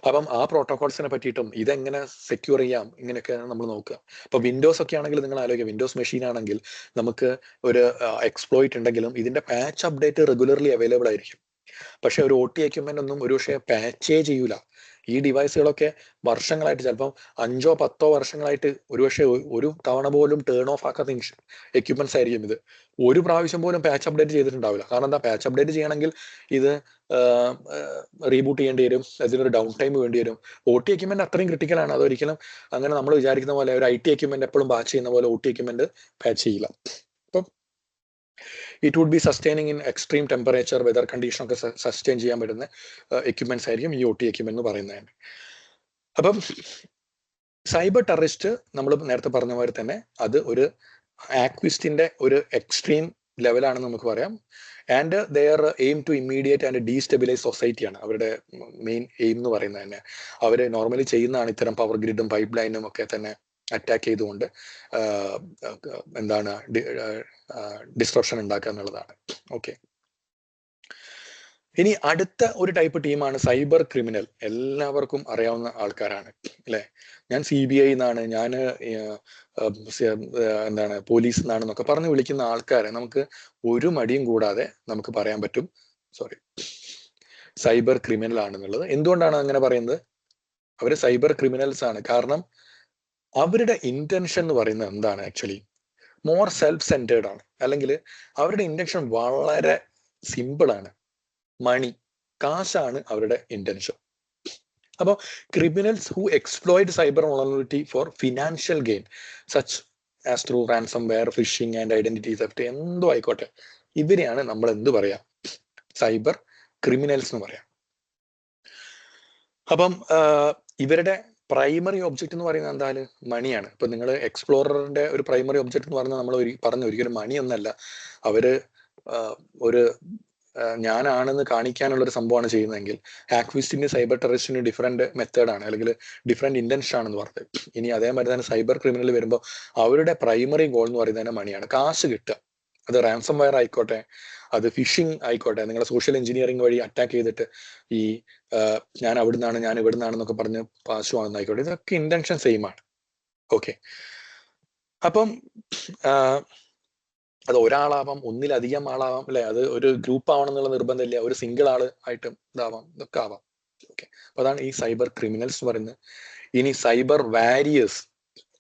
അപ്പം ആ പ്രോട്ടോകോൾസിനെ പറ്റിയിട്ടും ഇതെങ്ങനെ സെക്യൂർ ചെയ്യാം, ഇങ്ങനെയൊക്കെ നമ്മൾ നോക്കുക. ഇപ്പൊ വിൻഡോസ് ഒക്കെ ആണെങ്കിൽ നിങ്ങൾ ആലോചിക്കുക, വിൻഡോസ് മെഷീൻ ആണെങ്കിൽ നമുക്ക് ഒരു എക്സ്പ്ലോയിറ്റ് ഉണ്ടെങ്കിലും ഇതിന്റെ പാച്ച് അപ്ഡേറ്റ് റെഗുലർലി അവൈലബിൾ ആയിരിക്കും. പക്ഷെ ഒരു OT എക്യുപ്മെന്റ് ഒന്നും ഒരു പക്ഷേ പാച്ചേ ചെയ്യൂല. ഈ ഡിവൈസുകളൊക്കെ വർഷങ്ങളായിട്ട്, ചിലപ്പം 5-10 വർഷങ്ങളായിട്ട് ഒരുപക്ഷെ ഒരു തവണ പോലും ടേൺ ഓഫ് ആക്കാത്ത എക്യുപ്മെന്റ്സ് ആയിരിക്കും ഇത്. ഒരു പ്രാവശ്യം പോലും പാച്ച് അപ്ഡേറ്റ് ചെയ്തിട്ടുണ്ടാവില്ല. കാരണം എന്താ, പാച്ച് അപ്ഡേറ്റ് ചെയ്യണമെങ്കിൽ ഇത് റീബൂട്ട് ചെയ്യേണ്ടി വരും, അതിനൊരു ഡൗൺ ടൈം വേണ്ടി വരും. OT എക്യുപ്മെന്റ് അത്രയും ക്രിട്ടിക്കലാണ്. അതൊരിക്കലും അങ്ങനെ നമ്മൾ വിചാരിക്കുന്ന പോലെ ഒരു IT എക്യുപ്മെന്റ് എപ്പോഴും പാച്ച് ചെയ്യുന്ന പോലെ OT എക്യുപ്മെന്റ് പാച്ച് ചെയ്യില്ല. അപ്പം it would be sustaining in extreme temperature, weather condition ഒക്കെ സസ്റ്റൈൻ ചെയ്യാൻ പറ്റുന്ന എക്യുപ്മെന്റ്സ് ആയിരിക്കും ഈ OT എക്യുപ്മെന്റ് എന്ന് പറയുന്നത്. അപ്പം സൈബർ ടെററിസ്റ്റ് നമ്മൾ നേരത്തെ പറഞ്ഞ പോലെ തന്നെ അത് ഒരു ആക്വിസ്റ്റിന്റെ ഒരു എക്സ്ട്രീം ലെവലാണെന്ന് നമുക്ക് പറയാം. And their aim to immediate and destabilize സൊസൈറ്റിയാണ് അവരുടെ മെയിൻ എയിം എന്ന് പറയുന്നത് തന്നെ. അവർ നോർമലി ചെയ്യുന്നതാണ് ഇത്തരം പവർ ഗ്രിഡും പൈപ്പ് ലൈനും ഒക്കെ തന്നെ അറ്റാക്ക് ചെയ്തുകൊണ്ട് എന്താണ് ഡിസ്ട്രപ്ഷൻ ഉണ്ടാക്കുക എന്നുള്ളതാണ്. ഓക്കെ, ഇനി അടുത്ത ഒരു ടൈപ്പ് ടീമാണ് സൈബർ ക്രിമിനൽ. എല്ലാവർക്കും അറിയാവുന്ന ആൾക്കാരാണ് അല്ലെ. ഞാൻ CBI എന്നാണ്, ഞാൻ എന്താണ് പോലീസ് എന്നാണെന്നൊക്കെ പറഞ്ഞ് വിളിക്കുന്ന ആൾക്കാരെ നമുക്ക് ഒരു മടിയും കൂടാതെ നമുക്ക് പറയാൻ പറ്റും സൈബർ ക്രിമിനൽ ആണെന്നുള്ളത്. എന്തുകൊണ്ടാണ് അങ്ങനെ പറയുന്നത്? അവര് സൈബർ ക്രിമിനൽസ് ആണ് കാരണം അവരുടെ ഇന്റൻഷൻ എന്ന് പറയുന്നത് എന്താണ്? ആക്ച്വലി മോർ സെൽഫ് സെന്റേർഡ് ആണ്, അല്ലെങ്കിൽ അവരുടെ ഇന്റൻഷൻ വളരെ സിമ്പിൾ ആണ്. മണി, കാശാണ് അവരുടെ ഇന്റൻഷൻ. അപ്പോൾ criminals who exploit cyber vulnerability for financial gain such as through ransomware, phishing and identity theft, എന്തോ ആയിക്കോട്ടെ, ഇവരെയാണ് നമ്മൾ എന്ത് പറയാ? സൈബർ ക്രിമിനൽസ് എന്ന് പറയാം. അപ്പം ഇവരുടെ പ്രൈമറി ഒബ്ജക്റ്റ് എന്ന് പറയുന്നത് എന്താണ്? മണിയാണ്. ഇപ്പൊ നിങ്ങൾ എക്സ്പ്ലോററിന്റെ ഒരു പ്രൈമറി ഒബ്ജക്റ്റ് എന്ന് പറഞ്ഞാൽ നമ്മൾ പറഞ്ഞു ഒരിക്കലും മണിയൊന്നല്ല. അവര് ഒരു ഞാനാണെന്ന് കാണിക്കാനുള്ള ഒരു സംഭവമാണ് ചെയ്യുന്നതെങ്കിൽ ഹാക്വിസ്റ്റിന് സൈബർ ടെററിസ്റ്റിന് ഡിഫറെന്റ് മെത്തേഡാണ്, അല്ലെങ്കിൽ ഡിഫറെന്റ് ഇന്റൻഷൻ ആണെന്ന് പറഞ്ഞത്. ഇനി അതേമാതിരി തന്നെ സൈബർ ക്രിമിനൽ വരുമ്പോൾ അവരുടെ പ്രൈമറി ഗോൾ എന്ന് പറയുന്നത് തന്നെ മണിയാണ്, കാശ് കിട്ടുക. അത് റാൻസം വെയർ ആയിക്കോട്ടെ, അത് ഫിഷിംഗ് ആയിക്കോട്ടെ, നിങ്ങളെ സോഷ്യൽ എഞ്ചിനീയറിംഗ് വഴി അറ്റാക്ക് ചെയ്തിട്ട് ഈ ഞാൻ അവിടുന്നാണ് ഞാൻ ഇവിടുന്നാണെന്നൊക്കെ പറഞ്ഞ് കാശ് വാങ്ങുന്നതായിക്കോട്ടെ, ഇതൊക്കെ ഇന്റൻഷൻ സെയിം ആണ്. ഓക്കെ, അപ്പം അത് ഒരാളാവാം, ഒന്നിലധികം ആളാവാം അല്ലെ, അത് ഒരു ഗ്രൂപ്പ് ആവണം എന്നുള്ള നിർബന്ധമില്ല, ഒരു സിംഗിൾ ആള് ആയിട്ടും ഇതാവാം, ഇതൊക്കെ ആവാം. ഓക്കെ, അപ്പൊ അതാണ് ഈ സൈബർ ക്രിമിനൽസ് എന്ന് പറയുന്നത്. ഇനി സൈബർ വാരിയേഴ്സ്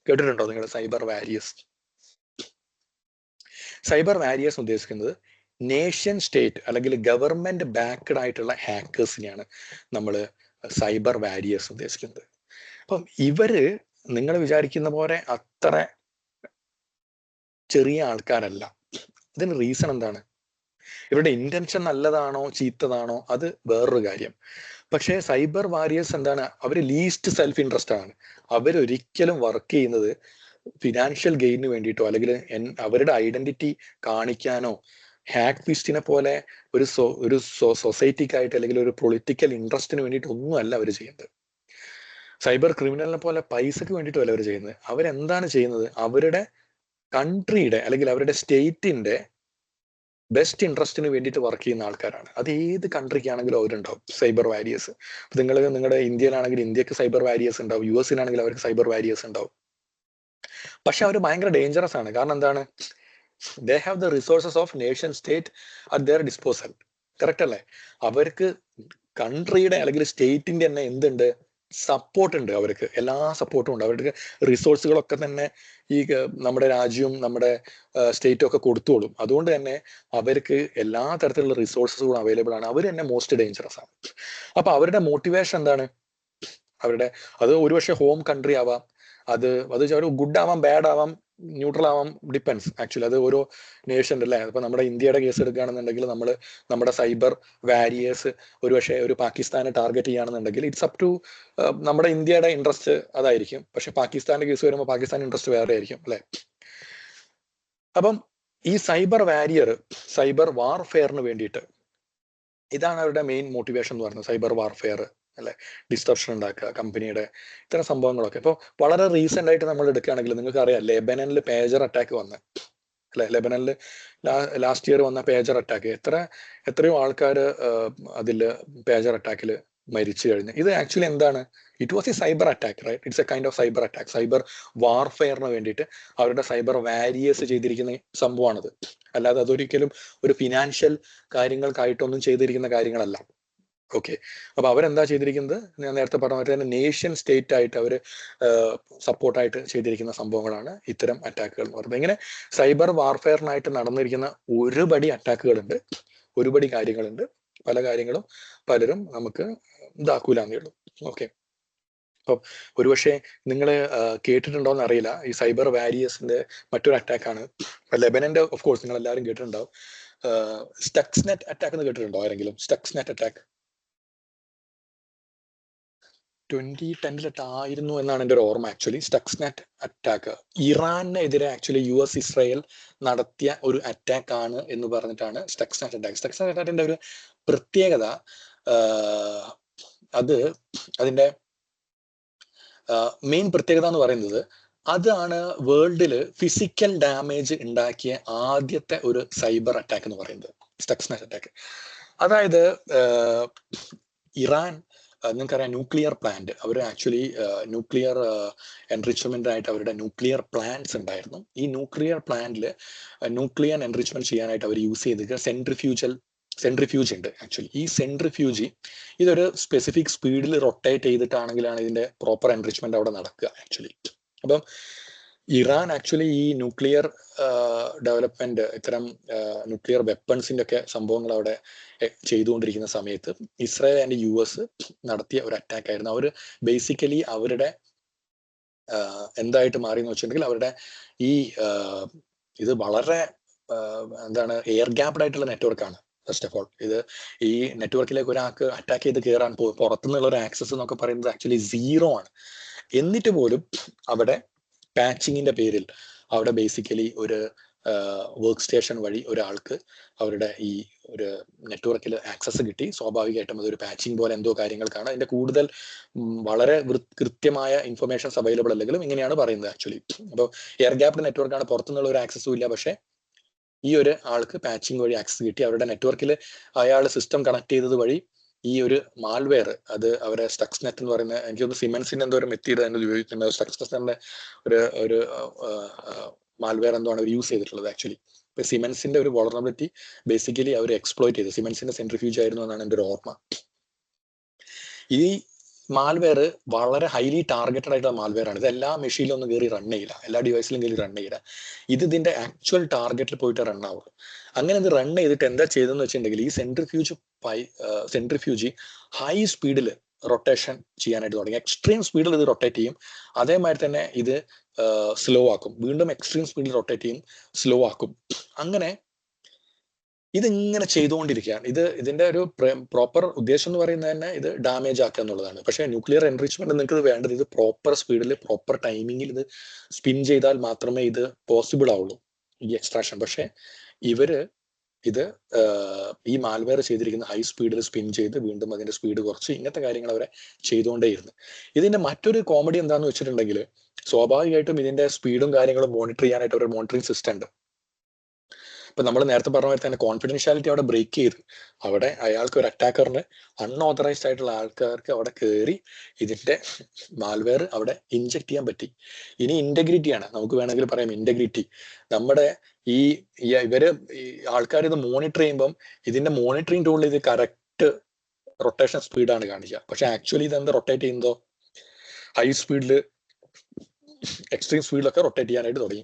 കേട്ടിട്ടുണ്ടോ നിങ്ങൾ? സൈബർ വാരിയേഴ്സ്, സൈബർ വാരിയേഴ്സ് ഉദ്ദേശിക്കുന്നത് നേഷൻ സ്റ്റേറ്റ് അല്ലെങ്കിൽ ഗവൺമെന്റ് ബാക്ക്ഡ് ആയിട്ടുള്ള ഹാക്കേഴ്സിനെയാണ് നമ്മൾ സൈബർ വാരിയേഴ്സ് ഉദ്ദേശിക്കുന്നത്. അപ്പം ഇവര് നിങ്ങൾ വിചാരിക്കുന്ന പോലെ അത്ര ചെറിയ ആൾക്കാരല്ല. ഇതിന് റീസൺ എന്താണ്? ഇവരുടെ ഇന്റൻഷൻ നല്ലതാണോ ചീത്തതാണോ അത് വേറൊരു കാര്യം. പക്ഷേ സൈബർ വാരിയേഴ്സ് എന്താണ്? അവർ ലീസ്റ്റ് സെൽഫ് ഇൻട്രസ്റ്റ് ആണ്. അവരൊരിക്കലും വർക്ക് ചെയ്യുന്നത് ഫിനാൻഷ്യൽ ഗെയിനിന് വേണ്ടിയിട്ടോ അല്ലെങ്കിൽ അവരുടെ ഐഡന്റിറ്റി കാണിക്കാനോ ഹാക്വിസ്റ്റിനെ പോലെ ഒരു സൊസൈറ്റിക്കായിട്ട് അല്ലെങ്കിൽ ഒരു പൊളിറ്റിക്കൽ ഇൻട്രസ്റ്റിന് വേണ്ടിയിട്ട് ഒന്നുമല്ല അവർ ചെയ്യുന്നത്. സൈബർ ക്രിമിനലിനെ പോലെ പൈസക്ക് വേണ്ടിയിട്ടല്ല അവർ ചെയ്യുന്നത്. അവരെന്താണ് ചെയ്യുന്നത്? അവരുടെ കൺട്രിയുടെ അല്ലെങ്കിൽ അവരുടെ സ്റ്റേറ്റിന്റെ ബെസ്റ്റ് ഇൻട്രസ്റ്റിന് വേണ്ടിയിട്ട് വർക്ക് ചെയ്യുന്ന ആൾക്കാരാണ്. അത് ഏത് കൺട്രിക്കാണെങ്കിലും അവരുണ്ടാവും സൈബർ വാരിയേഴ്സ്. നിങ്ങൾ നിങ്ങളുടെ ഇന്ത്യയിലാണെങ്കിൽ ഇന്ത്യക്ക് സൈബർ വാരിയേഴ്സ് ഉണ്ടാവും, US-ലാണെങ്കിൽ അവർക്ക് സൈബർ വാരിയേഴ്സ് ഉണ്ടാവും. പക്ഷെ അവർ ഭയങ്കര ഡേഞ്ചറസ് ആണ്. കാരണം എന്താണ്? They have the resources of nation state at there disposal. Correct അല്ലേ? അവർക്ക് കൺട്രിയുടെ അല്ലെങ്കിൽ സ്റ്റേറ്റിന്റെ തന്നെ എന്തുണ്ട്? സപ്പോർട്ട് ഉണ്ട്. അവർക്ക് എല്ലാ സപ്പോർട്ടും ഉണ്ട്. അവർക്ക് റിസോഴ്സുകളൊക്കെ തന്നെ ഈ നമ്മുടെ രാജ്യവും നമ്മുടെ സ്റ്റേറ്റും ഒക്കെ കൊടുത്തോളും. അതുകൊണ്ട് തന്നെ അവർക്ക് എല്ലാ തരത്തിലുള്ള റിസോഴ്സസുകളും അവൈലബിൾ ആണ്. അവർ തന്നെ മോസ്റ്റ് ഡേഞ്ചറസ് ആണ്. അപ്പൊ അവരുടെ മോട്ടിവേഷൻ എന്താണ്? അത് ഒരുപക്ഷെ ഹോം കൺട്രി ആവാം, അത് ഗുഡ് ആവാം, ബാഡ് ആവാം, ന്യൂട്രൽ ആവാം, ഡിപ്പെൻസ്. ആക്ച്വലി അത് ഓരോ നേഷൻ അല്ലേ. ഇപ്പൊ നമ്മുടെ ഇന്ത്യയുടെ കേസ് എടുക്കുകയാണെന്നുണ്ടെങ്കിൽ നമ്മുടെ സൈബർ വാരിയേഴ്സ് ഒരുപക്ഷെ ഒരു പാകിസ്ഥാനെ ടാർഗറ്റ് ചെയ്യുകയാണെന്നുണ്ടെങ്കിൽ ഇറ്റ്സ് അപ് ടു നമ്മുടെ ഇന്ത്യയുടെ ഇൻട്രസ്റ്റ് അതായിരിക്കും. പക്ഷെ പാകിസ്ഥാന്റെ കേസ് വരുമ്പോൾ പാകിസ്ഥാൻ ഇൻട്രസ്റ്റ് വേറെ ആയിരിക്കും അല്ലെ. അപ്പം ഈ സൈബർ വാരിയർ സൈബർ വാർഫെയറിന് വേണ്ടിയിട്ട് ഇതാണ് അവരുടെ മെയിൻ മോട്ടിവേഷൻ എന്ന് പറയുന്നത്. സൈബർ വാർഫെയർ അല്ലെ, ഡിസ്ട്രപ്ഷൻ ഉണ്ടാക്കുക കമ്പനിയുടെ, ഇത്തരം സംഭവങ്ങളൊക്കെ. ഇപ്പോൾ വളരെ റീസെന്റ് ആയിട്ട് നമ്മൾ എടുക്കുകയാണെങ്കിൽ നിങ്ങൾക്ക് അറിയാം, ലെബനനിൽ പേജർ അറ്റാക്ക് വന്ന അല്ലെ. ലെബനനിൽ ലാസ്റ്റ് ഇയർ വന്ന പേജർ അറ്റാക്ക്, എത്രയോ ആൾക്കാർ അതിൽ പേജർ അറ്റാക്കിൽ മരിച്ചു കഴിഞ്ഞു. ഇത് ആക്ച്വലി എന്താണ്? It was a cyber attack, right? It's a kind of cyber attack. Cyber വാർഫെയറിന് വേണ്ടിയിട്ട് അവരുടെ സൈബർ വാരിയേഴ്സ് ചെയ്തിരിക്കുന്ന സംഭവമാണത്. അല്ലാതെ അതൊരിക്കലും ഒരു ഫിനാൻഷ്യൽ കാര്യങ്ങൾക്കായിട്ടൊന്നും ചെയ്തിരിക്കുന്ന കാര്യങ്ങളല്ല. ഓക്കെ, അപ്പൊ അവരെന്താ ചെയ്തിരിക്കുന്നത്? ഞാൻ നേരത്തെ പറഞ്ഞ പോലെ തന്നെ നേഷൻ സ്റ്റേറ്റ് ആയിട്ട് അവർ സപ്പോർട്ടായിട്ട് ചെയ്തിരിക്കുന്ന സംഭവങ്ങളാണ് ഇത്തരം അറ്റാക്കുകൾ എന്ന് പറയുന്നത്. ഇങ്ങനെ സൈബർ വാർഫെയറിനായിട്ട് നടന്നിരിക്കുന്ന ഒരുപടി അറ്റാക്കുകളുണ്ട്, ഒരുപടി കാര്യങ്ങളുണ്ട്. പല കാര്യങ്ങളും പലരും നമുക്ക് ഇതാക്കൂലെന്നേ ഉള്ളൂ. ഓക്കെ, അപ്പം ഒരുപക്ഷെ നിങ്ങൾ കേട്ടിട്ടുണ്ടോന്ന് അറിയില്ല, ഈ സൈബർ വാരിയേഴ്സിന്റെ മറ്റൊരു അറ്റാക്കാണ് ലെബനന്റെ. ഓഫ് കോഴ്സ് നിങ്ങൾ എല്ലാവരും കേട്ടിട്ടുണ്ടാവും. സ്റ്റക്സ്നെറ്റ് അറ്റാക്ക് എന്ന് കേട്ടിട്ടുണ്ടോ ആരെങ്കിലും? സ്റ്റക്സ്നെറ്റ് അറ്റാക്ക് 2010 ആയിരുന്നു എന്നാണ് എൻ്റെ ഒരു ഓർമ്മ. ആക്ച്വലി സ്റ്റക്സ്നെറ്റ് അറ്റാക്ക് ഇറാനെതിരെ ആക്ച്വലി US ഇസ്രായേൽ നടത്തിയ ഒരു അറ്റാക്ക് ആണ് എന്ന് പറഞ്ഞിട്ടാണ് സ്റ്റക്സ്നെറ്റ് അറ്റാക്ക്. സ്റ്റക്സ്നെറ്റ് അറ്റാക്കിന്റെ ഒരു പ്രത്യേകത, അതിന്റെ മെയിൻ പ്രത്യേകത എന്ന് പറയുന്നത് അതാണ് വേൾഡിൽ ഫിസിക്കൽ ഡാമേജ് ഉണ്ടാക്കിയ ആദ്യത്തെ ഒരു സൈബർ അറ്റാക്ക് എന്ന് പറയുന്നത്, സ്റ്റക്സ്നെറ്റ് അറ്റാക്ക്. അതായത് ഇറാൻ, നിങ്ങൾക്കറിയാം ന്യൂക്ലിയർ പ്ലാന്റ്, അവർ ആക്ച്വലി ന്യൂക്ലിയർ എൻറിച്ച്മെന്റ് ആയിട്ട് അവരുടെ ന്യൂക്ലിയർ പ്ലാന്റ്സ് ഉണ്ടായിരുന്നു. ഈ ന്യൂക്ലിയർ പ്ലാന്റിൽ ന്യൂക്ലിയർ എൻറിച്ച്മെന്റ് ചെയ്യാനായിട്ട് അവർ യൂസ് ചെയ്തിട്ട് സെൻട്രിഫ്യൂജ് ഉണ്ട് ആക്ച്വലി. ഈ സെൻട്രിഫ്യൂജി ഇതൊരു സ്പെസിഫിക് സ്പീഡിൽ റൊട്ടേറ്റ് ചെയ്തിട്ടാണെങ്കിലാണ് ഇതിന്റെ പ്രോപ്പർ എൻറിച്ച്മെന്റ് അവിടെ നടക്കുക ആക്ച്വലി. അപ്പം ഇറാൻ ആക്ച്വലി ഈ ന്യൂക്ലിയർ ഡെവലപ്മെന്റ്, ഇത്തരം ന്യൂക്ലിയർ വെപ്പൺസിന്റെ ഒക്കെ സംഭവങ്ങൾ അവിടെ ചെയ്തുകൊണ്ടിരിക്കുന്ന സമയത്ത് ഇസ്രായേൽ ആൻഡ് US നടത്തിയ ഒരു അറ്റാക്ക് ആയിരുന്നു. അവർ ബേസിക്കലി അവരുടെ എന്തായിട്ട് മാറി എന്ന് വെച്ചിട്ടുണ്ടെങ്കിൽ അവരുടെ ഈ ഇത് വളരെ എന്താണ് എയർ ഗ്യാപ്ഡ് ആയിട്ടുള്ള നെറ്റ്വർക്കാണ്. ഫസ്റ്റ് ഓഫ് ഓൾ ഇത് ഈ നെറ്റ്വർക്കിലേക്ക് ഒരാൾക്ക് അറ്റാക്ക് ചെയ്ത് കയറാൻ പുറത്തുനിന്നുള്ള ഒരു ആക്സസ് എന്നൊക്കെ പറയുന്നത് ആക്ച്വലി 0 ആണ്. എന്നിട്ട് പോലും അവിടെ പാച്ചിങ്ങിന്റെ പേരിൽ അവിടെ ബേസിക്കലി ഒരു വർക്ക് സ്റ്റേഷൻ വഴി ഒരാൾക്ക് അവരുടെ ഈ ഒരു നെറ്റ്വർക്കിൽ ആക്സസ് കിട്ടി. സ്വാഭാവികമായിട്ടും അതൊരു പാച്ചിങ് പോലെ എന്തോ കാര്യങ്ങൾക്കാണ്. അതിന്റെ കൂടുതൽ വളരെ കൃത്യമായ ഇൻഫർമേഷൻസ് അവൈലബിൾ അല്ലെങ്കിലും ഇങ്ങനെയാണ് പറയുന്നത് ആക്ച്വലി. അപ്പോൾ എയർ ഗ്യാപ്ഡ് നെറ്റ്വർക്കാണ്, പുറത്തുനിന്നുള്ള ഒരു ആക്സസും ഇല്ല. പക്ഷേ ഈ ഒരു ആൾക്ക് പാച്ചിങ് വഴി ആക്സസ് കിട്ടി. അവരുടെ നെറ്റ്വർക്കിൽ അയാൾ സിസ്റ്റം കണക്ട് ചെയ്തത് വഴി ഈ ഒരു മാൽവെയർ, അത് അവരെ സ്റ്റക്സ്നെറ്റ് എന്ന് പറയുന്ന, എനിക്കൊന്ന് സിമൻസിന്റെ എന്തോ ഒരു മെത്തീഡ് തന്നെ ഉപയോഗിക്കുന്നത്, സ്റ്റക്സ്നെറ്റിന്റെ ഒരു മാൽവെയർ എന്തോ ആണ് അവർ യൂസ് ചെയ്തിട്ടുള്ളത് ആക്ച്വലി. ഇപ്പൊ സിമൻസിന്റെ ഒരു വൾനറബിലിറ്റി ബേസിക്കലി അവർ എക്സ്പ്ലോയിറ്റ് ചെയ്തു. സിമൻസിന്റെ സെൻട്രിഫ്യൂജ് ആയിരുന്നു എന്നാണ് എൻ്റെ ഒരു ഓർമ്മ. ഈ മാൽവെയർ വളരെ ഹൈലി ടാർഗറ്റഡ് ആയിട്ടുള്ള മാൽവെയർ ആണ്. ഇത് എല്ലാ മെഷീനിലും ഒന്നും കയറി റൺ ചെയ്യില്ല, എല്ലാ ഡിവൈസിലും കയറി റൺ ചെയ്യില്ല. ഇത് ഇതിന്റെ ആക്ച്വൽ ടാർഗറ്റിൽ പോയിട്ട് റൺ ആവുള്ളൂ. അങ്ങനെ ഇത് റൺ ചെയ്തിട്ട് എന്താ ചെയ്തെന്ന് വെച്ചിട്ടുണ്ടെങ്കിൽ ഈ സെൻട്രിഫ്യൂജി ഹൈ സ്പീഡിൽ റൊട്ടേഷൻ ചെയ്യാനായിട്ട് തുടങ്ങി. എക്സ്ട്രീം സ്പീഡിൽ ഇത് റൊട്ടേറ്റ് ചെയ്യും, അതേമാതിരി തന്നെ ഇത് സ്ലോ ആക്കും, വീണ്ടും എക്സ്ട്രീം സ്പീഡിൽ റൊട്ടേറ്റ് ചെയ്യും, സ്ലോ ആക്കും. അങ്ങനെ ഇതിങ്ങനെ ചെയ്തുകൊണ്ടിരിക്കുകയാണ്. ഇതിന്റെ ഒരു പ്രോപ്പർ ഉദ്ദേശം എന്ന് പറയുന്നത് തന്നെ ഇത് ഡാമേജ് ആക്കുക എന്നുള്ളതാണ്. പക്ഷേ ന്യൂക്ലിയർ എൻറിച്ച്മെന്റ് നിങ്ങൾക്ക് ഇത് വേണ്ടത് ഇത് പ്രോപ്പർ സ്പീഡിൽ പ്രോപ്പർ ടൈമിങ്ങിൽ ഇത് സ്പിൻ ചെയ്താൽ മാത്രമേ ഇത് പോസിബിൾ ആവുള്ളൂ, ഈ എക്സ്ട്രാക്ഷൻ. പക്ഷേ ഇവര് ഇത് ഈ മാൽവെയർ ചെയ്തിരിക്കുന്ന ഹൈ സ്പീഡിൽ സ്പിൻ ചെയ്ത് വീണ്ടും അതിന്റെ സ്പീഡ് കുറച്ച് ഇങ്ങനത്തെ കാര്യങ്ങൾ അവരെ ചെയ്തുകൊണ്ടേയിരുന്നു. ഇതിന്റെ മറ്റൊരു കോമഡി എന്താന്ന് വെച്ചിട്ടുണ്ടെങ്കിൽ സ്വാഭാവികമായിട്ടും ഇതിന്റെ സ്പീഡും കാര്യങ്ങളും മോണിറ്റർ ചെയ്യാനായിട്ട് ഒരു മോണിറ്ററിംഗ് സിസ്റ്റം ഉണ്ട്. ഇപ്പൊ നമ്മൾ നേരത്തെ പറഞ്ഞ പോലെ തന്നെ കോൺഫിഡൻഷ്യാലിറ്റി അവിടെ ബ്രേക്ക് ചെയ്ത് അവിടെ അയാൾക്ക് ഒരു അറ്റാക്കറിന് അൺഓതറൈസ്ഡ് ആയിട്ടുള്ള ആൾക്കാർക്ക് അവിടെ കയറി ഇതിന്റെ മാൽവെയർ അവിടെ ഇൻജെക്ട് ചെയ്യാൻ പറ്റി. ഇനി ഇന്റഗ്രിറ്റിയാണ്, നമുക്ക് വേണമെങ്കിൽ പറയാം ഇന്റഗ്രിറ്റി. നമ്മുടെ ഇവര് ആൾക്കാർ ഇത് മോണിറ്റർ ചെയ്യുമ്പം ഇതിന്റെ മോണിറ്ററിംഗ് ടൂളിൽ ഇത് കറക്റ്റ് റൊട്ടേഷൻ സ്പീഡാണ് കാണിക്കുക. പക്ഷെ ആക്ച്വലി ഇതെന്താ റൊട്ടേറ്റ് ചെയ്യുന്നതോ ഹൈ സ്പീഡിൽ എക്സ്ട്രീം സ്പീഡിലൊക്കെ റൊട്ടേറ്റ് ചെയ്യാനായിട്ട് തുടങ്ങി.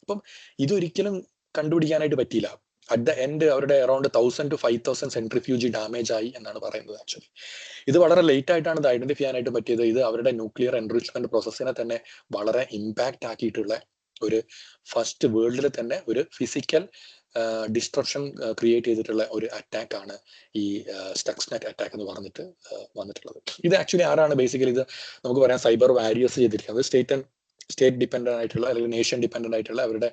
അപ്പം ഇതൊരിക്കലും കണ്ടുപിടിക്കാനായിട്ട് പറ്റിയില്ല. അറ്റ് ദ എൻഡ് അവരുടെ അറൌണ്ട് 1000 to 5000 സെൻട്രിഫ്യൂജി ഡാമേജ് ആയി എന്നാണ് പറയുന്നത് ആക്ച്വലി. ഇത് വളരെ ലേറ്റ് ആയിട്ടാണ് ഇത് ഐഡന്റിഫൈ ചെയ്യാനായിട്ട് പറ്റിയത്. ഇത് അവരുടെ ന്യൂക്ലിയർ എൻറിച്ച്മെന്റ് പ്രോസസ്സിനെ തന്നെ വളരെ ഇമ്പാക്ട് ആക്കിയിട്ടുള്ള ഒരു ഫസ്റ്റ് വേൾഡിൽ തന്നെ ഒരു ഫിസിക്കൽ ഡിസ്ട്രപ്ഷൻ ക്രിയേറ്റ് ചെയ്തിട്ടുള്ള ഒരു അറ്റാക്ക് ആണ് ഈ സ്റ്റക്സ്നെറ്റ് അറ്റാക്ക് എന്ന് പറഞ്ഞിട്ട് വന്നിട്ടുള്ളത്. ഇത് ആക്ച്വലി ആരാണ് ബേസിക്കലി ഇത് നമുക്ക് പറയാം സൈബർ വാരിയേഴ്സ് ചെയ്തിരിക്കുന്നത്. സ്റ്റേറ്റ് ഡിപ്പെൻഡന്റ് ആയിട്ടുള്ള അല്ലെങ്കിൽ നേഷൻ ഡിപ്പെൻഡന്റ് ആയിട്ടുള്ള അവരുടെ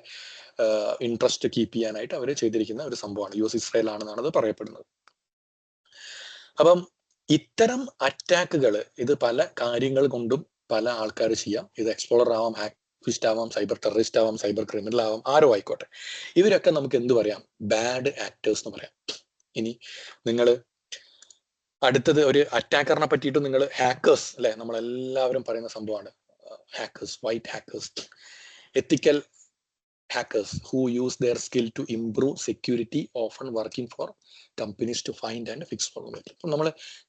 ഇൻട്രസ്റ്റ് കീപ്പ് ചെയ്യാനായിട്ട് അവർ ചെയ്തിരിക്കുന്ന ഒരു സംഭവമാണ്. US ഇസ്രായേൽ ആണെന്നാണ് അത് പറയപ്പെടുന്നത്. അപ്പം ഇത്തരം അറ്റാക്കുകൾ ഇത് പല കാര്യങ്ങൾ കൊണ്ടും പല ആൾക്കാർ ചെയ്യാം. ഇത് എക്സ്പ്ലോറർ ആവാം, ഹാക്കിസ്റ്റ് ആവാം, സൈബർ ടെററിസ്റ്റ് ആവാം, സൈബർ ക്രിമിനൽ ആവാം, ആരോ ആയിക്കോട്ടെ. ഇവരൊക്കെ നമുക്ക് എന്ത് പറയാം, ബാഡ് ആക്ടേഴ്സ് എന്ന് പറയാം. ഇനി നിങ്ങൾ അടുത്തത് ഒരു അറ്റാക്കറിനെ പറ്റിയിട്ട് നിങ്ങൾ ഹാക്കേഴ്സ് അല്ലെ, നമ്മളെല്ലാവരും പറയുന്ന സംഭവമാണ് hackers, white hackers, ethical hackers who use their skill to improve security, often working for companies to find and fix vulnerability.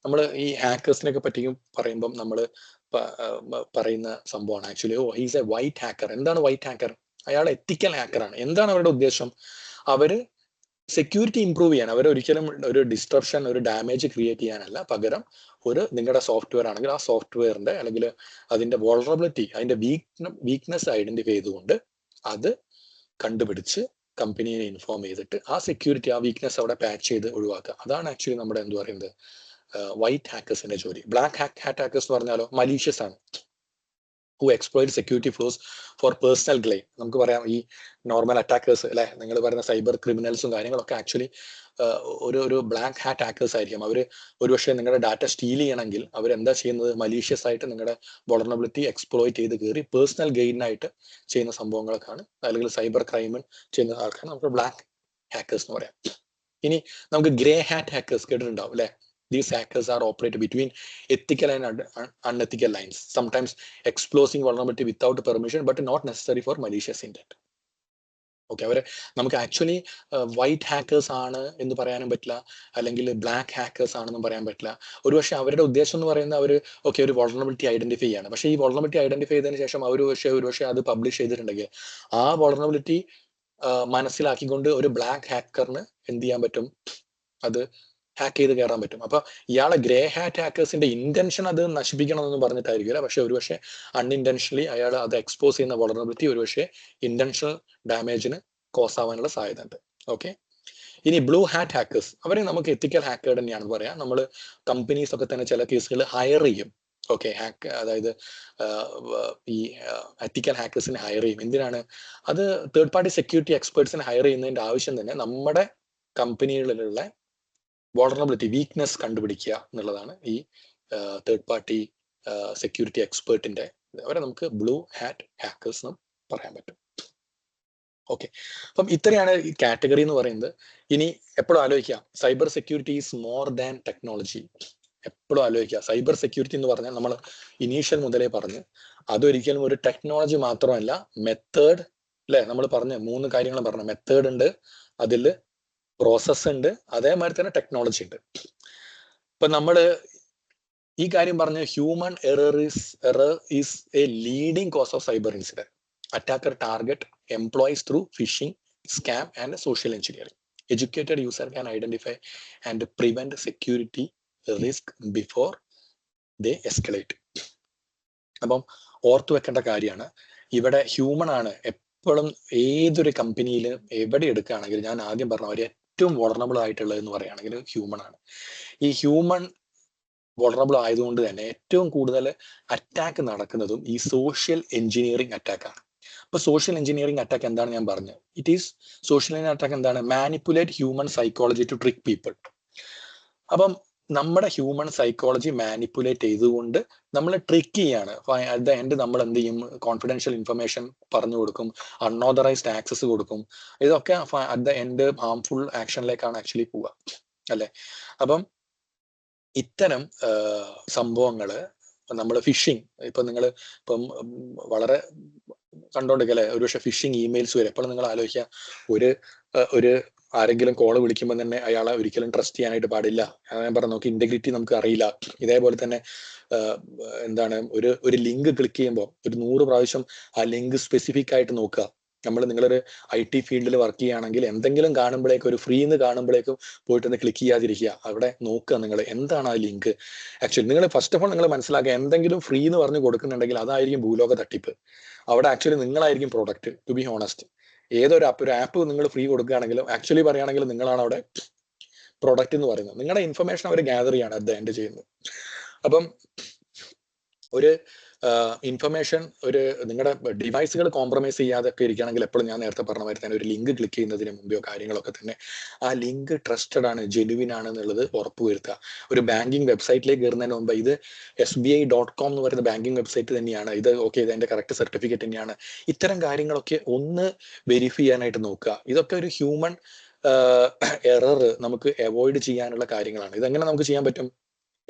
നമ്മൾ ഈ ഹാക്കേഴ്സിനൊക്കെ പറ്റിയും പറയുമ്പം നമ്മൾ പറയുന്ന സംഭവമാണ് actually he's A white hacker. എന്താണ് വൈറ്റ് ഹാക്കർ? അയാൾ എത്തിക്കൽ ഹാക്കറാണ്. എന്താണ് അവരുടെ ഉദ്ദേശം? അവര് സെക്യൂരിറ്റി ഇംപ്രൂവ് ചെയ്യാൻ, അവർ ഒരിക്കലും ഒരു ഡിസ്ട്രപ്ഷൻ, ഒരു ഡാമേജ് ക്രിയേറ്റ് ചെയ്യാനല്ല, പകരം നിങ്ങളുടെ സോഫ്റ്റ്വെയർ ആണെങ്കിൽ ആ സോഫ്റ്റ്വെയറിന്റെ അല്ലെങ്കിൽ അതിന്റെ വൾനറബിലിറ്റി, അതിന്റെ വീക്ക്നെസ് ഐഡന്റിഫൈ ചെയ്തുകൊണ്ട് അത് കണ്ടുപിടിച്ച് കമ്പനിയെ ഇൻഫോം ചെയ്തിട്ട് ആ സെക്യൂരിറ്റി, ആ വീക്ക്നെസ് അവിടെ പാച്ച് ചെയ്ത് ഒഴിവാക്കുക. അതാണ് ആക്ച്വലി നമ്മുടെ എന്ത് പറയുന്നത് വൈറ്റ് ഹാക്കേഴ്സിന്റെ ജോലി. ബ്ലാക്ക് ഹാക്കേഴ്സ് എന്ന് പറഞ്ഞാലോ മലീഷ്യസ് ആണ്, who exploit security flaws for personal gain. നമുക്ക് പറയാം ഈ നോർമൽ അറ്റാക്കേഴ്സ് അല്ലെ, നിങ്ങൾ പറയുന്ന സൈബർ ക്രിമിനൽസും കാര്യങ്ങളൊക്കെ ആക്ച്വലി ഒരു ബ്ലാക്ക് ഹാറ്റ് ഹാക്കേഴ്സ് ആയിരിക്കും. അവർ ഒരുപക്ഷെ നിങ്ങളുടെ ഡാറ്റ സ്റ്റീൽ ചെയ്യണമെങ്കിൽ അവരെന്താ ചെയ്യുന്നത്, മലീഷ്യസ് ആയിട്ട് നിങ്ങളുടെ വൾണറബിലിറ്റി എക്സ്പ്ലോയിറ്റ് ചെയ്ത് കയറി പേഴ്സണൽ ഗെയിനായിട്ട് ചെയ്യുന്ന സംഭവങ്ങൾക്കാണ്, അല്ലെങ്കിൽ സൈബർ ക്രൈം ചെയ്യുന്ന ആൾക്കാണ് നമുക്ക് ബ്ലാക്ക് ഹാക്കേഴ്സ് എന്ന് പറയാം. ഇനി നമുക്ക് ഗ്രേ ഹാറ്റ് ഹാക്കേഴ്സ് കേട്ടിട്ടുണ്ടാവും അല്ലെ. These hackers are operate between ethical and unethical lines, sometimes exposing vulnerability without permission but not necessary for malicious intent. Okay, അവരെ നമുക്ക് ആക്ച്വലി വൈറ്റ് ഹാക്കേഴ്സ് ആണ് എന്ന് പറയാനും പറ്റില്ല, അല്ലെങ്കിൽ ബ്ലാക്ക് ഹാക്കേഴ്സ് ആണെന്നും പറയാൻ പറ്റില്ല. ഒരുപക്ഷെ അവരുടെ ഉദ്ദേശം എന്ന് പറയുന്നത് അവർ ഓക്കെ ഒരു വൾണറബിലിറ്റി ഐഡന്റിഫൈ ചെയ്യാണ്. പക്ഷേ ഈ വൾണറബിലിറ്റി ഐഡന്റിഫൈ ചെയ്തതിന് ശേഷം അവർ ഒരുപക്ഷെ അത് പബ്ലിഷ് ചെയ്തിട്ടുണ്ടെങ്കിൽ ആ വൾണറബിലിറ്റി മനസ്സിലാക്കിക്കൊണ്ട് ഒരു ബ്ലാക്ക് ഹാക്കറിന് എന്ത് ചെയ്യാൻ പറ്റും, അത് ഹാക്ക് ചെയ്ത് കയറാൻ പറ്റും. അപ്പൊ ഇയാളെ ഗ്രേ ഹാറ്റ് ഹാക്കേഴ്സിന്റെ ഇന്റൻഷൻ അത് നശിപ്പിക്കണമെന്ന് പറഞ്ഞിട്ടായിരിക്കില്ല, പക്ഷെ ഒരുപക്ഷെ അൺഇൻറ്റൻഷനലി അയാൾ അത് എക്സ്പോസ് ചെയ്യുന്ന വൾണറബിലിറ്റി ഒരുപക്ഷെ ഇന്റൻഷണൽ ഡാമേജിന് കോസ് ആവാനുള്ള സാധ്യത ഉണ്ട്. ഓക്കെ, ഇനി ബ്ലൂ ഹാറ്റ് ഹാക്കേഴ്സ്, അവരെ നമുക്ക് എത്തിക്കൽ ഹാക്കർ തന്നെയാണ് പറയാം. നമ്മൾ കമ്പനീസ് ഒക്കെ തന്നെ ചില കേസുകൾ ഹയർ ചെയ്യും. ഓക്കെ, ഹാക്ക് അതായത് ഈ എത്തിക്കൽ ഹാക്കേഴ്സിനെ ഹയർ ചെയ്യും. എന്തിനാണ് അത്? തേർഡ് പാർട്ടി സെക്യൂരിറ്റി എക്സ്പേർട്സിനെ ഹയർ ചെയ്യുന്നതിന്റെ ആവശ്യം തന്നെ നമ്മുടെ കമ്പനികളിലുള്ള വൾണറബിലിറ്റി വീക്ക്നെസ് കണ്ടുപിടിക്കുക എന്നുള്ളതാണ് ഈ തേർഡ് പാർട്ടി സെക്യൂരിറ്റി എക്സ്പേർട്ടിന്റെ. അവരെ നമുക്ക് ബ്ലൂ ഹാറ്റ് ഹാക്കേഴ്സ് എന്ന് പറയാൻ പറ്റും. ഓക്കെ, അപ്പം ഇത്രയാണ് ഈ കാറ്റഗറി എന്ന് പറയുന്നത്. ഇനി എപ്പോഴും ആലോചിക്കുക, cyber security is more than technology. എപ്പോഴും ആലോചിക്കുക, സൈബർ സെക്യൂരിറ്റി എന്ന് പറഞ്ഞാൽ നമ്മൾ ഇനീഷ്യൽ മുതലേ പറഞ്ഞു, അതൊരിക്കലും ഒരു ടെക്നോളജി മാത്രമല്ല, മെത്തേഡ് അല്ലെ. നമ്മൾ പറഞ്ഞ 3 കാര്യങ്ങൾ പറഞ്ഞു. മെത്തേഡ് ഉണ്ട്, അതിൽ പ്രോസസ് ഉണ്ട്, അതേമാതിരി തന്നെ ടെക്നോളജി ഉണ്ട്. ഇപ്പൊ നമ്മള് ഈ കാര്യം പറഞ്ഞ human error is a leading cause of cyber incident. Attacker target employees through phishing, scam and social engineering. Educated user can identify and prevent security risk before they escalate. അപ്പം ഓർത്തു വെക്കേണ്ട കാര്യമാണ്, ഇവിടെ ഹ്യൂമൺ ആണ് എപ്പോഴും ഏതൊരു കമ്പനിയിൽ എവിടെ എടുക്കുകയാണെങ്കിൽ, ഞാൻ ആദ്യം പറഞ്ഞ ഒരു ഏറ്റവും വൾണറബിൾ ആയിട്ടുള്ളത് എന്ന് പറയുകയാണെങ്കിൽ ഹ്യൂമൺ ആണ്. ഈ ഹ്യൂമൺ വൾണറബിൾ ആയതുകൊണ്ട് തന്നെ ഏറ്റവും കൂടുതൽ അറ്റാക്ക് നടക്കുന്നതും ഈ സോഷ്യൽ എഞ്ചിനീയറിംഗ് അറ്റാക്കാണ്. അപ്പൊ സോഷ്യൽ എഞ്ചിനീയറിംഗ് അറ്റാക്ക് എന്താണ് ഞാൻ പറഞ്ഞത്? ഇറ്റ് ഈസ് സോഷ്യൽ അറ്റാക്ക് എന്താണ്? Manipulate human psychology to trick people. അപ്പം നമ്മുടെ ഹ്യൂമൻ സൈക്കോളജി മാനിപ്പുലേറ്റ് ചെയ്തുകൊണ്ട് നമ്മൾ ട്രിക്ക് ചെയ്യാണ്. അറ്റ് ദ എൻഡ് നമ്മൾ എന്ത് ചെയ്യും? കോൺഫിഡൻഷ്യൽ ഇൻഫർമേഷൻ പറഞ്ഞു കൊടുക്കും, അൺഓതറൈസ്ഡ് ആക്സസ് കൊടുക്കും. ഇതൊക്കെ അറ്റ് ദ എൻഡ് ഹാംഫുൾ ആക്ഷനിലേക്കാണ് ആക്ച്വലി പോവുക അല്ലെ. അപ്പം ഇത്തരം സംഭവങ്ങള് നമ്മൾ ഫിഷിംഗ്, ഇപ്പൊ നിങ്ങൾ ഇപ്പം വളരെ കണ്ടോണ്ടിരിക്കല്ലേ, ഒരുപക്ഷെ ഫിഷിംഗ് ഇമെയിൽസ് വരും. അപ്പോൾ നിങ്ങൾ ആലോചിക്കുക, ഒരു ആരെങ്കിലും കോള് വിളിക്കുമ്പോൾ തന്നെ അയാളെ ഒരിക്കലും ട്രസ്റ്റ് ചെയ്യാനായിട്ട് പാടില്ല. ഞാൻ പറഞ്ഞു, നമുക്ക് ഇന്റഗ്രിറ്റി നമുക്ക് അറിയില്ല. ഇതേപോലെ തന്നെ എന്താണ്, ഒരു ലിങ്ക് ക്ലിക്ക് ചെയ്യുമ്പോൾ ഒരു 100 പ്രാവശ്യം ആ ലിങ്ക് സ്പെസിഫിക് ആയിട്ട് നോക്കുക. നിങ്ങളൊരു IT ഫീൽഡിൽ വർക്ക് ചെയ്യുകയാണെങ്കിൽ എന്തെങ്കിലും കാണുമ്പോഴേക്കും, ഒരു ഫ്രീ എന്ന് കാണുമ്പോഴേക്കും പോയിട്ടൊന്ന് ക്ലിക്ക് ചെയ്യാതിരിക്കുക. അവിടെ നോക്കുക നിങ്ങൾ എന്താണ് ആ ലിങ്ക്. ആക്ച്വലി നിങ്ങൾ ഫസ്റ്റ് ഓഫ് ഓൾ നിങ്ങൾ മനസ്സിലാക്കുക, എന്തെങ്കിലും ഫ്രീ എന്ന് പറഞ്ഞ് കൊടുക്കുന്നുണ്ടെങ്കിൽ അതായിരിക്കും ഭൂലോക തട്ടിപ്പ്. അവിടെ ആക്ച്വലി നിങ്ങളായിരിക്കും പ്രൊഡക്റ്റ്. ടു ബി ഹോണസ്റ്റ്, ഏതൊരു ആപ്പ് നിങ്ങൾ ഫ്രീ കൊടുക്കുകയാണെങ്കിലും ആക്ച്വലി പറയുകയാണെങ്കിൽ നിങ്ങളാണ് അവിടെ പ്രൊഡക്റ്റ് എന്ന് പറയുന്നത്. നിങ്ങളുടെ ഇൻഫർമേഷൻ അവർ ഗ്യാദർ ചെയ്യാണ് അറ്റ് ദ എൻഡ് ചെയ്യുന്നത്. അപ്പം ഒരു ഇൻഫർമേഷൻ, നിങ്ങളുടെ ഡിവൈസുകൾ കോംപ്രമൈസ് ചെയ്യാതൊക്കെ ഇരിക്കുകയാണെങ്കിൽ എപ്പോഴും ഞാൻ നേരത്തെ പറഞ്ഞ മാതിരി തന്നെ ഒരു ലിങ്ക് ക്ലിക്ക് ചെയ്യുന്നതിന് മുമ്പോ കാര്യങ്ങളൊക്കെ തന്നെ ആ ലിങ്ക് ട്രസ്റ്റഡ് ആണ്, ജെനുവിൻ ആണ് എന്നുള്ളത് ഉറപ്പുവരുത്തുക. ഒരു ബാങ്കിങ് വെബ്സൈറ്റിലേക്ക് കയറുന്നതിന് മുമ്പ് ഇത് SBI.com എന്ന് പറയുന്ന ബാങ്കിങ് വെബ്സൈറ്റ് തന്നെയാണ്, ഇത് ഓക്കെ, ഇത് എൻ്റെ കറക്റ്റ് സർട്ടിഫിക്കറ്റ് തന്നെയാണ്, ഇത്തരം കാര്യങ്ങളൊക്കെ ഒന്ന് വെരിഫൈ ചെയ്യാനായിട്ട് നോക്കുക. ഇതൊക്കെ ഒരു ഹ്യൂമൻ എറർ നമുക്ക് അവോയ്ഡ് ചെയ്യാനുള്ള കാര്യങ്ങളാണ്. ഇതെങ്ങനെ നമുക്ക് ചെയ്യാൻ പറ്റും?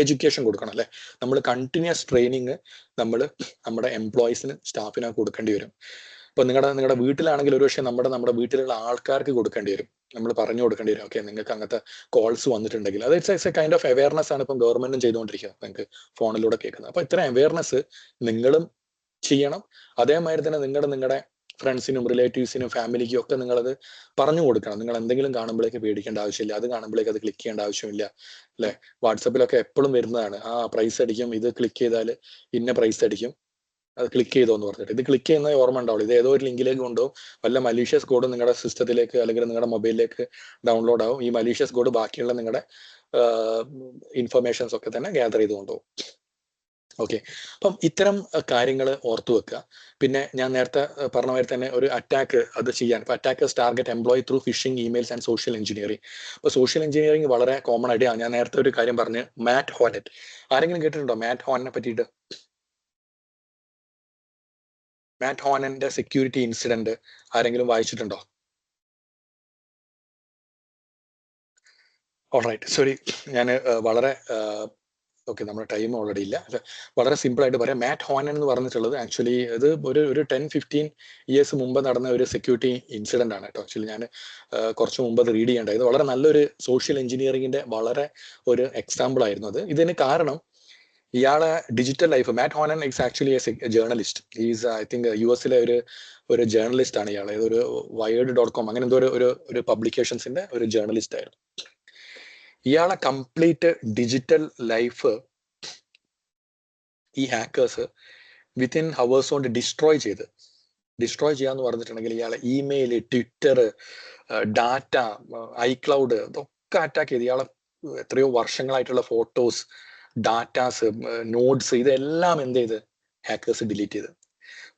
എഡ്യൂക്കേഷൻ കൊടുക്കണം അല്ലെ. നമ്മൾ കണ്ടിന്യൂസ് ട്രെയിനിങ് നമ്മൾ നമ്മുടെ എംപ്ലോയീസിന്, സ്റ്റാഫിനൊക്കെ കൊടുക്കേണ്ടി വരും. ഇപ്പൊ നിങ്ങളുടെ വീട്ടിലാണെങ്കിൽ ഒരുപക്ഷെ നമ്മുടെ വീട്ടിലുള്ള ആൾക്കാർക്ക് കൊടുക്കേണ്ടി വരും. നമ്മൾ പറഞ്ഞു കൊടുക്കേണ്ടി വരും, ഓക്കെ, നിങ്ങൾക്ക് അങ്ങനത്തെ കോൾസ് വന്നിട്ടുണ്ടെങ്കിൽ. അത് it's a kind of awareness ആണ് ഇപ്പം ഗവൺമെന്റും ചെയ്തുകൊണ്ടിരിക്കുന്നത്, നിങ്ങൾക്ക് ഫോണിലൂടെ കേൾക്കുന്നത്. അപ്പൊ ഇത്തരം അവയർനെസ് നിങ്ങളും ചെയ്യണം. അതേമാതിരി തന്നെ നിങ്ങളുടെ ഫ്രണ്ട്സിനും റിലേറ്റീവ്സിനും ഫാമിലിക്കും ഒക്കെ നിങ്ങളത് പറഞ്ഞു കൊടുക്കണം. നിങ്ങൾ എന്തെങ്കിലും കാണുമ്പോഴേക്ക് പേടിക്കേണ്ട ആവശ്യമില്ല, അത് കാണുമ്പോഴേക്ക് അത് ക്ലിക്ക് ചെയ്യേണ്ട ആവശ്യമില്ല അല്ലെ. വാട്സപ്പിലൊക്കെ എപ്പോഴും വരുന്നതാണ്, പ്രൈസ് അടിക്കും, ഇത് ക്ലിക്ക് ചെയ്താൽ ഇന്ന പ്രൈസ് അടിക്കും, അത് ക്ലിക്ക് ചെയ്തോ എന്ന് പറഞ്ഞിട്ട്. ഇത് ക്ലിക്ക് ചെയ്യുന്നത് ഓർമ്മ ഉണ്ടാവുള്ളൂ, ഇത് ഏതോ ഒരു ലിങ്കിലേക്ക് കൊണ്ടുപോകും, വല്ല മലീഷ്യസ് കോഡ് നിങ്ങളുടെ സിസ്റ്റത്തിലേക്ക് അല്ലെങ്കിൽ നിങ്ങളുടെ മൊബൈലിലേക്ക് ഡൗൺലോഡ് ആവും. ഈ മലീഷ്യസ് കോഡ് ബാക്കിയുള്ള നിങ്ങളുടെ ഇൻഫർമേഷൻസ് ഒക്കെ തന്നെ ഗ്യാദർ ചെയ്ത് കൊണ്ടുപോകും. ഓക്കെ. അപ്പം ഇത്തരം കാര്യങ്ങൾ ഓർത്തു വെക്കുക. പിന്നെ ഞാൻ നേരത്തെ പറഞ്ഞ മാതിരി തന്നെ ഒരു അറ്റാക്ക് അത് ചെയ്യാൻ ഇപ്പൊ attackers target employee through phishing emails and social engineering. അപ്പോൾ സോഷ്യൽ എഞ്ചിനീയറിംഗ് വളരെ കോമൺ ആയിട്ട് ഞാൻ നേരത്തെ ഒരു കാര്യം പറഞ്ഞ് മാറ്റ് ഹോനറ്റ്. ആരെങ്കിലും കേട്ടിട്ടുണ്ടോ മാറ്റ് ഹോനനെ പറ്റിയിട്ട്? മാറ്റ് ഹോനന്റെ സെക്യൂരിറ്റി ഇൻസിഡന്റ് ആരെങ്കിലും വായിച്ചിട്ടുണ്ടോ? Alright, sorry. ഞാൻ വളരെ ഓക്കെ, നമ്മുടെ ടൈം ഓൾറെഡി ഇല്ല. വളരെ സിമ്പിൾ ആയിട്ട് പറയാം. മാറ്റ് ഹോനൻ എന്ന് പറഞ്ഞിട്ടുള്ളത് ആക്ച്വലി ഇത് ഒരു 10-15 ഇയേഴ്സ് മുമ്പ് നടന്ന ഒരു സെക്യൂരിറ്റി ഇൻസിഡന്റ് ആണ് കേട്ടോ. ആക്ച്വലി ഞാൻ കുറച്ച് മുമ്പ് അത് റീഡ് ചെയ്യേണ്ടത് വളരെ നല്ലൊരു സോഷ്യൽ എഞ്ചിനീയറിംഗിന്റെ വളരെ ഒരു എക്സാമ്പിൾ ആയിരുന്നു അത്. ഇതിന് കാരണം ഇയാളെ digital life, Matt Honan is actually a journalist. Is I think US-ലെ ഒരു ജേർണലിസ്റ്റ് ആണ് ഇയാൾ. ഒരു wired.com അങ്ങനെ എന്തോ ഒരു പബ്ലിക്കേഷൻസിന്റെ ഒരു ജേർണലിസ്റ്റ് ആയിരുന്നു. ഇയാളെ കംപ്ലീറ്റ് ഡിജിറ്റൽ ലൈഫ് ഈ ഹാക്കേഴ്സ് വിത്തിൻ ഹവേഴ്സ് കൊണ്ട് ഡിസ്ട്രോയ് ചെയ്യാന്ന് പറഞ്ഞിട്ടുണ്ടെങ്കിൽ ഇയാളെ ഇമെയിൽ, ട്വിറ്റർ, ഡാറ്റ, ഐക്ലൗഡ് ഇതൊക്കെ അറ്റാക്ക് ചെയ്ത് ഇയാളെ എത്രയോ വർഷങ്ങളായിട്ടുള്ള ഫോട്ടോസ്, ഡാറ്റാസ്, നോട്ട്സ് ഇതെല്ലാം എന്ത് ചെയ്ത് ഹാക്കേഴ്സ് ഡിലീറ്റ് ചെയ്ത്.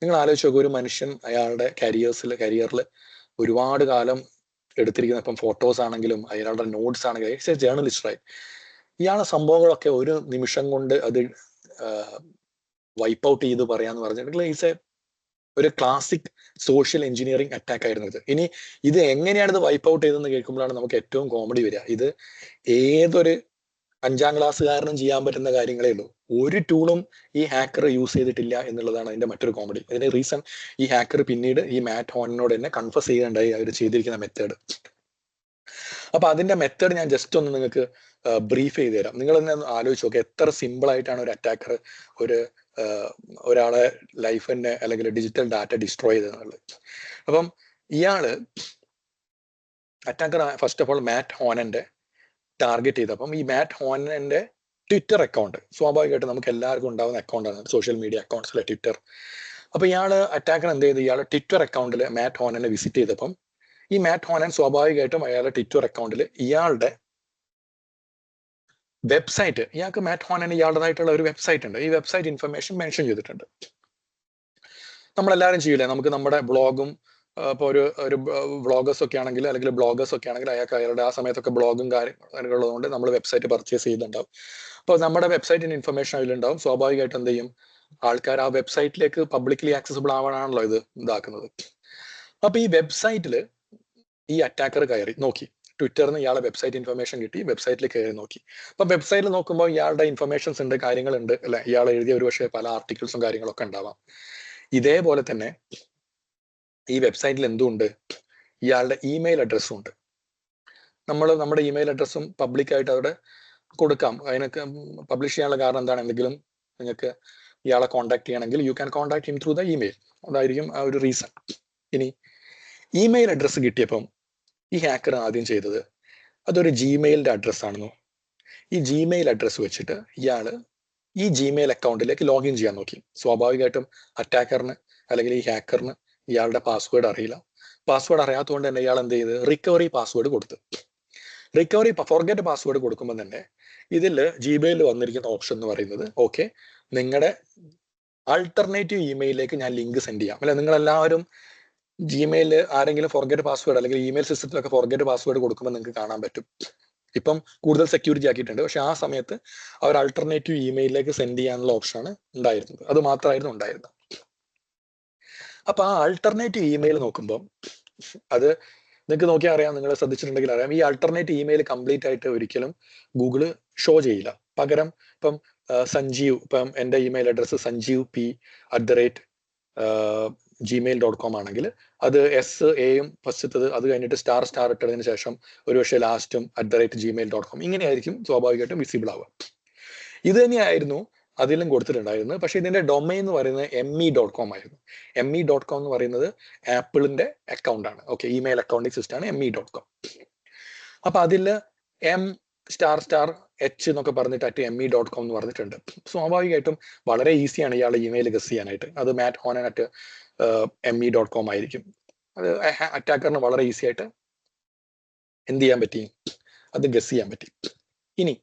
നിങ്ങൾ ആലോചിച്ച് നോക്കുക, ഒരു മനുഷ്യൻ അയാളുടെ കരിയറിൽ ഒരുപാട് കാലം എടുത്തിരിക്കുന്ന ഇപ്പം ഫോട്ടോസ് ആണെങ്കിലും അയാളുടെ നോട്ട്സ് ആണെങ്കിലും ഇറ്റ്സ് എ ജേർണലിസ്റ്റ് റൈറ്റ്. ഇയാളെ സംഭവങ്ങളൊക്കെ ഒരു നിമിഷം കൊണ്ട് അത് വൈപ്പ് ഔട്ട് ചെയ്ത് പറയാന്ന് പറഞ്ഞിട്ടുണ്ടെങ്കിൽ ഈസ് ഒരു ക്ലാസിക് സോഷ്യൽ എഞ്ചിനീയറിംഗ് അറ്റാക്ക് ആയിരുന്നു ഇത്. ഇനി ഇത് എങ്ങനെയാണ് ഇത് വൈപ്പ് ഔട്ട് ചെയ്തതെന്ന് കേൾക്കുമ്പോഴാണ് നമുക്ക് ഏറ്റവും കോമഡി വരിക. ഇത് ഏതൊരു 5ാം ക്ലാസ്സുകാരനും ചെയ്യാൻ പറ്റുന്ന കാര്യങ്ങളേ ഉള്ളൂ. ഒരു ടൂളും ഈ ഹാക്കർ യൂസ് ചെയ്തിട്ടില്ല എന്നുള്ളതാണ് അതിന്റെ മറ്റൊരു കോമഡി. അതിന്റെ റീസൺ ഈ ഹാക്കർ പിന്നീട് ഈ മാറ്റ് ഹോനനോട് തന്നെ കൺഫസ് ചെയ്യുകയുണ്ടായി അവർ ചെയ്തിരിക്കുന്ന മെത്തേഡ്. അപ്പൊ അതിന്റെ മെത്തേഡ് ഞാൻ ജസ്റ്റ് ഒന്ന് നിങ്ങൾക്ക് ബ്രീഫ് ചെയ്ത് തരാം. നിങ്ങൾ തന്നെ ആലോചിച്ച് നോക്കുക, എത്ര സിമ്പിൾ ആയിട്ടാണ് ഒരു അറ്റാക്കർ ഒരാളെ ലൈഫിന്റെ അല്ലെങ്കിൽ ഡിജിറ്റൽ ഡാറ്റ ഡിസ്ട്രോയ് ചെയ്തെന്നുള്ളത്. അപ്പം ഇയാള് attacker first of all Matt ഹോനന്റെ ടാർഗറ്റ് ചെയ്തപ്പം ഈ മാറ്റ് ഹോനന്റെ ട്വിറ്റർ അക്കൗണ്ട് സ്വാഭാവികമായിട്ട് നമുക്ക് എല്ലാവർക്കും ഉണ്ടാകുന്ന അക്കൗണ്ടാണ് സോഷ്യൽ മീഡിയ അക്കൗണ്ട്സിലെ ട്വിറ്റർ. അപ്പൊ ഇയാള് അറ്റാക്കർ എന്ത് ചെയ്ത് ഇയാളെ ട്വിറ്റർ അക്കൗണ്ടിൽ മാറ്റ് ഹോനനെ വിസിറ്റ് ചെയ്തപ്പം ഈ മാറ്റ് ഹോനൻ സ്വാഭാവികമായിട്ടും അയാളുടെ ട്വിറ്റർ അക്കൗണ്ടിൽ ഇയാളുടെ വെബ്സൈറ്റ്, ഇയാൾക്ക് മാറ്റ് ഹോനന് ഇയാളുടേതായിട്ടുള്ള ഒരു വെബ്സൈറ്റ് ഉണ്ട്. ഈ വെബ്സൈറ്റ് ഇൻഫർമേഷൻ മെൻഷൻ ചെയ്തിട്ടുണ്ട്. നമ്മളെല്ലാവരും ചെയ്യില്ലേ, നമുക്ക് നമ്മുടെ ബ്ലോഗും ഇപ്പോൾ ഒരു വ്ളോഗേഴ്സ് ഒക്കെ ആണെങ്കിൽ അല്ലെങ്കിൽ ബ്ലോഗേഴ്സ് ഒക്കെ ആണെങ്കിൽ അയാളുടെ ആ സമയത്തൊക്കെ ബ്ലോഗും കാര്യങ്ങളുള്ളതുകൊണ്ട് നമ്മൾ വെബ്സൈറ്റ് പർച്ചേസ് ചെയ്തിട്ടുണ്ടാവും. അപ്പോൾ നമ്മുടെ വെബ്സൈറ്റിന് ഇൻഫർമേഷൻ അതിലുണ്ടാവും. സ്വാഭാവികമായിട്ട് എന്ത് ചെയ്യും, ആൾക്കാർ ആ വെബ്സൈറ്റിലേക്ക് പബ്ലിക്കലി ആക്സസിബിൾ ആവാനാണല്ലോ ഇത് ഇതാക്കുന്നത്. അപ്പൊ ഈ വെബ്സൈറ്റിൽ ഈ അറ്റാക്കർ കയറി നോക്കി, ട്വിറ്ററിന് ഇയാളെ വെബ്സൈറ്റ് ഇൻഫർമേഷൻ കിട്ടി, വെബ്സൈറ്റിൽ കയറി നോക്കി. അപ്പൊ വെബ്സൈറ്റിൽ നോക്കുമ്പോൾ ഇയാളുടെ ഇൻഫർമേഷൻസ് ഉണ്ട്, കാര്യങ്ങളുണ്ട് അല്ലെ, ഇയാൾ എഴുതിയ ഒരു പക്ഷേ പല ആർട്ടിക്കിൾസും കാര്യങ്ങളൊക്കെ ഉണ്ടാവാം. ഇതേപോലെ തന്നെ ഈ വെബ്സൈറ്റിൽ എന്തുണ്ട്, ഇയാളുടെ ഇമെയിൽ അഡ്രസ്സും ഉണ്ട്. നമ്മുടെ ഇമെയിൽ അഡ്രസ്സും പബ്ലിക്കായിട്ട് അവിടെ കൊടുക്കാം. അതിനൊക്കെ പബ്ലിഷ് ചെയ്യാനുള്ള കാരണം എന്താണ്, എന്തെങ്കിലും നിങ്ങൾക്ക് ഇയാളെ കോൺടാക്ട് ചെയ്യണമെങ്കിൽ you can contact him through the email. അതായിരിക്കും ആ ഒരു റീസൺ. ഇനി ഇമെയിൽ അഡ്രസ്സ് കിട്ടിയപ്പം ഈ ഹാക്കർ ആദ്യം ചെയ്തത് അതൊരു ജിമെയിലിന്റെ അഡ്രസ് ആണെന്നോ. ഈ ജിമെയിൽ അഡ്രസ്സ് വെച്ചിട്ട് ഇയാള് ഈ ജിമെയിൽ അക്കൗണ്ടിലേക്ക് ലോഗിൻ ചെയ്യാൻ നോക്കി. സ്വാഭാവികമായിട്ടും അറ്റാക്കറിന് അല്ലെങ്കിൽ ഈ ഹാക്കറിന് ഇയാളുടെ പാസ്വേഡ് അറിയില്ല. പാസ്വേഡ് അറിയാത്തതുകൊണ്ട് തന്നെ ഇയാൾ എന്ത് ചെയ്ത് റിക്കവറി പാസ്വേഡ് കൊടുത്തു. റിക്കവറി ഫോർഗെറ്റ് പാസ്വേഡ് കൊടുക്കുമ്പോൾ തന്നെ ഇതിൽ ജിമെയിലിൽ വന്നിരിക്കുന്ന ഓപ്ഷൻ എന്ന് പറയുന്നത്, ഓക്കെ നിങ്ങളുടെ ആൾട്ടർനേറ്റീവ് ഇമെയിലിലേക്ക് ഞാൻ ലിങ്ക് സെൻഡ് ചെയ്യാം. അല്ലെ, നിങ്ങളെല്ലാവരും ജിമെയിലിൽ ആരെങ്കിലും ഫോർഗെറ്റ് പാസ്വേഡ് അല്ലെങ്കിൽ ഇമെയിൽ സിസ്റ്റത്തിലൊക്കെ ഫോർഗെറ്റ് പാസ്വേഡ് കൊടുക്കുമ്പോൾ നിങ്ങൾക്ക് കാണാൻ പറ്റും. ഇപ്പം കൂടുതൽ സെക്യൂരിറ്റി ആക്കിയിട്ടുണ്ട്. പക്ഷെ ആ സമയത്ത് അവർ ആൾട്ടർനേറ്റീവ് ഇമെയിലിലേക്ക് സെൻഡ് ചെയ്യാനുള്ള ഓപ്ഷനാണ് ഉണ്ടായിരുന്നത്. അത് മാത്രമായിരുന്നു ഉണ്ടായിരുന്നത്. അപ്പൊ ആ ആൾട്ടർനേറ്റീവ് ഇമെയിൽ നോക്കുമ്പോൾ അത് നിങ്ങൾക്ക് നോക്കിയാൽ അറിയാം, നിങ്ങൾ ശ്രദ്ധിച്ചിട്ടുണ്ടെങ്കിൽ അറിയാം, ഈ ആൾട്ടർനേറ്റീവ് ഇമെയിൽ കംപ്ലീറ്റ് ആയിട്ട് ഒരിക്കലും ഗൂഗിള് ഷോ ചെയ്യില്ല. പകരം ഇപ്പം സഞ്ജീവ്, ഇപ്പം എൻ്റെ ഇമെയിൽ അഡ്രസ്സ് sanjeev@gmail.com ആണെങ്കിൽ അത് എയും ഫസ്റ്റത്തത് അത് കഴിഞ്ഞിട്ട് സ്റ്റാർ ഇട്ടതിന് ശേഷം ഒരുപക്ഷെ ലാസ്റ്റും @gmail.com ഇങ്ങനെയായിരിക്കും സ്വാഭാവികമായിട്ടും വിസിബിൾ ആവുക. ഇത് തന്നെയായിരുന്നു അതിലും കൊടുത്തിട്ടുണ്ടായിരുന്നത്. പക്ഷെ ഇതിന്റെ ഡൊമൈൻ എന്ന് പറയുന്നത് me.com ആയിരുന്നു. me.com എന്ന് പറയുന്നത് ആപ്പിളിന്റെ അക്കൗണ്ട് ആണ്. ഓക്കെ, ഇമെയിൽ അക്കൗണ്ടിങ് സിസ്റ്റം ആണ് me.com. അപ്പൊ അതിൽ M***H എന്നൊക്കെ പറഞ്ഞിട്ട് @me.com എന്ന് പറഞ്ഞിട്ടുണ്ട്. സ്വാഭാവികമായിട്ടും വളരെ ഈസിയാണ് ഇയാളുടെ ഇമെയിൽ ഗസ് ചെയ്യാനായിട്ട്. അത് മാറ്റ് ഹോനൻ @me.com ആയിരിക്കും. അത് അറ്റാക്കറിന് വളരെ ഈസി ആയിട്ട് എന്ത് ചെയ്യാൻ പറ്റി, അത് ഗസ് ചെയ്യാൻ പറ്റി. ഇനി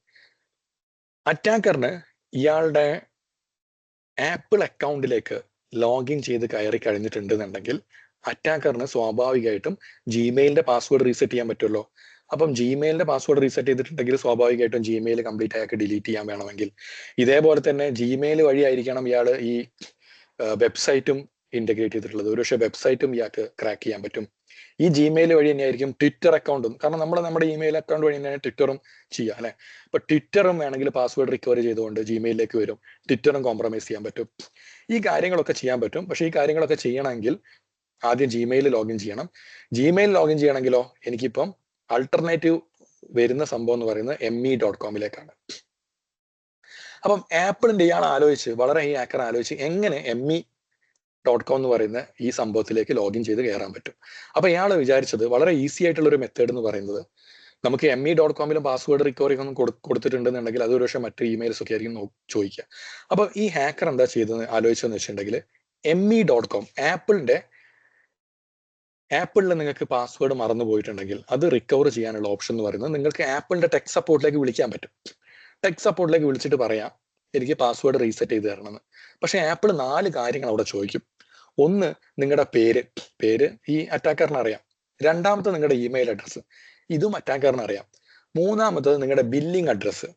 അറ്റാക്കറിന് ഇയാളുടെ ആപ്പിൾ അക്കൗണ്ടിലേക്ക് ലോഗിൻ ചെയ്ത് കയറി കഴിഞ്ഞിട്ടുണ്ടെന്നുണ്ടെങ്കിൽ അറ്റാക്കറിന് സ്വാഭാവികമായിട്ടും ജിമെയിലിന്റെ പാസ്വേഡ് റീസെറ്റ് ചെയ്യാൻ പറ്റുമല്ലോ. അപ്പം ജിമെയിലിന്റെ പാസ്വേഡ് റീസെറ്റ് ചെയ്തിട്ടുണ്ടെങ്കിൽ സ്വാഭാവികമായിട്ടും ജിമെയിൽ കംപ്ലീറ്റ് ആക്കി ഡിലീറ്റ് ചെയ്യാൻ വേണമെങ്കിൽ ഇതേപോലെ തന്നെ ജിമെയിൽ വഴിയായിരിക്കണം ഇയാൾ ഈ വെബ്സൈറ്റും ഇന്റഗ്രേറ്റ് ചെയ്തിട്ടുള്ളത്. ഒരുപക്ഷെ വെബ്സൈറ്റും ഇയാൾക്ക് ക്രാക്ക് ചെയ്യാൻ പറ്റും. ഈ ജിമെയിൽ വഴി തന്നെയായിരിക്കും ട്വിറ്റർ അക്കൗണ്ടും, കാരണം നമ്മുടെ ഇമെയിൽ അക്കൗണ്ട് വഴി തന്നെയാണ് ട്വിറ്ററും ചെയ്യുക അല്ലെ. അപ്പൊ ട്വിറ്ററും വേണമെങ്കിൽ പാസ്വേഡ് റിക്കവർ ചെയ്തുകൊണ്ട് ജിമെയിലേക്ക് വരും, ട്വിറ്ററും കോംപ്രമൈസ് ചെയ്യാൻ പറ്റും. ഈ കാര്യങ്ങളൊക്കെ ചെയ്യാൻ പറ്റും. പക്ഷെ ഈ കാര്യങ്ങളൊക്കെ ചെയ്യണമെങ്കിൽ ആദ്യം ജിമെയിൽ ലോഗിൻ ചെയ്യണം. ജിമെയിൽ ലോഗിൻ ചെയ്യണമെങ്കിലോ എനിക്കിപ്പം അൾട്ടർനേറ്റീവ് വരുന്ന സംഭവം എന്ന് പറയുന്നത് me.com അപ്പം ആപ്പിളിന്റെ ഇയാൾ ആലോചിച്ച് ഈ ഹാക്കർ ആലോചിച്ച് എങ്ങനെ me.com എന്ന് പറയുന്ന ഈ സംഭവത്തിലേക്ക് ലോഗിൻ ചെയ്ത് കയറാൻ പറ്റും. അപ്പൊ ഇയാൾ വിചാരിച്ചത് വളരെ ഈസി ആയിട്ടുള്ള ഒരു മെത്തേഡ് എന്ന് പറയുന്നത് നമുക്ക് me.com പാസ്വേഡ് റിക്കവറി ഒന്നും കൊടുത്തിട്ടുണ്ടെന്നുണ്ടെങ്കിൽ അത് ഒരുപക്ഷെ മറ്റു ഇമെയിൽസ് ഒക്കെ ആയിരിക്കും ചോദിക്കുക. അപ്പൊ ഈ ഹാക്കർ എന്താ ചെയ്തതെന്ന് ആലോചിച്ചെന്ന് വെച്ചിട്ടുണ്ടെങ്കിൽ me.com ആപ്പിളിൽ നിങ്ങൾക്ക് പാസ്വേഡ് മറന്നു പോയിട്ടുണ്ടെങ്കിൽ അത് റിക്കവർ ചെയ്യാനുള്ള ഓപ്ഷൻ എന്ന് പറയുന്നത് നിങ്ങൾക്ക് ആപ്പിളിന്റെ ടെക് സപ്പോർട്ടിലേക്ക് വിളിക്കാൻ പറ്റും. ടെക് സപ്പോർട്ടിലേക്ക് വിളിച്ചിട്ട് പറയാം എനിക്ക് പാസ്വേഡ് റീസെറ്റ് ചെയ്ത് തരണമെന്ന്. പക്ഷെ ആപ്പിൾ 4 കാര്യങ്ങൾ അവിടെ ചോദിക്കും. ഒന്ന്, നിങ്ങളുടെ പേര് ഈ അറ്റാക്കറിന് അറിയാം. രണ്ടാമത്തെ നിങ്ങളുടെ ഇമെയിൽ അഡ്രസ്സ്, ഇതും അറ്റാക്കറിന് അറിയാം. മൂന്നാമത്തത് നിങ്ങളുടെ ബില്ലിംഗ് അഡ്രസ്സ്,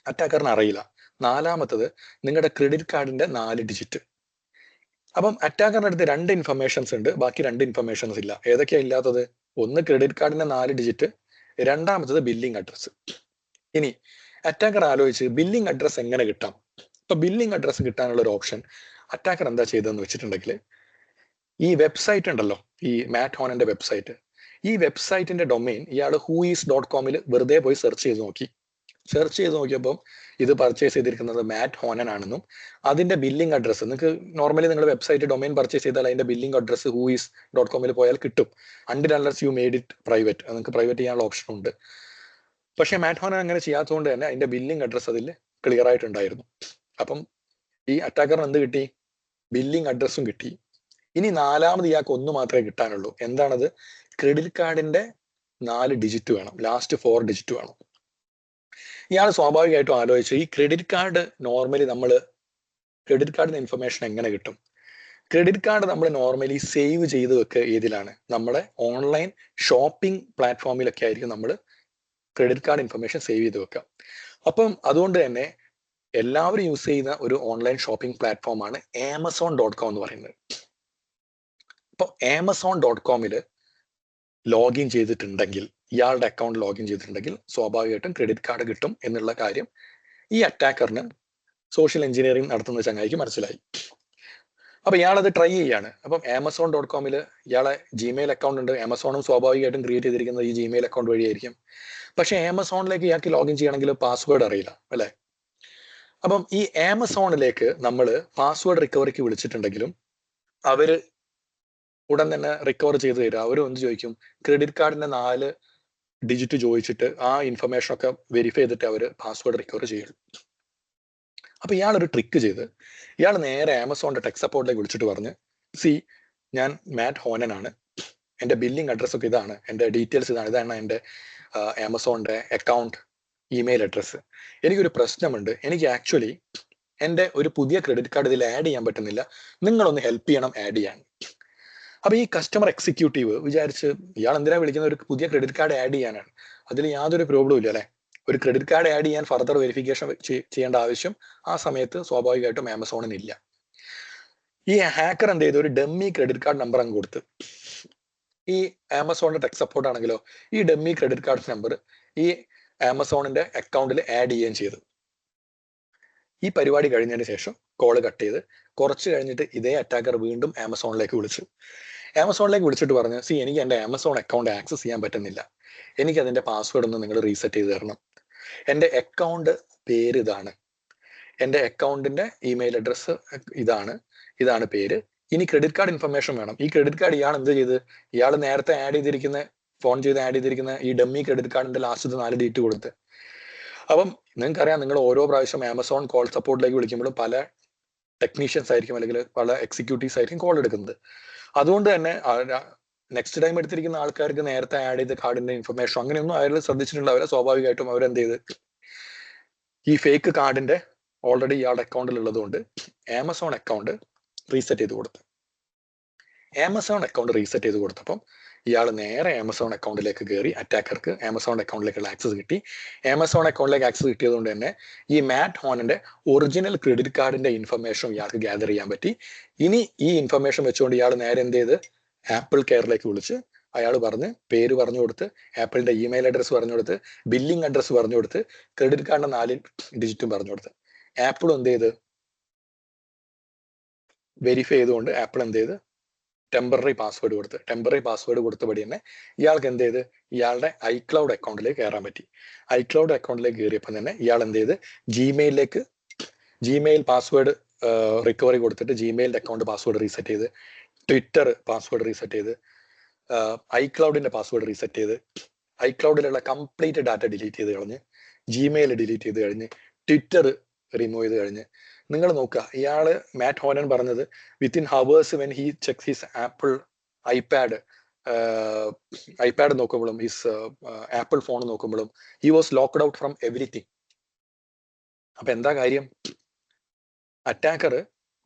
അറ്റാക്കറിന് അറിയില്ല. നാലാമത്തത് നിങ്ങളുടെ ക്രെഡിറ്റ് കാർഡിന്റെ 4 ഡിജിറ്റ്. അപ്പം അറ്റാക്കറിന്റെ അടുത്ത് 2 ഇൻഫർമേഷൻസ് ഉണ്ട്, ബാക്കി 2 ഇൻഫർമേഷൻസ് ഇല്ല. ഏതൊക്കെയാ ഇല്ലാത്തത്? ഒന്ന് ക്രെഡിറ്റ് കാർഡിന്റെ 4 ഡിജിറ്റ്, രണ്ടാമത്തത് ബില്ലിംഗ് അഡ്രസ്സ്. ഇനി അറ്റാക്കർ ആലോചിച്ച് ബില്ലിംഗ് അഡ്രസ്സ് എങ്ങനെ കിട്ടാം? ഇപ്പൊ ബില്ലിംഗ് അഡ്രസ്സ് കിട്ടാനുള്ള ഒരു ഓപ്ഷൻ അറ്റാക്കർ എന്താ ചെയ്തതെന്ന് വെച്ചിട്ടുണ്ടെങ്കിൽ ഈ വെബ്സൈറ്റ് ഉണ്ടല്ലോ, ഈ മാറ്റ് ഹോനന്റെ വെബ്സൈറ്റ്, ഈ വെബ്സൈറ്റിന്റെ ഡൊമെയിൻ ഇയാൾ whois.com വെറുതെ പോയി സെർച്ച് ചെയ്ത് നോക്കിയപ്പോൾ ഇത് പർച്ചേസ് ചെയ്തിരിക്കുന്നത് മാറ്റ് ഹോനൻ ആണെന്നും അതിന്റെ ബില്ലിംഗ് അഡ്രസ്സ് നിങ്ങൾക്ക് നോർമലി നിങ്ങൾ വെബ്സൈറ്റ് ഡൊമെയിൻ പർച്ചേസ് ചെയ്താൽ അതിന്റെ ബില്ലിംഗ് അഡ്രസ്സ് whois.com പോയാൽ കിട്ടും. Until unless you made it private, നിങ്ങൾക്ക് പ്രൈവറ്റ് ചെയ്യാനുള്ള ഓപ്ഷൻ ഉണ്ട്. പക്ഷെ മാറ്റ് ഹോനൻ അങ്ങനെ ചെയ്യാത്തതുകൊണ്ട് തന്നെ അതിന്റെ ബില്ലിംഗ് അഡ്രസ്സ് അതിൽ ക്ലിയർ ആയിട്ടുണ്ടായിരുന്നു. അപ്പം ഈ അറ്റാക്കറിന് എന്ത് കിട്ടി? ബില്ലിംഗ് അഡ്രസ്സും കിട്ടി. ഇനി നാലാമത് ഇയാൾക്ക് ഒന്ന് മാത്രമേ കിട്ടാനുള്ളൂ. എന്താണത്? ക്രെഡിറ്റ് കാർഡിന്റെ 4 ഡിജിറ്റ് വേണം, ലാസ്റ്റ് 4 ഡിജിറ്റ് വേണം. ഇയാൾ സ്വാഭാവികമായിട്ടും ആലോചിച്ചു ഈ ക്രെഡിറ്റ് കാർഡ് നോർമലി ക്രെഡിറ്റ് കാർഡിന്റെ ഇൻഫർമേഷൻ എങ്ങനെ കിട്ടും? ക്രെഡിറ്റ് കാർഡ് നമ്മൾ നോർമലി സേവ് ചെയ്ത് വെക്കുക ഏതിലാണ്? നമ്മുടെ ഓൺലൈൻ ഷോപ്പിംഗ് പ്ലാറ്റ്ഫോമിലൊക്കെ ആയിരിക്കും നമ്മൾ ക്രെഡിറ്റ് കാർഡ് ഇൻഫർമേഷൻ സേവ് ചെയ്ത് വെക്കുക. അപ്പം അതുകൊണ്ട് തന്നെ എല്ലാവരും യൂസ് ചെയ്യുന്ന ഒരു ഓൺലൈൻ ഷോപ്പിംഗ് പ്ലാറ്റ്ഫോമാണ് Amazon.com എന്ന് പറയുന്നത്. അപ്പോൾ Amazon.com ലോഗിൻ ചെയ്തിട്ടുണ്ടെങ്കിൽ, ഇയാളുടെ അക്കൗണ്ട് ലോഗിൻ ചെയ്തിട്ടുണ്ടെങ്കിൽ സ്വാഭാവികമായിട്ടും ക്രെഡിറ്റ് കാർഡ് കിട്ടും എന്നുള്ള കാര്യം ഈ അറ്റാക്കറിന് സോഷ്യൽ എഞ്ചിനീയറിംഗ് നടത്തുന്ന ചങ്ങായിക്ക് മനസ്സിലായി. അപ്പൊ ഇയാളത് ട്രൈ ചെയ്യാണ്. അപ്പം Amazon.com ഇയാളെ ജിമെയിൽ അക്കൗണ്ട് ഉണ്ട്. ആമസോണും സ്വാഭാവികമായിട്ടും ക്രിയേറ്റ് ചെയ്തിരിക്കുന്നത് ഈ ജിമെയിൽ അക്കൗണ്ട് വഴിയായിരിക്കും. പക്ഷെ ആമസോണിലേക്ക് ഇയാൾക്ക് ലോഗിൻ ചെയ്യണമെങ്കിൽ പാസ്വേഡ് അറിയില്ല അല്ലെ. അപ്പം ഈ ആമസോണിലേക്ക് നമ്മൾ പാസ്വേഡ് റിക്കവറിക്ക് വിളിച്ചിട്ടുണ്ടെങ്കിലും അവര് ഉടൻ തന്നെ റിക്കവർ ചെയ്ത് തരിക. അവരും എന്ത് ചോദിക്കും? ക്രെഡിറ്റ് കാർഡിന്റെ 4 ഡിജിറ്റ് ചോദിച്ചിട്ട് ആ ഇൻഫർമേഷൻ ഒക്കെ വെരിഫൈ ചെയ്തിട്ട് അവർ പാസ്വേഡ് റിക്കവർ ചെയ്യുള്ളൂ. അപ്പൊ ഇയാളൊരു ട്രിക്ക് ചെയ്ത് ഇയാൾ നേരെ ആമസോണിന്റെ ടെക് സപ്പോർട്ടിലേക്ക് വിളിച്ചിട്ട് പറഞ്ഞ്, ഞാൻ മാറ്റ് ഹോനൻ ആണ്, എൻ്റെ ബില്ലിംഗ് അഡ്രസ് ഒക്കെ ഇതാണ്, എൻ്റെ ഡീറ്റെയിൽസ് ഇതാണ് എൻ്റെ ആമസോണിന്റെ അക്കൗണ്ട് ഇമെയിൽ അഡ്രസ്സ്. എനിക്കൊരു പ്രശ്നമുണ്ട്, എനിക്ക് ആക്ച്വലി എൻ്റെ ഒരു പുതിയ ക്രെഡിറ്റ് കാർഡ് ഇതിൽ ആഡ് ചെയ്യാൻ പറ്റുന്നില്ല, നിങ്ങളൊന്ന് ഹെൽപ്പ് ചെയ്യണം ആഡ് ചെയ്യാൻ. അപ്പൊ ഈ കസ്റ്റമർ എക്സിക്യൂട്ടീവ് വിചാരിച്ച് ഇയാൾ എന്തിനാ വിളിക്കുന്ന? ഒരു പുതിയ ക്രെഡിറ്റ് കാർഡ് ആഡ് ചെയ്യാനാണ്, അതിൽ യാതൊരു പ്രോബ്ലം ഇല്ല അല്ലെ. ഒരു ക്രെഡിറ്റ് കാർഡ് ആഡ് ചെയ്യാൻ ഫർദർ വെരിഫിക്കേഷൻ ചെയ്യേണ്ട ആവശ്യം ആ സമയത്ത് സ്വാഭാവികമായിട്ടും ആമസോണിന് ഇല്ല. ഈ ഹാക്കർ എന്ത് ചെയ്തു? ഒരു ഡമ്മി ക്രെഡിറ്റ് കാർഡ് നമ്പർ അങ്ങ് കൊടുത്ത്, ഈ ആമസോണിന്റെ ടെക് സപ്പോർട്ട് ആണെങ്കിലോ ഈ ഡമ്മി ക്രെഡിറ്റ് കാർഡ് നമ്പർ ഈ ആമസോണിന്റെ അക്കൗണ്ടിൽ ആഡ് ചെയ്യുകയും ചെയ്തു. ഈ പരിപാടി കഴിഞ്ഞതിന് ശേഷം കോള് കട്ട് ചെയ്ത് കുറച്ച് കഴിഞ്ഞിട്ട് ഇതേ അറ്റാക്കർ വീണ്ടും ആമസോണിലേക്ക് വിളിച്ചിട്ട് പറഞ്ഞു, എനിക്ക് എൻ്റെ ആമസോൺ അക്കൗണ്ട് ആക്സസ് ചെയ്യാൻ പറ്റുന്നില്ല, എനിക്ക് അതിന്റെ പാസ്വേഡ് ഒന്ന് നിങ്ങൾ റീസെറ്റ് ചെയ്ത് തരണം. എൻ്റെ അക്കൗണ്ട് പേര് ഇതാണ്, എൻ്റെ അക്കൗണ്ടിന്റെ ഇമെയിൽ അഡ്രസ്സ് ഇതാണ് പേര്, ഇനി ക്രെഡിറ്റ് കാർഡ് ഇൻഫർമേഷൻ വേണം. ഈ ക്രെഡിറ്റ് കാർഡ് ഇയാൾ എന്ത് ചെയ്ത്, ഇയാൾ നേരത്തെ ഫോൺ ചെയ്ത് ആഡ് ചെയ്തിരിക്കുന്ന ഈ ഡമ്മി ക്രെഡിറ്റ് കാർഡിന്റെ ലാസ്റ്റ് 4 ഡിജിറ്റ് കൊടുത്ത്. അപ്പം നിങ്ങൾക്കറിയാം, നിങ്ങൾ ഓരോ പ്രാവശ്യം ആമസോൺ കോൾ സപ്പോർട്ടിലേക്ക് വിളിക്കുമ്പോഴും പല ടെക്നീഷ്യൻസ് ആയിരിക്കും അല്ലെങ്കിൽ പല എക്സിക്യൂട്ടീവ്സ് ആയിരിക്കും കോൾ എടുക്കുന്നത്. അതുകൊണ്ട് തന്നെ നെക്സ്റ്റ് ടൈം എടുത്തിരിക്കുന്ന ആൾക്കാർക്ക് നേരത്തെ ആഡ് ചെയ്ത കാർഡിന്റെ ഇൻഫർമേഷൻ അങ്ങനെയൊന്നും അയാൾ ശ്രദ്ധിച്ചിട്ടുണ്ടാവില്ല. സ്വാഭാവികമായിട്ടും അവരെന്ത് ചെയ്ത് ഈ ഫേക്ക് കാർഡിന്റെ ഓൾറെഡി ഇയാളുടെ അക്കൗണ്ടിൽ ഉള്ളതുകൊണ്ട് ആമസോൺ അക്കൗണ്ട് റീസെറ്റ് ചെയ്ത് കൊടുത്തു. ആമസോൺ അക്കൗണ്ട് റീസെറ്റ് ചെയ്ത് കൊടുത്തപ്പം ഇയാൾ നേരെ ആമസോൺ അക്കൗണ്ടിലേക്ക് കയറി, അറ്റാക്കർക്ക് ആമസോൺ അക്കൗണ്ടിലേക്കുള്ള ആക്സസ് കിട്ടി. ആമസോൺ അക്കൗണ്ടിലേക്ക് ആക്സസ് കിട്ടിയതുകൊണ്ട് തന്നെ ഈ മാറ്റ് ഹോണിന്റെ ഒറിജിനൽ ക്രെഡിറ്റ് കാർഡിന്റെ ഇൻഫർമേഷൻ ഇയാൾക്ക് ഗ്യാദർ ചെയ്യാൻ പറ്റി. ഇനി ഈ ഇൻഫർമേഷൻ വെച്ചുകൊണ്ട് ഇയാൾ നേരെ എന്ത് ചെയ്ത് ആപ്പിൾ കെയറിലേക്ക് വിളിച്ച് അയാൾ പറഞ്ഞ് പേര് പറഞ്ഞു കൊടുത്ത്, ആപ്പിളിന്റെ ഇമെയിൽ അഡ്രസ്സ് പറഞ്ഞു കൊടുത്ത്, ബില്ലിംഗ് അഡ്രസ്സ് പറഞ്ഞു കൊടുത്ത്, ക്രെഡിറ്റ് കാർഡിന്റെ 4 ഡിജിറ്റും പറഞ്ഞു കൊടുത്ത്. ആപ്പിൾ എന്ത് ചെയ്ത് വെരിഫൈ ചെയ്തുകൊണ്ട് ആപ്പിൾ എന്ത് ചെയ്ത് ടെമ്പററി പാസ്വേഡ് കൊടുത്ത്. ടെമ്പററി പാസ്വേഡ് കൊടുത്തപടി തന്നെ ഇയാൾക്ക് എന്ത് ചെയ്ത് ഇയാളുടെ ഐക്ലൗഡ് അക്കൗണ്ടിലേക്ക് കയറാൻ പറ്റി. ഐക്ലൗഡ് അക്കൗണ്ടിലേക്ക് കയറിയപ്പോൾ തന്നെ ഇയാൾ എന്ത് ചെയ്ത് ജിമെയിൽ പാസ്വേഡ് റിക്കവറി കൊടുത്തിട്ട് ജിമെയിലിന്റെ അക്കൗണ്ട് പാസ്വേഡ് റീസെറ്റ് ചെയ്ത്, ട്വിറ്റർ പാസ്വേഡ് റീസെറ്റ് ചെയ്ത്, ഐക്ലൗഡിന്റെ പാസ്വേഡ് റീസെറ്റ് ചെയ്ത്, ഐക്ലൗഡിലുള്ള കംപ്ലീറ്റ് ഡാറ്റ ഡിലീറ്റ് ചെയ്ത് കളഞ്ഞ്, ജിമെയിൽ ഡിലീറ്റ് ചെയ്ത് കഴിഞ്ഞ്, ട്വിറ്റർ റിമൂവ് ചെയ്ത് കഴിഞ്ഞ്. നിങ്ങൾ നോക്കുക, ഇയാള് മാറ്റ് ഹോനൻ പറഞ്ഞത് within hours when he check his apple iPad നോക്കുമ്പോഴും ഹിസ് ആപ്പിൾ ഫോൺ നോക്കുമ്പോഴും he was locked out from everything. അപ്പൊ എന്താ കാര്യം? അറ്റാക്കർ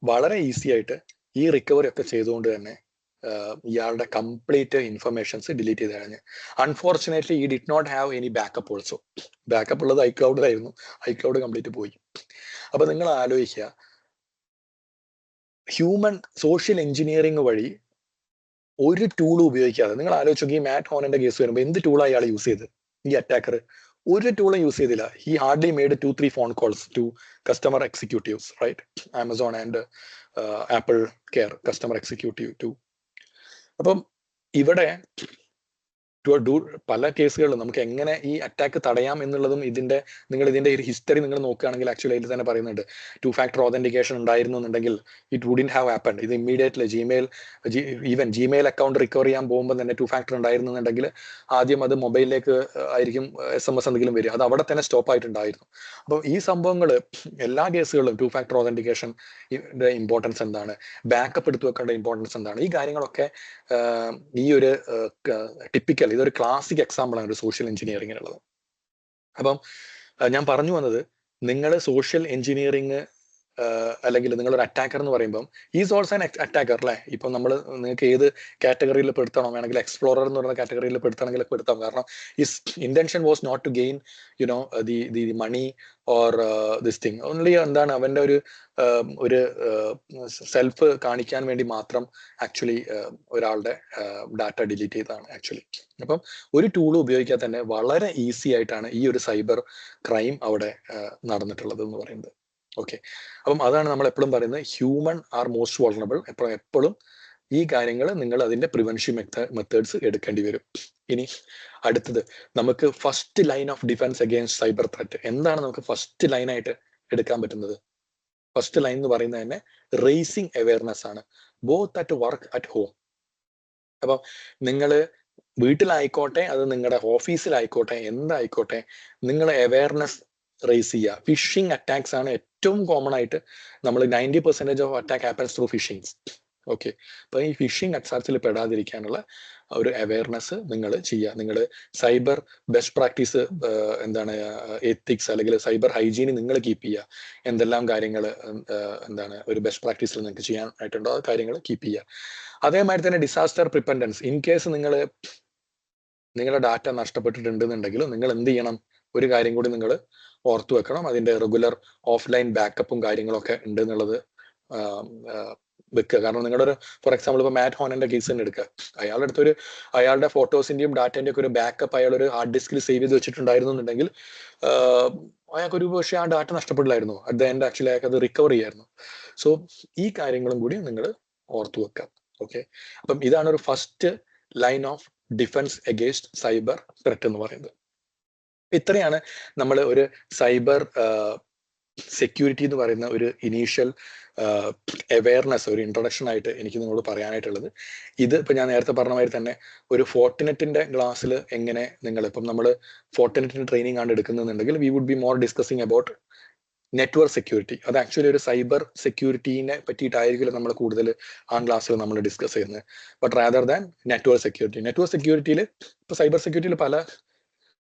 വളരെ ഈസി ആയിട്ട് ഈ റിക്കവറി ഒക്കെ ചെയ്തുകൊണ്ട് തന്നെ ഇയാളുടെ കംപ്ലീറ്റ് ഇൻഫർമേഷൻസ് ഡിലീറ്റ് ചെയ്ത് കഴിഞ്ഞ്. അൺഫോർച്ചുനേറ്റ്ലി ഈ did not have any backup also. Backup ഉള്ളത് ഐക്ലൗഡിലായിരുന്നു, ഐക്ലൗഡ് കംപ്ലീറ്റ് പോയി. അപ്പൊ നിങ്ങൾ ആലോചിക്കുക, ഹ്യൂമൻ സോഷ്യൽ എഞ്ചിനീയറിംഗ് വഴി ഒരു ടൂൾ ഉപയോഗിക്കാതെ, നിങ്ങൾ ആലോചിച്ചു ഈ മാറ്റ് ഹോനന്റെ കേസ് വരുമ്പോൾ എന്ത് ടൂളാണ് ഇയാൾ യൂസ് ചെയ്ത്? ഈ അറ്റാക്കർ ഒരു ടൂളും യൂസ് ചെയ്തില്ല. He hardly made 2-3 phone calls to customer executives, right? Amazon and Apple care customer executive too. അപ്പം ഇവിടെ പല കേസുകളിലും നമുക്ക് എങ്ങനെ ഈ അറ്റാക്ക് തടയാം എന്നുള്ളതും നിങ്ങൾ ഇതിന്റെ ഒരു ഹിസ്റ്ററി നിങ്ങൾ നോക്കുകയാണെങ്കിൽ ആക്ച്വലി അതിൽ തന്നെ പറയുന്നുണ്ട്. 2 ഫാക്ടർ ഓതന്റിക്കേഷൻ ഉണ്ടായിരുന്നു എന്നുണ്ടെങ്കിൽ ഇറ്റ് വുഡിന്റ് ഹാവ് ഹാപ്പൻഡ്. ഇത് immediately even Gmail account recover ചെയ്യാൻ പോകുമ്പോൾ തന്നെ 2 ഫാക്ടർ ഉണ്ടായിരുന്നു എന്നുണ്ടെങ്കിൽ ആദ്യം അത് മൊബൈലിലേക്ക് ആയിരിക്കും SMS എന്തെങ്കിലും വരിക, അത് അവിടെ തന്നെ സ്റ്റോപ്പ് ആയിട്ടുണ്ടായിരുന്നു. അപ്പോൾ ഈ സംഭവങ്ങൾ എല്ലാ കേസുകളിലും 2 ഫാക്ടർ ഓതന്റിക്കേഷൻ ഇമ്പോർട്ടൻസ് എന്താണ്, ബാക്കപ്പ് എടുത്തു വെക്കേണ്ട ഇമ്പോർട്ടൻസ് എന്താണ്, ഈ കാര്യങ്ങളൊക്കെ ഈ ഒരു ടിപ്പിക്കൽ ഇതൊരു ക്ലാസിക് എക്സാമ്പിൾ ആണ് ഒരു സോഷ്യൽ എഞ്ചിനീയറിംഗിനുള്ളത്. അപ്പം ഞാൻ പറഞ്ഞു വന്നത്, നിങ്ങൾ സോഷ്യൽ എഞ്ചിനീയറിംഗ് അല്ലെങ്കിൽ നിങ്ങളൊരു അറ്റാക്കർ എന്ന് പറയുമ്പോൾ ഈസ് ഓൾസോ ആൻ അറ്റാക്കർ അല്ലേ? ഇപ്പം നിങ്ങൾക്ക് ഏത് കാറ്റഗറിയിൽ പെടുത്തണം വേണമെങ്കിൽ എക്സ്പ്ലോറർ എന്ന് പറയുന്ന കാറ്റഗറിയിൽ പെടുത്തണമെങ്കിൽ പെടുത്താം. കാരണം his intention was not to gain the money or this thing only. എന്താണ് അവന്റെ ഒരു സെൽഫ് കാണിക്കാൻ വേണ്ടി മാത്രം ആക്ച്വലി ഒരാളുടെ ഡാറ്റ ഡിലീറ്റ് ചെയ്തതാണ് ആക്ച്വലി. അപ്പം ഒരു ടൂൾ ഉപയോഗിക്കാൻ തന്നെ വളരെ ഈസി ആയിട്ടാണ് ഈ ഒരു സൈബർ ക്രൈം അവിടെ നടന്നിട്ടുള്ളത് എന്ന് പറയുന്നത്. ഓക്കെ, അപ്പം അതാണ് നമ്മൾ എപ്പോഴും പറയുന്നത്, ഹ്യൂമൻ ആർ മോസ്റ്റ് വൾണറബിൾ. എപ്പോഴും ഈ കാര്യങ്ങൾ നിങ്ങൾ അതിന്റെ പ്രിവെൻഷൻ മെത്തേഡ്സ് എടുക്കേണ്ടി വരും. ഇനി അടുത്തത്, നമുക്ക് first line of defence against cyber threat എന്താണ് നമുക്ക് ഫസ്റ്റ് ലൈനായിട്ട് എടുക്കാൻ പറ്റുന്നത്? ഫസ്റ്റ് ലൈൻ എന്ന് പറയുന്നത് തന്നെ റേസിംഗ് അവയർനെസ് ആണ്, both at work at home. അപ്പം നിങ്ങൾ വീട്ടിലായിക്കോട്ടെ, അത് നിങ്ങളുടെ ഓഫീസിലായിക്കോട്ടെ, എന്തായിക്കോട്ടെ, നിങ്ങൾ അവയർനെസ് റേസ് ചെയ്യുക. ഫിഷിംഗ് അറ്റാക്സ് ആണ് ഏറ്റവും കോമൺ ആയിട്ട്. നമ്മൾ 90% of attack happens through phishing. Okay, അപ്പൊ ഈ ഫിഷിംഗ് അറ്റാക്സിൽ പെടാതിരിക്കാനുള്ള ഒരു അവയർനെസ് നിങ്ങൾ ചെയ്യുക. നിങ്ങൾ സൈബർ ബെസ്റ്റ് പ്രാക്ടീസ് എന്താണ് എത്തിക്സ് അല്ലെങ്കിൽ സൈബർ ഹൈജീൻ നിങ്ങൾ കീപ്പ് ചെയ്യുക. എന്തെല്ലാം കാര്യങ്ങൾ എന്താണ് ഒരു ബെസ്റ്റ് പ്രാക്ടീസിൽ നിങ്ങൾക്ക് ചെയ്യാനായിട്ടുണ്ടോ ആ കാര്യങ്ങൾ കീപ്പ് ചെയ്യുക. അതേമാതിരി തന്നെ ഡിസാസ്റ്റർ പ്രിപ്പൻഡൻസ്. ഇൻ കേസ് നിങ്ങളുടെ ഡാറ്റ നഷ്ടപ്പെട്ടിട്ടുണ്ടെന്നുണ്ടെങ്കിൽ നിങ്ങൾ എന്ത് ചെയ്യണം? ഒരു കാര്യം കൂടി നിങ്ങൾ ഓർത്തു വെക്കണം, അതിന്റെ റെഗുലർ ഓഫ്ലൈൻ ബാക്കപ്പും കാര്യങ്ങളൊക്കെ ഉണ്ട് എന്നുള്ളത് വെക്കുക. കാരണം നിങ്ങളുടെ ഫോർ എക്സാമ്പിൾ ഇപ്പൊ മാറ്റ് ഹോനന്റെ കേസ് തന്നെ എടുക്കുക. അയാളുടെ ഫോട്ടോസിന്റെയും ഡാറ്റന്റെ ഒക്കെ ഒരു ബാക്കപ്പ് അയാൾ ഒരു ഹാർഡ് ഡിസ്കിൽ സേവ് ചെയ്ത് വെച്ചിട്ടുണ്ടായിരുന്നു എന്നുണ്ടെങ്കിൽ അയാൾക്ക് ഒരു പക്ഷേ ആ ഡാറ്റ നഷ്ടപ്പെടില്ലായിരുന്നു. അറ്റ് ദ എൻഡ് ആക്ച്വലി അയാൾക്ക് അത് റിക്കവർ ചെയ്യായിരുന്നു. സോ ഈ കാര്യങ്ങളും കൂടി നിങ്ങൾ ഓർത്തു വെക്കുക. ഓക്കെ, അപ്പം ഇതാണ് ഒരു first line of defence against cyber threat എന്ന് പറയുന്നത്. ഇത്രയാണ് നമ്മൾ ഒരു സൈബർ സെക്യൂരിറ്റി എന്ന് പറയുന്ന ഒരു ഇനീഷ്യൽ അവയർനെസ്, ഒരു ഇൻട്രൊഡക്ഷൻ ആയിട്ട് എനിക്ക് നിങ്ങളോട് പറയാനായിട്ടുള്ളത്. ഇത് ഇപ്പൊ ഞാൻ നേരത്തെ പറഞ്ഞ മാതിരി തന്നെ ഒരു ഫോർട്ടിനെറ്റിന്റെ ക്ലാസ്സിൽ എങ്ങനെ ഇപ്പം നമ്മൾ ഫോർട്ടിനെറ്റിന്റെ ട്രെയിനിങ് ആണ് എടുക്കുന്നുണ്ടെങ്കിൽ we would be more discussing about network security. അത് ആക്ച്വലി ഒരു സൈബർ സെക്യൂരിറ്റീനെ പറ്റിയിട്ടായിരിക്കില്ല നമ്മൾ കൂടുതൽ ആ ക്ലാസ്സിൽ നമ്മൾ ഡിസ്കസ് ചെയ്യുന്നത്, but rather than network security. Network സെക്യൂരിറ്റിയിൽ ഇപ്പൊ സൈബർ സെക്യൂരിറ്റിയിൽ പല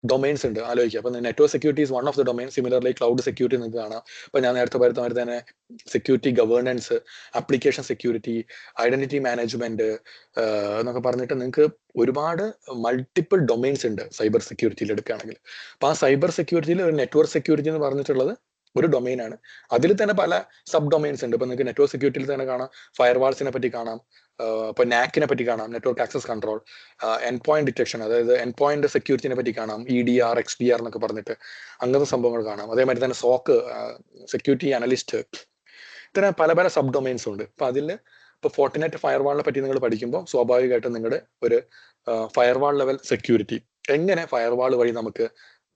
ഡൊമൈൻസ് ഉണ്ട്, ആലോചിക്കുക. അപ്പൊ network security is one of the domain. Similarly cloud security നിങ്ങൾക്ക് കാണാം. ഇപ്പൊ ഞാൻ നേരത്തെ പറയുന്ന മാതിരി തന്നെ security governance, application security, identity management എന്നൊക്കെ പറഞ്ഞിട്ട് നിങ്ങൾക്ക് ഒരുപാട് മൾട്ടിപ്പിൾ ഡൊമൈൻസ് ഉണ്ട് സൈബർ സെക്യൂരിറ്റിയിൽ എടുക്കുകയാണെങ്കിൽ. അപ്പൊ ആ സൈബർ സെക്യൂരിറ്റിയിൽ ഒരു നെറ്റ്വർക്ക് സെക്യൂരിറ്റി എന്ന് പറഞ്ഞിട്ടുള്ളത് ഒരു ഡൊമൈൻ ആണ്. അതിൽ തന്നെ പല സബ് ഡൊമൈൻസ് ഉണ്ട്. ഇപ്പൊ നിങ്ങൾക്ക് നെറ്റ്വർക്ക് സെക്യൂരിറ്റിയിൽ തന്നെ കാണാം ഫയർവാൾസിനെ പറ്റി കാണാം, ഇപ്പൊ നാക്കിനെ പറ്റി കാണാം, network access control, end point detection, അതായത് എൻഡ് പോയിന്റ് സെക്യൂരിറ്റിനെ പറ്റി കാണാം, EDR XDR എന്നൊക്കെ പറഞ്ഞിട്ട് അങ്ങനത്തെ സംഭവങ്ങൾ കാണാം. അതേമാതിരി തന്നെ സോക്ക്, സെക്യൂരിറ്റി അനലിസ്റ്റ്, ഇത്തരം പല പല സബ് ഡൊമൈൻസ് ഉണ്ട്. അപ്പൊ അതിൽ ഇപ്പൊ ഫോർട്ടിനെറ്റ് ഫയർവാളിനെ പറ്റി നിങ്ങൾ പഠിക്കുമ്പോൾ സ്വാഭാവികമായിട്ടും നിങ്ങളുടെ ഒരു ഫയർവാൾ ലെവൽ സെക്യൂരിറ്റി എങ്ങനെ ഫയർവാൾ വഴി നമുക്ക്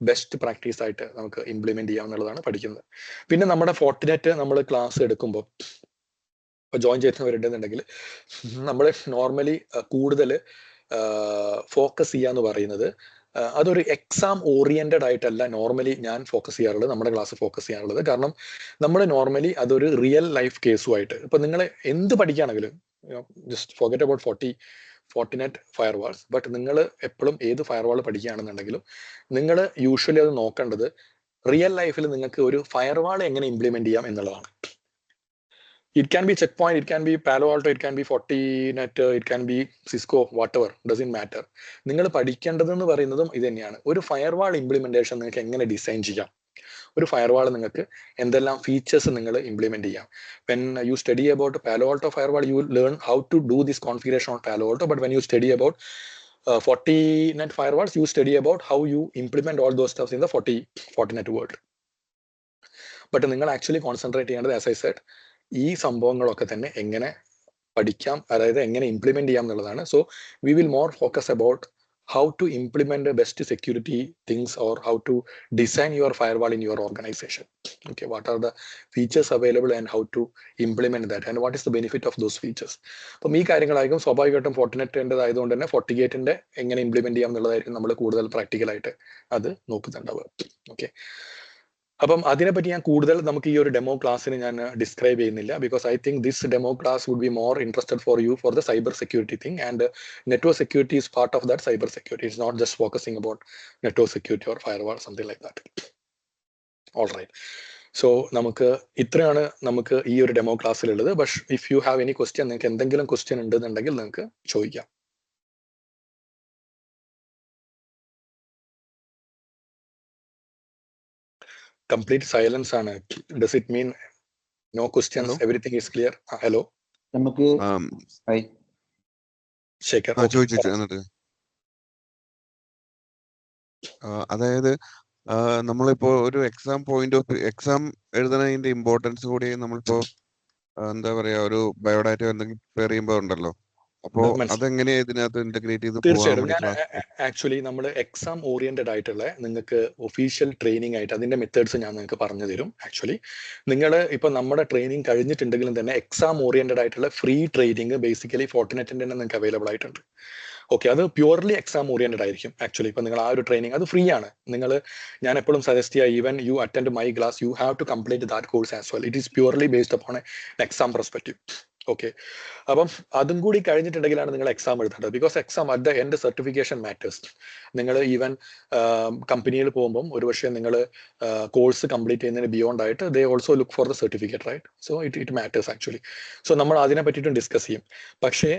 ബെസ്റ്റ് പ്രാക്ടീസ് ആയിട്ട് നമുക്ക് ഇംപ്ലിമെന്റ് ചെയ്യാം എന്നുള്ളതാണ് പഠിക്കുന്നത്. പിന്നെ നമ്മുടെ ഫോർട്ടിനെറ്റ് നമ്മൾ ക്ലാസ് എടുക്കുമ്പോൾ ജോയിൻ ചെയ്യുന്നവരുണ്ടെന്നുണ്ടെങ്കിൽ നമ്മൾ നോർമലി കൂടുതൽ ഫോക്കസ് ചെയ്യാന്ന് പറയുന്നത് അതൊരു എക്സാം ഓറിയന്റഡ് ആയിട്ടല്ല നോർമലി ഞാൻ ഫോക്കസ് ചെയ്യാറുള്ളത്, നമ്മുടെ ക്ലാസ് ഫോക്കസ് ചെയ്യാറുള്ളത്. കാരണം നമ്മൾ നോർമലി അതൊരു റിയൽ ലൈഫ് കേസുമായിട്ട്, ഇപ്പൊ നിങ്ങൾ എന്ത് പഠിക്കുകയാണെങ്കിലും just forget about Fortinet firewalls, but നിങ്ങൾ എപ്പോഴും ഏത് ഫയർവാൾ പഠിക്കുകയാണെന്നുണ്ടെങ്കിലും നിങ്ങൾ യൂഷ്വലി അത് നോക്കേണ്ടത് റിയൽ ലൈഫിൽ നിങ്ങൾക്ക് ഒരു ഫയർവാൾ എങ്ങനെ ഇംപ്ലിമെന്റ് ചെയ്യാം എന്നുള്ളതാണ്. It can be checkpoint, it can be Palo Alto, it can be Fortinet, it can be Cisco, whatever, doesn't matter. നിങ്ങൾ പഠിക്കേണ്ടതെന്ന് പറയുന്നതും ഇത് തന്നെയാണ്. ഒരു ഫയർവാൾ ഇംപ്ലിമെന്റേഷൻ നിങ്ങൾക്ക് എങ്ങനെ ഡിസൈൻ ചെയ്യാം, ഒരു ഫയർവാൾ നിങ്ങൾക്ക് എന്തെല്ലാം ഫീച്ചേഴ്സ് നിങ്ങൾ ഇംപ്ലിമെന്റ് ചെയ്യാം. When you study about Palo Alto firewall, you will learn how to do this configuration on Palo Alto, but when you study about Fortinet firewalls, you study about how you implement all those stuff in the Fortinet world. But നിങ്ങൾ actually concentrate ചെയ്യേണ്ടത്, as I said, ഈ സംഭവങ്ങളൊക്കെ തന്നെ എങ്ങനെ പഠിക്കാം, അതായത് എങ്ങനെ implement ചെയ്യാം എന്നുള്ളതാണ്. So we will more focus about how to implement best security things or how to design your firewall in your organisation. Okay, what are the features available and how to implement that and what is the benefit of those features. അപ്പം ഈ കാര്യങ്ങളായിരിക്കും സ്വാഭാവികമായിട്ടും ഫോർട്ടിനെറ്റിൻ്റെതായതുകൊണ്ട് തന്നെ ഫോർട്ടിഗേറ്റിന്റെ എങ്ങനെ implement ചെയ്യാം എന്നുള്ളതായിരിക്കും നമ്മൾ കൂടുതൽ പ്രാക്ടിക്കലായിട്ട് അത് നോക്കുന്നുണ്ടാവുക. ഓക്കെ, അപ്പം അതിനെപ്പറ്റി ഞാൻ കൂടുതൽ നമുക്ക് ഈ ഒരു ഡെമോ ക്ലാസ്സിന് ഞാൻ ഡിസ്ക്രൈബ് ചെയ്യുന്നില്ല, because I think this demo class would be more interested for you for the cyber security thing, and network security is part of that cyber security. It's not just focusing about network security or firewall, something like that. All right, so നമുക്ക് ഇത്രയാണ് നമുക്ക് ഈ ഒരു demo ക്ലാസ്സിലുള്ളത്. But if you have any question, നിങ്ങൾക്ക് എന്തെങ്കിലും question ഉണ്ടെന്നുണ്ടെങ്കിൽ നിങ്ങൾക്ക് ചോദിക്കാം. കംപ്ലീറ്റ് സൈലൻസ് ആണ്. Does it mean no questions? Hello? Everything is clear? Hello, നമുക്ക് ശേഖർ. അതായത് നമ്മളിപ്പോ ഒരു എക്സാം എഴുതുന്നതിന്റെ ഇമ്പോർട്ടൻസ് കൂടി നമ്മളിപ്പോ എന്താ പറയാ, ഒരു ബയോഡാറ്റ എന്തെങ്കിലും പ്രിപ്പയർ ചെയ്യുമ്പോ ഉണ്ടല്ലോ, അപ്പോ അതെങ്ങനെയാ ഇതിനകത്ത് ഇന്റഗ്രേറ്റ് ചെയ്ത്? തീർച്ചയായിട്ടും ഞാൻ ആക്ച്വലി നമ്മൾ എക്സാം ഓറിയന്റഡ് ആയിട്ടുള്ള നിങ്ങൾക്ക് ഒഫീഷ്യൽ ട്രെയിനിങ് ആയിട്ട് അതിന്റെ മെത്തേഡ്സ് ഞാൻ നിങ്ങൾക്ക് പറഞ്ഞു തരും. ആക്ച്വലി നിങ്ങൾ ഇപ്പൊ നമ്മുടെ ട്രെയിനിങ് കഴിഞ്ഞിട്ടുണ്ടെങ്കിലും തന്നെ എക്സാം ഓറിയന്റഡ് ആയിട്ടുള്ള ഫ്രീ ട്രെയിനിങ് ബേസിക്കലി ഫോർട്ടിനെറ്റിന്റെ തന്നെ നിങ്ങൾക്ക് അവൈലബിൾ ആയിട്ടുണ്ട്. ഓക്കെ, അത് പ്യുവർലി എക്സാം ഓറിയന്റഡ് ആയിരിക്കും. ആക്ച്വലി ഇപ്പൊ നിങ്ങൾ ആ ഒരു ട്രെയിനിങ് അത് ഫ്രീ ആണ്. ഞാൻ എപ്പോഴും സജസ്റ്റ് ചെയ്യുക, even you attend my class, you have to complete that course as well. It is purely based upon exam perspective. Okay, അപ്പം അതും കൂടി കഴിഞ്ഞിട്ടുണ്ടെങ്കിലാണ് നിങ്ങൾ എക്സാം എഴുതേണ്ടത്. Because exam at the end certification matters. നിങ്ങൾ ഈവൻ കമ്പനിയിൽ പോകുമ്പം ഒരുപക്ഷെ നിങ്ങൾ കോഴ്സ് കംപ്ലീറ്റ് ചെയ്യുന്നതിന് ബിയോണ്ട് ആയിട്ട് they also look for the certificate, right? So it matters actually. So നമ്മൾ അതിനെ പറ്റിയിട്ടും ഡിസ്കസ് ചെയ്യും. പക്ഷേ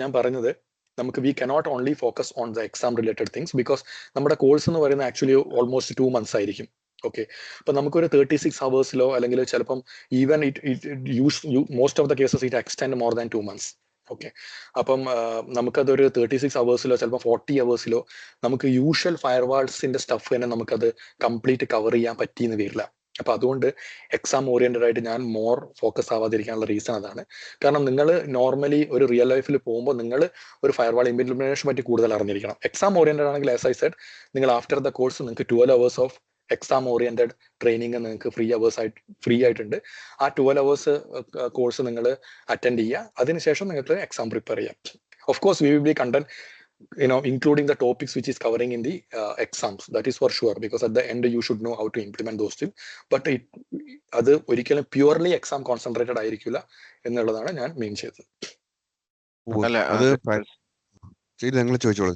ഞാൻ പറഞ്ഞത്, നമുക്ക് we cannot only focus on the exam related things, because നമ്മുടെ കോഴ്സ് എന്ന് പറയുന്നത് ആക്ച്വലി ഓൾമോസ്റ്റ് 2 months ആയിരിക്കും. ഓക്കെ, അപ്പൊ നമുക്കൊരു 36 hours അല്ലെങ്കിൽ ചിലപ്പം even most of the cases it extend more than 2 months. Okay, അപ്പം നമുക്കതൊരു 36 hours ചിലപ്പോൾ 40 hours നമുക്ക് യൂഷ്വൽ ഫയർവാൾസിന്റെ സ്റ്റഫ് തന്നെ നമുക്കത് കംപ്ലീറ്റ് കവർ ചെയ്യാൻ പറ്റിയെന്ന് വരില്ല. അപ്പൊ അതുകൊണ്ട് എക്സാം ഓറിയന്റഡ് ആയിട്ട് ഞാൻ മോർ ഫോക്കസ് ആവാതിരിക്കാനുള്ള റീസൺ അതാണ്. കാരണം നിങ്ങൾ നോർമലി ഒരു റിയൽ ലൈഫിൽ പോകുമ്പോൾ നിങ്ങൾ ഒരു ഫയർവാൾ ഇംപ്ലിമെന്റേഷൻ പറ്റി കൂടുതൽ അറിഞ്ഞിരിക്കണം. എക്സാം ഓറിയന്റഡ് ആണെങ്കിൽ ആസ് ഐ സെഡ്, നിങ്ങൾ ആഫ്റ്റർ ദ കോഴ്സ് നിങ്ങൾക്ക് 12 hours of exam oriented training നിങ്ങൾക്ക് ഫ്രീ ആയിട്ടുണ്ട്. ആ 12 hours കോഴ്സ് നിങ്ങൾ അറ്റൻഡ് ചെയ്യുക. അതിനുശേഷം നിങ്ങൾക്ക് എക്സാം പ്രിപ്പയർ ചെയ്യാം. Of course we will be content including the topics which is covering in the exams, that is for sure, because at the end you should know how to implement those things. But അത് ഒരിക്കലും purely exam concentrated ആയിരിക്കില്ല എന്നുള്ളതാണ് ഞാൻ മീൻ ചെയ്തത്. അത് ഞങ്ങൾ ചോദിച്ചോളൂ.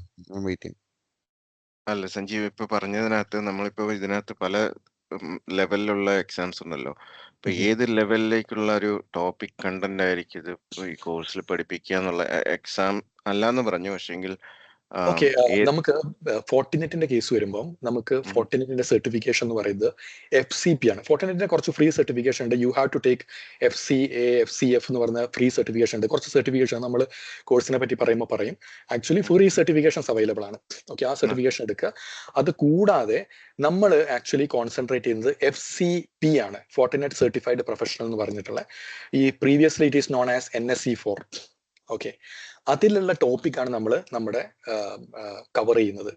അല്ല സഞ്ജീവ് ഇപ്പൊ പറഞ്ഞതിനകത്ത് നമ്മളിപ്പോ ഇതിനകത്ത് പല ലെവലിലുള്ള എക്സാംസ് ഉണ്ടല്ലോ. അപ്പൊ ഏത് ലെവലിലേക്കുള്ള ഒരു ടോപ്പിക് കണ്ടന്റ് ആയിരിക്കും ഇത് ഈ കോഴ്സിൽ പഠിപ്പിക്കുക എന്നുള്ള എക്സാം അല്ലാന്ന് പറഞ്ഞു. പക്ഷെങ്കിൽ ഓക്കെ, നമുക്ക് ഫോർട്ടിനെറ്റിന്റെ കേസ് വരുമ്പോൾ നമുക്ക് ഫോർട്ടിനെറ്റിന്റെ സർട്ടിഫിക്കേഷൻ എന്ന് പറയുന്നത് FCP ആണ്. ഫോർട്ടിനെറ്റിന്റെ കുറച്ച് ഫ്രീ സർട്ടിഫിക്കേഷൻ ഉണ്ട്. You have to take FCA, FCF എന്ന് പറഞ്ഞ ഫ്രീ സർട്ടിഫിക്കേഷൻ ഉണ്ട്. കുറച്ച് സർട്ടിഫിക്കേഷൻ നമ്മൾ കോഴ്സിനെ പറ്റി പറയുമ്പോൾ പറയും. ആക്ച്വലി ഫ്രീ സർട്ടിഫിക്കേഷൻസ് അവൈലബിൾ ആണ്. ഓക്കെ, ആ സർട്ടിഫിക്കേഷൻ എടുക്കുക. അത് കൂടാതെ നമ്മൾ ആക്ച്വലി കോൺസെൻട്രേറ്റ് ചെയ്യുന്നത് FCP ആണ്, ഫോർട്ടിനെറ്റ് സർട്ടിഫൈഡ് പ്രൊഫഷണൽ എന്ന് പറഞ്ഞിട്ടുള്ള. ഈ previously it is known as NSE4. Okay, അതിലുള്ള ടോപ്പിക്കാണ് നമ്മൾ നമ്മുടെ കവർ ചെയ്യുന്നത്.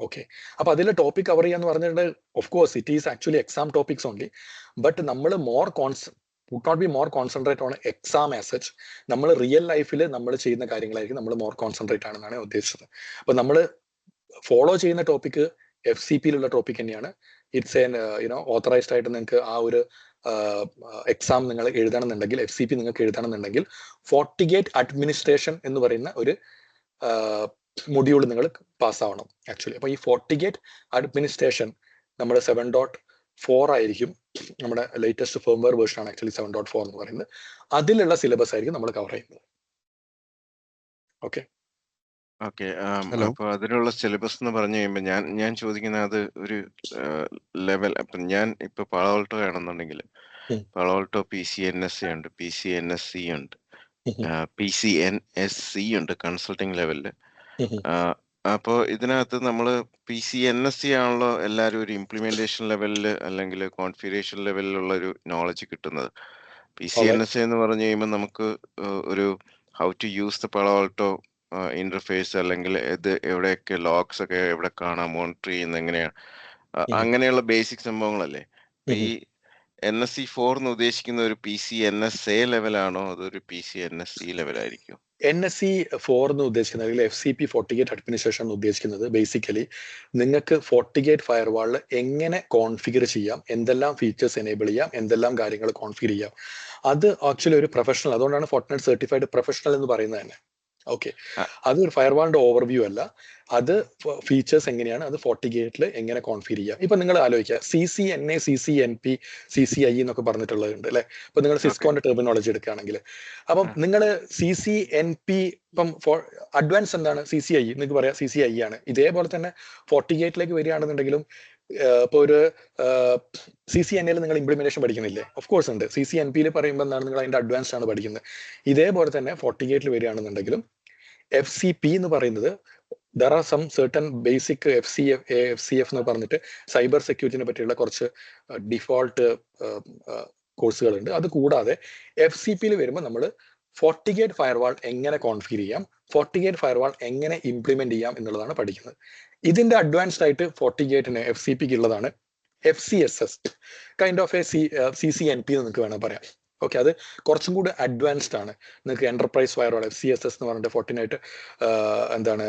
ഓക്കെ, അപ്പൊ അതിലെ ടോപ്പിക് കവർ ചെയ്യാന്ന് പറഞ്ഞിട്ടുണ്ടെങ്കിൽ of course it is actually exam topics only, but നമ്മൾ would not be more concentrate on exam as such. നമ്മൾ റിയൽ ലൈഫിൽ നമ്മൾ ചെയ്യുന്ന കാര്യങ്ങളായിരിക്കും നമ്മൾ മോർ കോൺസെൻട്രേറ്റ് ആണെന്നാണ് ഉദ്ദേശിച്ചത്. അപ്പൊ നമ്മൾ ഫോളോ ചെയ്യുന്ന ടോപ്പിക്ക് FCPയിലുള്ള ടോപ്പിക് തന്നെയാണ്. ഇറ്റ്സ് എൻ ഓത്തറൈസ്ഡ് ആയിട്ട് നിങ്ങൾക്ക് ആ ഒരു എക്സാം നിങ്ങൾ എഴുതണമെന്നുണ്ടെങ്കിൽ, FCP നിങ്ങൾക്ക് എഴുതണമെന്നുണ്ടെങ്കിൽ ഫോർട്ടിഗേറ്റ് അഡ്മിനിസ്ട്രേഷൻ എന്ന് പറയുന്ന ഒരു മൊഡ്യൂൾ നിങ്ങൾ പാസ്സാവണം ആക്ച്വലി. അപ്പൊ ഈ ഫോർട്ടിഗേറ്റ് അഡ്മിനിസ്ട്രേഷൻ നമ്മുടെ 7.4 ആയിരിക്കും. നമ്മുടെ ലേറ്റസ്റ്റ് ഫേംവെയർ വേർഷൻ ആണ് ആക്ച്വലി 7.4 എന്ന് പറയുന്നത്. അതിലുള്ള സിലബസ് ആയിരിക്കും നമ്മൾ കവർ ചെയ്യുന്നത്. Okay okay. ഹലോ. അപ്പൊ അതിനുള്ള സിലബസ് എന്ന് പറഞ്ഞു കഴിയുമ്പോൾ ഞാൻ ചോദിക്കുന്നത് അത് ഒരു ലെവൽ. അപ്പൊ ഞാൻ ഇപ്പൊ പാളോൾട്ടോ ആണെന്നുണ്ടെങ്കിൽ പാളോൾട്ടോ PCNSE ഉണ്ട്, PCNSE ഉണ്ട്, PCNSC ഉണ്ട് കൺസൾട്ടിങ് ലെവലില്. അപ്പോൾ ഇതിനകത്ത് നമ്മൾ PCNSE ആണല്ലോ എല്ലാവരും ഒരു ഇംപ്ലിമെന്റേഷൻ ലെവലിൽ അല്ലെങ്കിൽ കോൺഫിഗറേഷൻ ലെവലിലുള്ള ഒരു നോളജ് കിട്ടുന്നത്. PCNSE എന്ന് പറഞ്ഞു കഴിയുമ്പോൾ നമുക്ക് ഒരു how to use the Palo Alto interface, അല്ലെങ്കിൽ ഇത് എവിടെയൊക്കെ ലോഗ്സ് ഒക്കെ എവിടെ കാണാം, മോണിറ്റർ ചെയ്യുന്നത് എങ്ങനെയാണ്, അങ്ങനെയുള്ള ബേസിക് സംഭവങ്ങളല്ലേ. ഈ NSE4 എന്ന് ഉദ്ദേശിക്കുന്ന ഒരു PCNSA ലെവലാണോ അതൊരു PCNSE ലെവലായിരിക്കും? NSE4 എന്ന് ഉദ്ദേശിക്കുന്നത് അല്ലെങ്കിൽ FCP ഫോർട്ടിഗേറ്റ് അഡ്മിനിസ്ട്രേഷൻ എന്ന് ഉദ്ദേശിക്കുന്നത് ബേസിക്കലി നിങ്ങൾക്ക് ഫോർട്ടിഗേറ്റ് ഫയർവാളിൽ എങ്ങനെ കോൺഫിഗർ ചെയ്യാം, എന്തെല്ലാം ഫീച്ചേഴ്സ് എനേബിൾ ചെയ്യാം, എന്തെല്ലാം കാര്യങ്ങൾ കോൺഫിഗർ ചെയ്യാം. അത് ആക്ച്വലി ഒരു പ്രൊഫഷണൽ, അതുകൊണ്ടാണ് ഫോർട്ടിനെറ്റ് സർട്ടിഫൈഡ് പ്രൊഫഷണൽ എന്ന് പറയുന്നത് തന്നെ. ഓക്കെ, അതൊരു ഫയർവാളിന്റെ ഓവർവ്യൂ അല്ല, അത് ഫീച്ചേഴ്സ് എങ്ങനെയാണ് അത് ഫോർട്ടിഗേറ്റിൽ എങ്ങനെ കോൺഫിഗർ ചെയ്യാം. ഇപ്പൊ നിങ്ങൾ ആലോചിക്കുക, CCNA, CCNP, CCIE എന്നൊക്കെ പറഞ്ഞിട്ടുള്ളതുണ്ട് അല്ലെ. ഇപ്പൊ നിങ്ങൾ സിസ്കോന്റെ ടെർമിനോളജി എടുക്കുകയാണെങ്കിൽ, അപ്പം നിങ്ങൾ CCNP ഇപ്പം അഡ്വാൻസ് എന്താണ്, CCIE നിങ്ങൾക്ക് പറയാം CCIE ആണ്. ഇതേപോലെ തന്നെ ഫോർട്ടിഗേറ്റിലേക്ക് വരികയാണെന്നുണ്ടെങ്കിലും ഇപ്പൊ ഒരു CCNAയിൽ നിങ്ങൾ ഇംപ്ലിമെന്റേഷൻ പഠിക്കുന്നില്ലേ? ഓഫ് കോഴ്സ് ഉണ്ട്. CCNPയിൽ പറയുമ്പോൾ എന്താണ്, നിങ്ങൾ അതിന്റെ അഡ്വാൻസ് ആണ് പഠിക്കുന്നത്. ഇതേപോലെ തന്നെ ഫോർട്ടിഗേറ്റിൽ വരികയാണെന്നുണ്ടെങ്കിലും FCP എന്ന് പറയുന്നത് there are some certain basic FCF എന്ന് പറഞ്ഞിട്ട് സൈബർ സെക്യൂരിറ്റിനെ പറ്റിയുള്ള കുറച്ച് ഡിഫോൾട്ട് കോഴ്സുകളുണ്ട്. അത് കൂടാതെ FCPയിൽ വരുമ്പോൾ നമ്മൾ ഫോർട്ടിഗേറ്റ് ഫയർവാൾ എങ്ങനെ കോൺഫിഗർ ചെയ്യാം, ഫോർട്ടിഗേറ്റ് ഫയർവാൾ എങ്ങനെ ഇംപ്ലിമെന്റ് ചെയ്യാം എന്നുള്ളതാണ് പഠിക്കുന്നത്. ഇതിന്റെ അഡ്വാൻസ്ഡ് ആയിട്ട് ഫോർട്ടിഗേറ്റിന് FCPക്ക് ഉള്ളതാണ് FCSS, kind of A CCNP എന്ന് നിങ്ങൾക്ക് വേണം പറയാം. ഓക്കെ, അത് കുറച്ചും കൂടി അഡ്വാൻസ്ഡ് ആണ്. നിങ്ങൾക്ക് എന്റർപ്രൈസ് ഫയർവാൾ FCSS എന്ന് പറഞ്ഞിട്ട് ഫോർട്ടിനൈറ്റ് എന്താണ്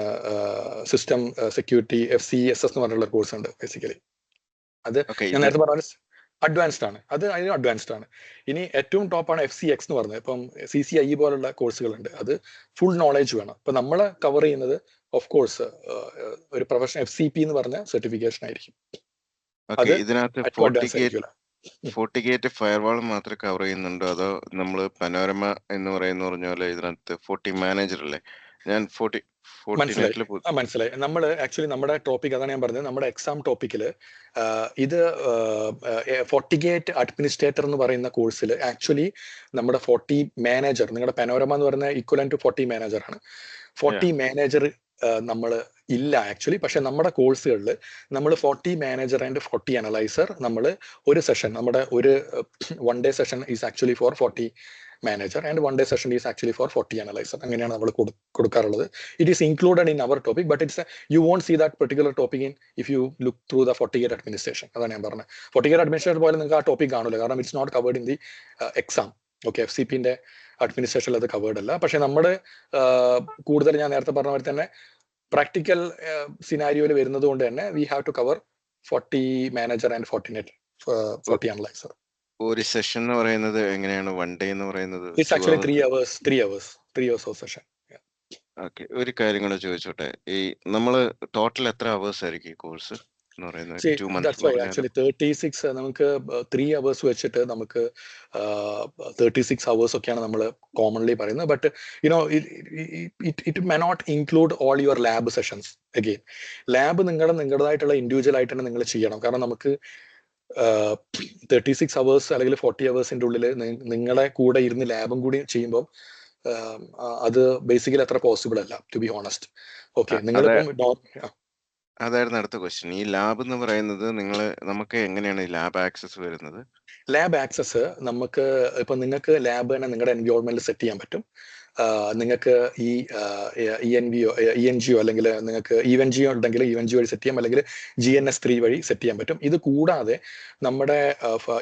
സിസ്റ്റം സെക്യൂരിറ്റി FCSS എന്ന് പറഞ്ഞിട്ടുള്ള കോഴ്സ് ഉണ്ട് ബേസിക്കലി. അത് ഞാൻ നേരത്തെ പറഞ്ഞ അഡ്വാൻസ്ഡ് ആണ്, അത് അതിന് അഡ്വാൻസ്ഡ് ആണ്. ഇനി ഏറ്റവും ടോപ്പാണ് FCX എന്ന് പറഞ്ഞത്. ഇപ്പം CCIE പോലുള്ള കോഴ്സുകളുണ്ട്, അത് ഫുൾ നോളേജ് വേണം. ഇപ്പൊ നമ്മൾ കവർ ചെയ്യുന്നത് ഓഫ് കോഴ്സ് ഒരു പ്രൊഫഷണൽ FCP എന്ന് പറഞ്ഞ സർട്ടിഫിക്കേഷൻ ആയിരിക്കും. ഇതിനകത്ത് ഫോർട്ടിഗേറ്റ് ഫയർവാൾ മാത്രമേ കവർ ചെയ്യുന്നുണ്ടോ, അതോ നമ്മൾ പനോരമ എന്ന് പറഞ്ഞ പോലെ ഇതിനകത്ത് 40 മാനേജർ അല്ലേ? ഞാൻ മനസ്സിലായി. നമ്മൾ ആക്ച്വലി നമ്മുടെ ടോപ്പിക് അതാണ് ഞാൻ പറഞ്ഞത്. നമ്മുടെ എക്സാം ടോപ്പിക്കിൽ ഇത് ഫോർട്ടിഗേറ്റ് അഡ്മിനിസ്ട്രേറ്റർ എന്ന് പറയുന്ന കോഴ്സിൽ ആക്ച്വലി നമ്മുടെ 40 മാനേജർ, നിങ്ങളുടെ പനോരമ എന്ന് പറയുന്ന ഈക്വലൻ ടു 40 മാനേജർ ആണ്. 40 മാനേജർ നമ്മൾ ഇല്ല ആക്ച്വലി. പക്ഷെ നമ്മുടെ കോഴ്സുകളിൽ നമ്മൾ 40 മാനേജർ ആൻഡ് 40 അനലൈസർ നമ്മൾ ഒരു സെഷൻ, നമ്മുടെ ഒരു 1 day session is actually for 40 manager and 1 day session is actually for 40 analyzer. അങ്ങനെയാണ് നമ്മൾ കൊടുക്കാറുള്ളത്. It is included in our topic, but it's you won't see that particular topic in if you look through the FortiGate administration. അതാണ് ഞാൻ പറഞ്ഞത്. ഫോർട്ടിഗേറ്റ് administration പോലെ നിങ്ങൾക്ക് ആ topic കാണില്ല, കാരണം it's not covered in the exam. Okay, FCPന്റെ അഡ്മിനിസ്ട്രേഷനിൽ അത് കവേർഡ് അല്ല. പക്ഷെ നമ്മുടെ കൂടുതൽ ഞാൻ നേരത്തെ പറഞ്ഞ പോലെ തന്നെ പ്രാക്ടിക്കൽ സിനാരിയോയിൽ വരുന്നത് കൊണ്ട് തന്നെ we have to cover 40 manager and 40 analyser. ഒരു സെഷൻ എന്ന് പറയുന്നത് എങ്ങനെയാണ്? 1 ഡേ എന്ന് പറയുന്നത് it's actually 3 hours of session. Okay. ഒരു കാര്യം കൂടെ ചോദിച്ചോട്ടെ? ഈ നമ്മള് ടോട്ടൽ എത്ര അവേഴ്സ് ആയിരിക്കും ഈ കോഴ്സ് എന്ന് പറയുന്നത്? See, 2 മന്ത്സ് that's എന്ന് why പറഞ്ഞാല്? actually 36 നമുക്ക് 3 hours വെച്ചിട്ട് നമുക്ക് 36 hours ഒക്കെയാണ് നമ്മൾ കോമൺലി പറയുന്നത്. But you know it may not include all your lab sessions. Again lab നിങ്ങളുടേതായിട്ടുള്ള ഇൻഡിവിജ്വൽ ആയിട്ട് തന്നെ നിങ്ങൾ ചെയ്യണം. കാരണം നമുക്ക് 36 hours അല്ലെങ്കിൽ 40 hours ഉള്ളിൽ നിങ്ങളെ കൂടെ ഇരുന്ന് ലാബും കൂടി ചെയ്യുമ്പോൾ അത് ബേസിക്കലി അത്ര പോസിബിൾ അല്ല, ടു ബി ഓണസ്റ്റ്. ഓക്കെ, അതെ, നിങ്ങളിപ്പം അതായിരുന്നു അടുത്ത ക്വസ്റ്റ്യൻ. ഈ ലാബ് എന്ന് പറയുന്നത് നമുക്ക് എങ്ങനെയാണ് ഈ ലാബ് ആക്സസ് വരുന്നത്? ലാബ് ആക്സസ് നമുക്ക് ഇപ്പൊ നിങ്ങൾക്ക് ലാബ് തന്നെ നിങ്ങളുടെ എൻവയോൺമെന്റിൽ സെറ്റ് ചെയ്യാൻ പറ്റും. നിങ്ങൾക്ക് ഈ ENGO അല്ലെങ്കിൽ നിങ്ങൾക്ക് EVENGO ഉണ്ടെങ്കിൽ EVENGO വഴി സെറ്റ് ചെയ്യാം, അല്ലെങ്കിൽ GNS3 വഴി സെറ്റ് ചെയ്യാൻ പറ്റും. ഇത് കൂടാതെ നമ്മുടെ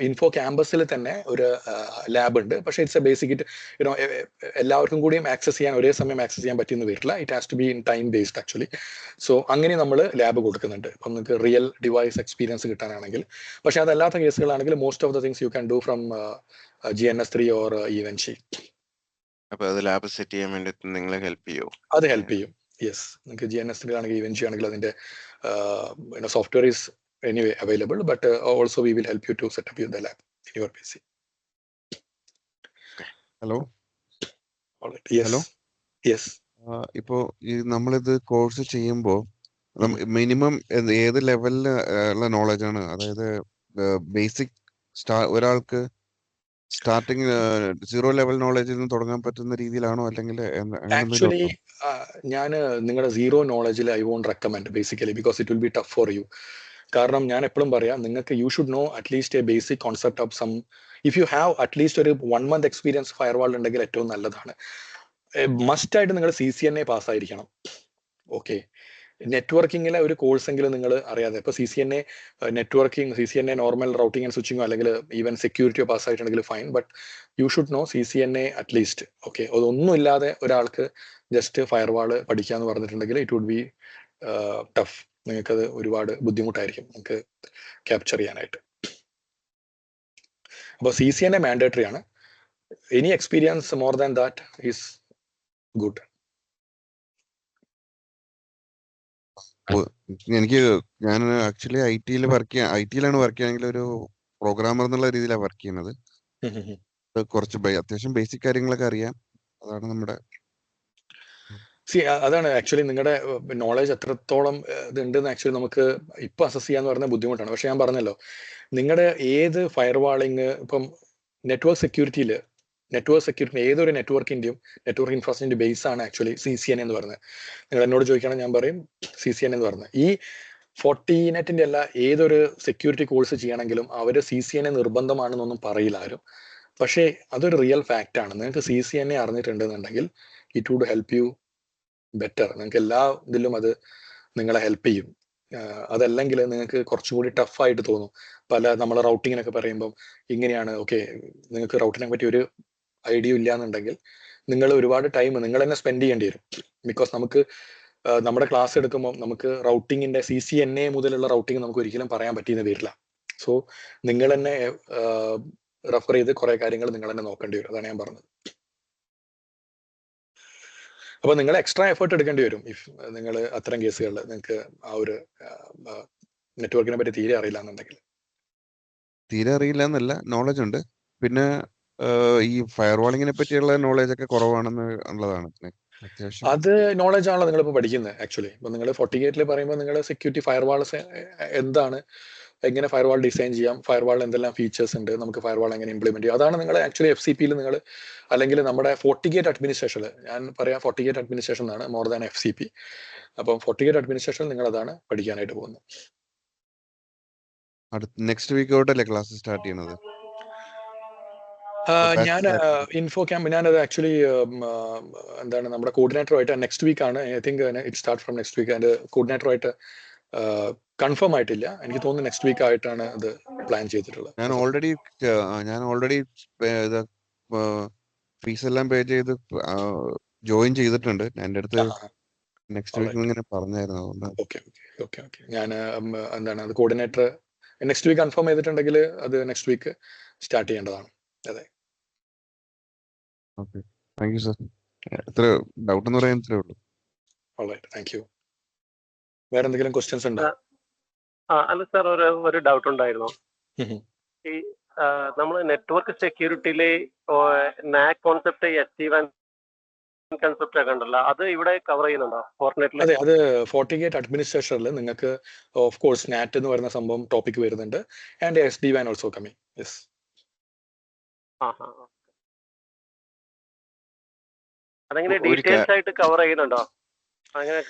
ഇൻഫോ ക്യാമ്പസിൽ തന്നെ ഒരു ലാബ് ഉണ്ട്. പക്ഷേ ഇറ്റ്സ് എ ബേസിക് യുനോ എല്ലാവർക്കും കൂടിയും ആക്സസ് ചെയ്യാൻ ഒരേ സമയം ആക്സസ് ചെയ്യാൻ പറ്റിയെന്ന് വരില്ല. It has to be in time based actually. So അങ്ങനെ നമ്മൾ ലാബ് കൊടുക്കുന്നുണ്ട് ഇപ്പം നിങ്ങൾക്ക് റിയൽ ഡിവൈസ് എക്സ്പീരിയൻസ് കിട്ടാനാണെങ്കിൽ. പക്ഷെ അതല്ലാത്ത കേസുകളാണെങ്കിൽ most of the things you can do from GNS3 or EVENGO. അപ്പൊ അത് ലാബ് സെറ്റ് ചെയ്യാൻ വേണ്ടി നിങ്ങളെ ഹെൽപ്പ് ചെയ്യോ? അത് ഹെൽപ്പ് ചെയ്യും. യെസ്, നിങ്ങൾക്ക് GNS3 ആണെങ്കിൽ EVENGO ആണെങ്കിൽ അതിന്റെ software is anyway available, but also we will help you to set up the lab in your PC. Hello yes hello yes. ഇപ്പോ ഈ നമ്മളിത് കോഴ്സ് ചെയ്യുമ്പോൾ മിനിമം ഏത് ലെവലിൽ ഉള്ള നോളജ് ആണ്? അതായത് ബേസിക് ഒരാൾക്ക് സ്റ്റാർട്ടിങ് 0 ലെവൽ നോളജിൽ നിന്ന് തുടങ്ങാൻ പറ്റുന്ന രീതിയിലാണോ, അല്ലെങ്കിൽ ആക്ച്വലി ഞാൻ നിങ്ങളുടെ 0 നോളജിൽ I won't recommend basically, because it will be tough for you. കാരണം ഞാൻ എപ്പോഴും പറയാം, നിങ്ങൾക്ക് you should know at least a basic concept of some. If you have at least ഒരു 1 month എക്സ്പീരിയൻസ് ഫയർവാൾ ഉണ്ടെങ്കിൽ ഏറ്റവും നല്ലതാണ്. മസ്റ്റ് ആയിട്ട് നിങ്ങൾ CCNA പാസ്സായിരിക്കണം. ഓക്കെ, നെറ്റ്വർക്കിങ്ങിലെ ഒരു കോഴ്സ് എങ്കിലും നിങ്ങൾ അറിയാതെ, ഇപ്പോൾ CCNA networking, CCNA normal routing and സ്വിച്ചിങ്ങോ അല്ലെങ്കിൽ ഈവൻ സെക്യൂരിറ്റിയോ പാസ്സായിട്ടുണ്ടെങ്കിൽ fine, but you should know CCNA at least. Okay, അതൊന്നും ഇല്ലാതെ ഒരാൾക്ക് ജസ്റ്റ് ഫയർവാൾ പഠിക്കാന്ന് പറഞ്ഞിട്ടുണ്ടെങ്കിൽ ഇറ്റ് വുഡ് ബി ടഫ്. നിങ്ങൾക്കത് ഒരുപാട് ബുദ്ധിമുട്ടായിരിക്കും നിങ്ങൾക്ക് ക്യാപ്ചർ ചെയ്യാനായിട്ട്. അപ്പോൾ CCNA മാൻഡേറ്ററി ആണ്. Any experience more than that is good. ഞാൻ ആക്ച്വലി IT-ലാണ് വർക്ക് ചെയ്യുകയാണെങ്കിൽ ഒരു പ്രോഗ്രാമർ എന്നുള്ള രീതിയിലാണ് വർക്ക് ചെയ്യുന്നത്. കുറച്ച് അത്യാവശ്യം ബേസിക് കാര്യങ്ങളൊക്കെ അറിയാം. അതാണ് നമ്മുടെ അതാണ് ആക്ച്വലി നിങ്ങളുടെ നോളജ് എത്രത്തോളം ഇതുണ്ടെന്ന് ആക്ച്വലി നമുക്ക് ഇപ്പൊ അസസ് ചെയ്യാന്ന് പറഞ്ഞാൽ ബുദ്ധിമുട്ടാണ്. പക്ഷെ ഞാൻ പറഞ്ഞല്ലോ, നിങ്ങളുടെ ഏത് ഫയർവാളിങ് ഇപ്പം നെറ്റ്വർക്ക് സെക്യൂരിറ്റിയിൽ ഏതൊരു നെറ്റ്വർക്കിന്റെയും നെറ്റ്വർക്ക് ഇൻഫ്രാസ്ട്രക്ചറിന്റെ ബേസ് ആണ് ആക്ച്വലി CCNA എന്ന് പറയുന്നത്. നിങ്ങൾ എന്നോട് ചോദിക്കുകയാണെങ്കിൽ ഞാൻ പറയും CCNA എന്ന് പറഞ്ഞത്. ഈ Fortinet അല്ല ഏതൊരു സെക്യൂരിറ്റി കോഴ്സ് ചെയ്യണമെങ്കിലും അവർ CCNA നിർബന്ധമാണെന്നൊന്നും പറയില്ല ആരും. പക്ഷേ അതൊരു റിയൽ ഫാക്റ്റ് ആണ്. നിങ്ങൾക്ക് CCNA അറിഞ്ഞിട്ടുണ്ടെന്നുണ്ടെങ്കിൽ it would help you better. നിങ്ങൾക്ക് എല്ലാ ഇതിലും അത് നിങ്ങളെ ഹെൽപ്പ് ചെയ്യും. അതല്ലെങ്കിൽ നിങ്ങൾക്ക് കുറച്ചുകൂടി ടഫായിട്ട് തോന്നും. നമ്മൾ റൗട്ടിങ്ങിനൊക്കെ പറയുമ്പം ഇങ്ങനെയാണ്, ഓക്കെ, നിങ്ങൾക്ക് റൗട്ടിനെ പറ്റി ഒരു ഐഡിയ ഇല്ല എന്നുണ്ടെങ്കിൽ നിങ്ങൾ ഒരുപാട് ടൈം നിങ്ങൾ തന്നെ സ്പെൻഡ് ചെയ്യേണ്ടി വരും. ബിക്കോസ് നമുക്ക് നമ്മുടെ ക്ലാസ് എടുക്കുമ്പോൾ നമുക്ക് റൗട്ടിങ്ങിന്റെ CCNA മുതലുള്ള റൗട്ടിങ് നമുക്ക് ഒരിക്കലും പറയാൻ പറ്റിയെന്ന് വരില്ല. സോ നിങ്ങൾ തന്നെ റെഫർ ചെയ്ത് കുറെ കാര്യങ്ങൾ നിങ്ങൾ തന്നെ നോക്കേണ്ടി വരും. അതാണ് ഞാൻ പറഞ്ഞത്. അപ്പൊ നിങ്ങൾ എക്സ്ട്രാ എഫേർട്ട് എടുക്കേണ്ടി വരും ഇഫ് നിങ്ങൾ അത്തരം കേസുകളിൽ നിങ്ങൾക്ക് ആ ഒരു നെറ്റ്വർക്കിനെ പറ്റി തീരെ അറിയില്ല എന്നുണ്ടെങ്കിൽ. തീരെ അറിയില്ല എന്നല്ല, നോളജ് ഉണ്ട്. പിന്നെ ഈ ഫയർവാളിങ്ങിനെ പറ്റിയുള്ള നോളജ് ഒക്കെ കുറവാണെന്ന് ഉള്ളതാണ് അത്യാവശ്യം. അത് നോളജ് ആണല്ലോ നിങ്ങളിപ്പോൾ പഠിക്കുന്നത് ആക്ച്വലി. ഇപ്പൊ നിങ്ങൾ FortiGate പറയുമ്പോൾ നിങ്ങൾ സെക്യൂരിറ്റി ഫയർവാൾസ് എന്താണ്, എങ്ങനെ ഫയർവാൾ ഡിസൈൻ ചെയ്യാം, ഫയർവാളിൽ എന്തെല്ലാം ഫീച്ചേഴ്സ് ഉണ്ട്, നമുക്ക് ഫയർവാൾ എങ്ങനെ ഇംപ്ലിമെന്റ് ചെയ്യാം, അതാണ് നിങ്ങൾ ആക്ച്വലി FCPയിൽ നിങ്ങൾ അല്ലെങ്കിൽ നമ്മുടെ FortiGate അഡ്മിനിസ്ട്രേഷനിൽ, ഞാൻ പറയാം FortiGate അഡ്മിനിസ്ട്രേഷൻ ആണ് മോർ ദാൻ FCP. അപ്പം FortiGate അഡ്മിനിസ്ട്രേഷൻ നിങ്ങൾ അതാണ് പഠിക്കാനായിട്ട് പോകുന്നത്. നെക്സ്റ്റ് വീക്ക് തൊട്ടല്ലേ ക്ലാസ് സ്റ്റാർട്ട് ചെയ്യണത്? ഞാൻ ഇൻഫോ ക്യാമ്പ് ഞാനത് ആക്ച്വലി എന്താണ് നമ്മുടെ കോർഡിനേറ്ററുമായിട്ട് നെക്സ്റ്റ് വീക്ക് ആണ്. I think it start from next week. അതിന്റെ കോർഡിനേറ്ററുമായിട്ട് കൺഫേം ആയിട്ടില്ല. എനിക്ക് തോന്നുന്നു നെക്സ്റ്റ് വീക്ക് ആയിട്ടാണ് അത് പ്ലാൻ ചെയ്തിട്ടുള്ളത്. ഞാൻ ഓൾറെഡി ഫീസ് എല്ലാം പേ ചെയ്ത് ജോയിൻ ചെയ്തിട്ടുണ്ട്. എൻ്റെ അടുത്ത് നെക്സ്റ്റ് വീക്ക് ഇങ്ങനെ പറഞ്ഞായിരുന്നു. ഓക്കെ. ഞാൻ എന്താണ് അത് കോർഡിനേറ്റർ നെക്സ്റ്റ് വീക്ക് കൺഫേം ചെയ്തിട്ടുണ്ടെങ്കിൽ അത് നെക്സ്റ്റ് വീക്ക് സ്റ്റാർട്ട് ചെയ്യേണ്ടതാണ്. അതെ, ഓക്കെ, താങ്ക് യു സർ. എത്ര ഡൗട്ട് എന്ന് പറയാൻ ഇത്രേ ഉള്ളൂ. Alright, thank you. വേറെ എന്തെങ്കിലും ക്വസ്റ്റ്യൻസ് ഉണ്ടോ? അല്ല സാർ, ഒരു ഡൗട്ട് ഉണ്ടായിരുന്നു. ഈ നമ്മൾ നെറ്റ്വർക്ക് സെക്യൂരിറ്റിയിലെ നാക് കോൺസെപ്റ്റ്, SD-WAN കൺസെപ്റ്റ് ഒക്കെ ഉണ്ടല്ലോ, അത് ഇവിടെ കവർ ചെയ്യുന്നുണ്ടോ ഫോർട്ട്നെറ്റിൽ? അതെ, അത് FortiGate അഡ്മിനിസ്ട്രേഷനിൽ നിങ്ങൾക്ക് ഓഫ് കോഴ്സ് നാറ്റ് എന്ന് പറയുന്ന സംഭവം ടോപ്പിക് വരുന്നുണ്ട്. And SD-WAN also coming. Yes. അതെങ്ങനെ ഡീറ്റെയിൽസ് ആയിട്ട് കവർ ചെയ്യുന്നുണ്ടോ? അങ്ങനെ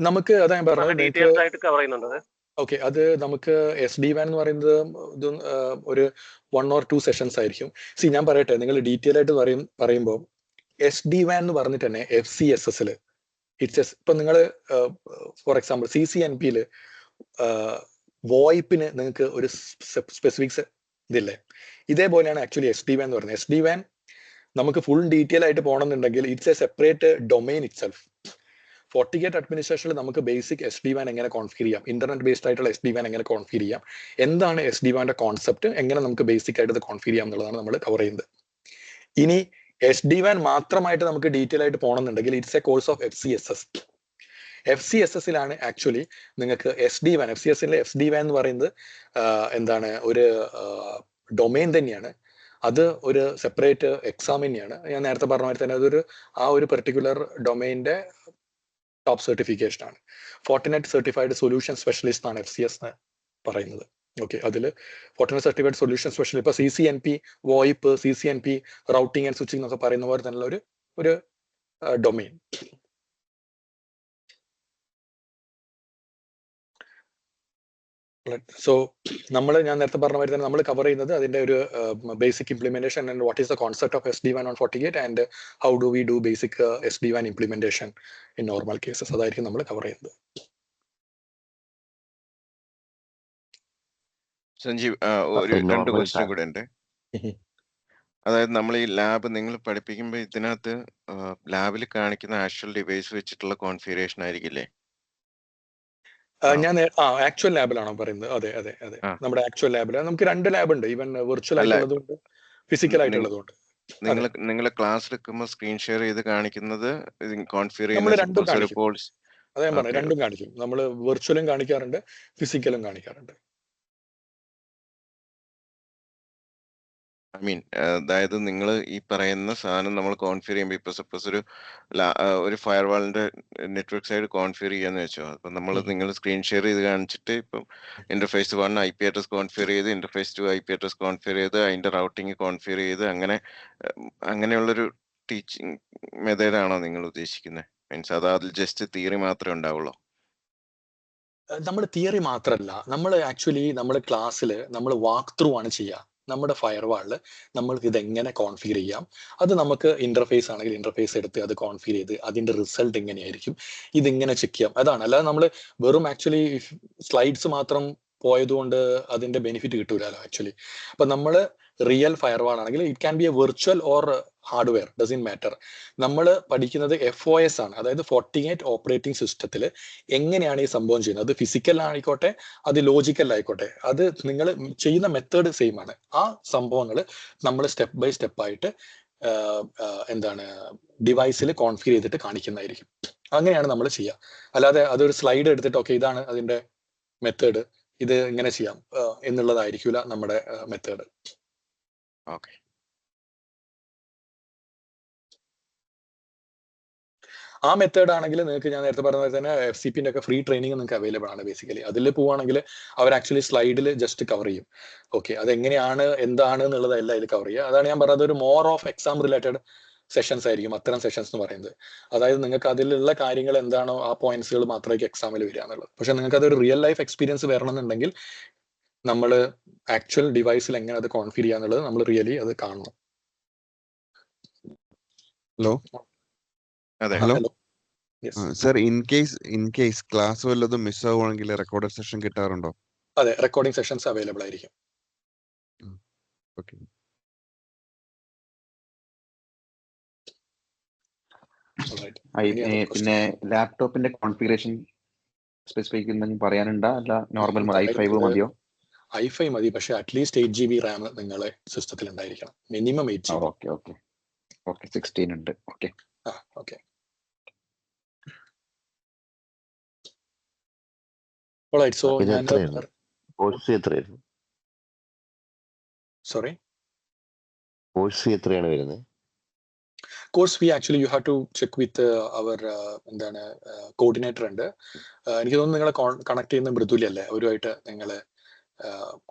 നമുക്ക് അതാ ഞാൻ പറഞ്ഞത്, ഡീറ്റെയിൽസ് ആയിട്ട് കവർ ചെയ്യുന്നുണ്ടോ? ഓക്കെ, അത് നമുക്ക് SD-WAN എന്ന് പറയുന്നത് ഇത് ഒരു 1 or 2 സെഷൻസ് ആയിരിക്കും. ഞാൻ പറയട്ടെ, നിങ്ങൾ ഡീറ്റെയിൽ ആയിട്ട് പറയുമ്പോൾ SD-WAN എന്ന് പറഞ്ഞിട്ട് തന്നെ FCSS ഇപ്പൊ നിങ്ങൾ ഫോർ എക്സാമ്പിൾ CCNP വോയിപ്പിന് നിങ്ങൾക്ക് ഒരു സ്പെസിഫിക്സ് ഇതില്ലേ, ഇതേപോലെയാണ് ആക്ച്വലി SD-WAN എന്ന് പറയുന്നത്. SD-WAN നമുക്ക് ഫുൾ ഡീറ്റെയിൽ ആയിട്ട് പോകണമെന്നുണ്ടെങ്കിൽ it's A separate domain itself. FortiGate അഡ്മിനിസ്ട്രേഷനിൽ നമുക്ക് ബേസിക് SD-WAN എങ്ങനെ കോൺഫിഗർ ചെയ്യാം, ഇന്റർനെറ്റ് ബേസ്ഡ് ആയിട്ടുള്ള SD-WAN എങ്ങനെ കോൺഫിഗർ ചെയ്യാം, എന്താണ് SD-WANന്റെ കോൺസെപ്റ്റ്, എങ്ങനെ നമുക്ക് ബേസിക് ആയിട്ട് ഇത് കോൺഫിഗർ ചെയ്യാം എന്നുള്ളതാണ് നമ്മൾ കവർ ചെയ്യുന്നത്. ഇനി SD-WAN മാത്രമായിട്ട് നമുക്ക് ഡീറ്റെയിൽ ആയിട്ട് പോകണമെന്നുണ്ടെങ്കിൽ it's a course of FCSS. FCSS-ലാണ് ആക്ച്വലി നിങ്ങൾക്ക് SD-WAN, FCSS-ലെ SD-WAN എന്ന് പറയുന്നത് എന്താണ്, ഒരു ഡൊമൈൻ തന്നെയാണ്. അത് ഒരു സെപ്പറേറ്റ് എക്സാം തന്നെയാണ്. ഞാൻ നേരത്തെ പറഞ്ഞ മാതിരി തന്നെ അതൊരു ആ ഒരു പെർട്ടിക്കുലർ ഡൊമൈൻ്റെ ടോപ്പ് സർട്ടിഫിക്കേഷൻ ആണ്. ഫോർട്ടിനെറ്റ് സർട്ടിഫൈഡ് സൊല്യൂഷൻ സ്പെഷ്യലിസ്റ്റ് ആണ് FCS എന്ന് പറയുന്നത്. ഓക്കെ, അതിൽ ഫോർട്ടിനെറ്റ് സർട്ടിഫൈഡ് സൊല്യൂഷൻ സ്പെഷ്യലിസ്റ്റ്, ഇപ്പൊ CCNP VoIP, CCNP routing and switching എന്നൊക്കെ പറയുന്ന പോലെ തന്നെ ഒരു ഡൊമൈൻ. സോ ഞാൻ നേരത്തെ പറഞ്ഞ മാതിരി തന്നെ നമ്മൾ കവർ ചെയ്യുന്നത് അതിന്റെ ഒരു basic implementation and what is the concept of SD-WAN on FortiGate and how do we do basic SD-WAN implementation in normal cases. അതായിരിക്കും നമ്മൾ കവർ ചെയ്യുന്നത്. സഞ്ജീവ്, ഒരു 2 ക്വസ്റ്റ്യൻ കൂടെ ഉണ്ട്. അതായത് നമ്മൾ ഈ ലാബ് നിങ്ങൾ പഠിപ്പിക്കുമ്പോൾ ഇതിനകത്ത് ലാബിൽ കാണിക്കുന്ന ആക്ച്വൽ ഡിവൈസ് വെച്ചിട്ടുള്ള കോൺഫിഗറേഷൻ ആയിരിക്കില്ലേ? ഞാൻ ആക്ച്വൽ ലാബിലാണോ പറയുന്നത്? അതെ അതെ അതെ, നമ്മുടെ ആക്ച്വൽ ലാബിൽ നമുക്ക് 2 ലാബ് ഉണ്ട്. ഈവൻ വിർച്വൽ ആയിട്ടുള്ളതുണ്ട്, ഫിസിക്കൽ ആയിട്ടുള്ളതുണ്ട്. നിങ്ങൾ ക്ലാസ് എടുക്കുമ്പോൾ സ്ക്രീൻ ഷെയർ ചെയ്ത് കാണിക്കുന്നത് കോൺഫിഗർ നമ്മൾ ചെയ്യുന്ന രണ്ടും കാണിക്കും. റിപ്പോർട്ട്സ്. അതെ, ഞാൻ പറഞ്ഞു, രണ്ടും കാണിക്കും. നമ്മൾ വിർച്വലും കാണിക്കാറുണ്ട്, ഫിസിക്കലും കാണിക്കാറുണ്ട്. ഐ മീൻ, അതായത് നിങ്ങൾ ഈ പറയുന്ന സാധനം നമ്മൾ കോൺഫിഗർ ചെയ്യുമ്പോൾ ഇപ്പൊ സപ്പോസ് ഒരു ഫയർ വാളിന്റെ നെറ്റ്വർക്ക് സൈഡ് കോൺഫിഗർ ചെയ്യാന്ന് വെച്ചോ. അപ്പൊ നിങ്ങൾ സ്ക്രീൻ ഷെയർ ചെയ്ത് കാണിച്ചിട്ട് ഇപ്പം ഇന്റർഫേസ് 1 IP അഡ്രസ് കോൺഫിഗർ ചെയ്ത്, ഇന്റർഫേസ് 2 IP അഡ്രസ് കോൺഫിഗർ ചെയ്ത്, അതിന്റെ റൗട്ടിങ് കോൺഫിഗർ ചെയ്ത്, അങ്ങനെയുള്ളൊരു ടീച്ചിങ് മെത്തേഡാണോ നിങ്ങൾ ഉദ്ദേശിക്കുന്നത്? മീൻസ് അതിൽ ജസ്റ്റ് തിയറി മാത്രമേ ഉണ്ടാവുള്ളൂ? നമ്മൾ തിയറി മാത്രമല്ല, നമ്മൾ ആക്ച്വലി നമ്മൾ ക്ലാസ്സിൽ നമ്മൾ വാക്ക് ത്രൂ ആണ് ചെയ്യുക. നമ്മുടെ ഫയർവാളിൽ നമ്മൾക്ക് ഇതെങ്ങനെ കോൺഫിഗർ ചെയ്യാം, അത് നമുക്ക് ഇന്റർഫേസ് ആണെങ്കിൽ ഇന്റർഫേസ് എടുത്ത് അത് കോൺഫിഗർ ചെയ്ത് അതിന്റെ റിസൾട്ട് എങ്ങനെയായിരിക്കും, ഇതിങ്ങനെ ചെക്ക് ചെയ്യാം. അതാണ്, അല്ലാതെ നമ്മൾ വെറും ആക്ച്വലി സ്ലൈഡ്സ് മാത്രം പോയതുകൊണ്ട് അതിന്റെ ബെനിഫിറ്റ് കിട്ടൂലല്ലോ ആക്ച്വലി. അപ്പൊ നമ്മൾ റിയൽ ഫയർവാൾ ആണെങ്കിൽ it can B A virtual or hardware, doesn't matter. നമ്മൾ പഠിക്കുന്നത് FOS ആണ്, അതായത് FortiGate ഓപ്പറേറ്റിംഗ് സിസ്റ്റത്തിൽ എങ്ങനെയാണ് ഈ സംഭവം ചെയ്യുന്നത്. അത് ഫിസിക്കൽ ആയിക്കോട്ടെ, അത് ലോജിക്കൽ ആയിക്കോട്ടെ, അത് നിങ്ങൾ ചെയ്യുന്ന മെത്തേഡ് സെയിം ആണ്. ആ സംഭവങ്ങൾ നമ്മൾ സ്റ്റെപ്പ് ബൈ സ്റ്റെപ്പ് ആയിട്ട് എന്താണ് ഡിവൈസിൽ കോൺഫിഗർ ചെയ്തിട്ട് കാണിക്കുന്നതായിരിക്കും. അങ്ങനെയാണ് നമ്മൾ ചെയ്യുക. അല്ലാതെ അതൊരു സ്ലൈഡ് എടുത്തിട്ട് ഓക്കെ ഇതാണ് അതിന്റെ മെത്തേഡ്, ഇത് ഇങ്ങനെ ചെയ്യാം എന്നുള്ളതായിരിക്കില്ല നമ്മുടെ മെത്തേഡ്. ഓക്കെ. ആ മെത്തേഡ് ആണെങ്കിൽ നിങ്ങൾക്ക് ഞാൻ നേരത്തെ പറഞ്ഞ പോലെ തന്നെ FCPന്റെ ഒക്കെ ഫ്രീ ട്രെയിനിങ് നിങ്ങൾക്ക് അവൈലബിൾ ആണ്. ബേസിക്കലി അതിൽ പോവുകയാണെങ്കിൽ അവർ ആക്ച്വലി സ്ലൈഡിൽ ജസ്റ്റ് കവർ ചെയ്യും. ഓക്കെ, അതെങ്ങനെയാണ് എന്താണ് എന്നുള്ളതല്ല ഇതിൽ കവർ ചെയ്യുക. അതാണ് ഞാൻ പറഞ്ഞത്, ഒരു more of exam related sessions ആയിരിക്കും അത്തരം സെഷൻസ് എന്ന് പറയുന്നത്. അതായത് നിങ്ങൾക്ക് അതിലുള്ള കാര്യങ്ങൾ എന്താണോ ആ പോയിന്റ്സുകൾ മാത്രമായിരിക്കും എക്സാമിൽ വരിക എന്നുള്ളത്. പക്ഷെ നിങ്ങൾക്ക് അതൊരു റിയൽ ലൈഫ് എക്സ്പീരിയൻസ് വരണമെന്നുണ്ടെങ്കിൽ നമ്മൾ ആക്ച്വൽ ഡിവൈസിൽ എങ്ങനെ അത് കോൺഫിഗർ ചെയ്യാന്നുള്ളത് നമ്മൾ റിയലി അത് കാണണം. Hello hello sir, in case class വല്ലതും മിസ് ആവുകയാണെങ്കിൽ റെക്കോർഡഡ് സെഷൻ കിട്ടാറുണ്ടോ? അതെ, റെക്കോർഡിംഗ് സെഷൻസ് അവൈലബിൾ ആയിരിക്കും. ഓക്കെ. പിന്നെ ലാപ്ടോപ്പിന്റെ കോൺഫിഗറേഷൻ സ്പെസിഫിക് പറയാനുണ്ടോ? അല്ല നോർമൽ i5 മതിയോ? i5 മതി, പക്ഷെ അറ്റ്ലീസ്റ്റ് 8 GB റാം നിങ്ങളെ സിസ്റ്റത്തിൽ ഉണ്ടായിരിക്കണം. Minimum 8 GB. ഓക്കെ 16 ഉണ്ട്. ഓക്കെ. ഓക്കെ. Alright, so ഇത് ഞാൻ എത്രയായിരുന്നു? കോഴ്സ് ഫീ എത്രയായിരുന്നു? സോറി, കോഴ്സ് ഫീ എത്രയാണ് വരുന്നത്? Course fee actually you have to check with our എന്താണ് കോർഡിനേറ്റർ ഉണ്ട്. എനിക്ക് തോന്നുന്നു നിങ്ങളെ കണക്ട് ചെയ്യുന്ന മൃദുലി അല്ലേ, അവരുമായിട്ട് നിങ്ങൾ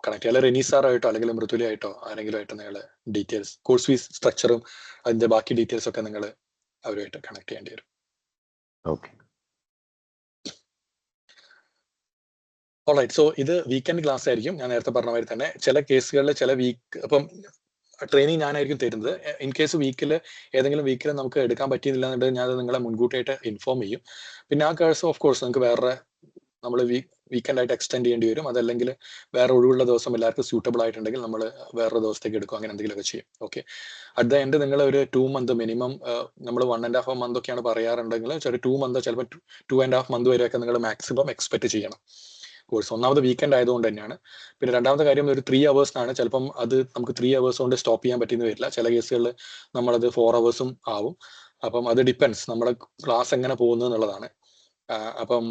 കണക്ട് ചെയ്യുക, അല്ലെങ്കിൽ റെനി സാറായിട്ടോ അല്ലെങ്കിൽ മൃദുലി ആയിട്ടോ ആരെങ്കിലും ആയിട്ട് നിങ്ങൾ ഡീറ്റെയിൽസ് കോഴ്സ് ഫീസ് സ്ട്രക്ചറും അതിന്റെ ബാക്കി ഡീറ്റെയിൽസ് ഒക്കെ നിങ്ങൾ അവരുമായിട്ട് കണക്ട് ചെയ്യേണ്ടി വരും. ഓക്കെ. ഓൾറൈറ്റ്, സോ ഇത് വീക്കെൻഡ് ക്ലാസ് ആയിരിക്കും. ഞാൻ നേരത്തെ പറഞ്ഞ മാതിരി തന്നെ ചില കേസുകളിൽ ചില വീക്ക് അപ്പം ട്രെയിനിങ് ഞാനായിരിക്കും തരുന്നത്. ഇൻ കേസ് വീക്കിൽ ഏതെങ്കിലും വീക്കിൽ നമുക്ക് എടുക്കാൻ പറ്റിയില്ല എന്നുണ്ടെങ്കിൽ ഞാൻ അത് നിങ്ങളെ മുൻകൂട്ടിയായിട്ട് ഇൻഫോം ചെയ്യും. പിന്നെ ആ കേസ് ഓഫ് കോഴ്സ് നിങ്ങൾക്ക് വേറെ നമ്മൾ വീക്കെൻഡ് ആയിട്ട് എക്സ്റ്റെൻഡ് ചെയ്യേണ്ടി വരും. അതല്ലെങ്കിൽ വേറെ ഒഴിവുള്ള ദിവസം എല്ലാവർക്കും സ്യൂട്ടബിൾ ആയിട്ടുണ്ടെങ്കിൽ നമ്മൾ വേറൊരു ദിവസത്തേക്ക് എടുക്കും, അങ്ങനെ എന്തെങ്കിലുമൊക്കെ ചെയ്യും. ഓക്കെ, അറ്റ് ദ എൻഡ് നിങ്ങൾ ഒരു 2 month മിനിമം, നമ്മൾ 1.5 month ഒക്കെയാണ് പറയാറുണ്ടെങ്കിൽ ഒരു 2 month ചിലപ്പോൾ 2.5 month വരെയൊക്കെ നിങ്ങൾ മാക്സിമം എക്സ്പെക്ട് ചെയ്യണം കോഴ്സ്. ഒന്നാമത് വീക്കെൻഡ് ആയതുകൊണ്ട് തന്നെയാണ്. പിന്നെ രണ്ടാമത്തെ കാര്യം ഒരു 3 hours ആണ്. ചിലപ്പം അത് നമുക്ക് 3 hours കൊണ്ട് സ്റ്റോപ്പ് ചെയ്യാൻ പറ്റിയെന്ന് വരില്ല. ചില കേസുകളിൽ നമ്മളത് 4 hours ആവും. അപ്പം അത് ഡിപ്പെൻസ് നമ്മുടെ ക്ലാസ് എങ്ങനെ പോകുന്നു എന്നുള്ളതാണ്. അപ്പം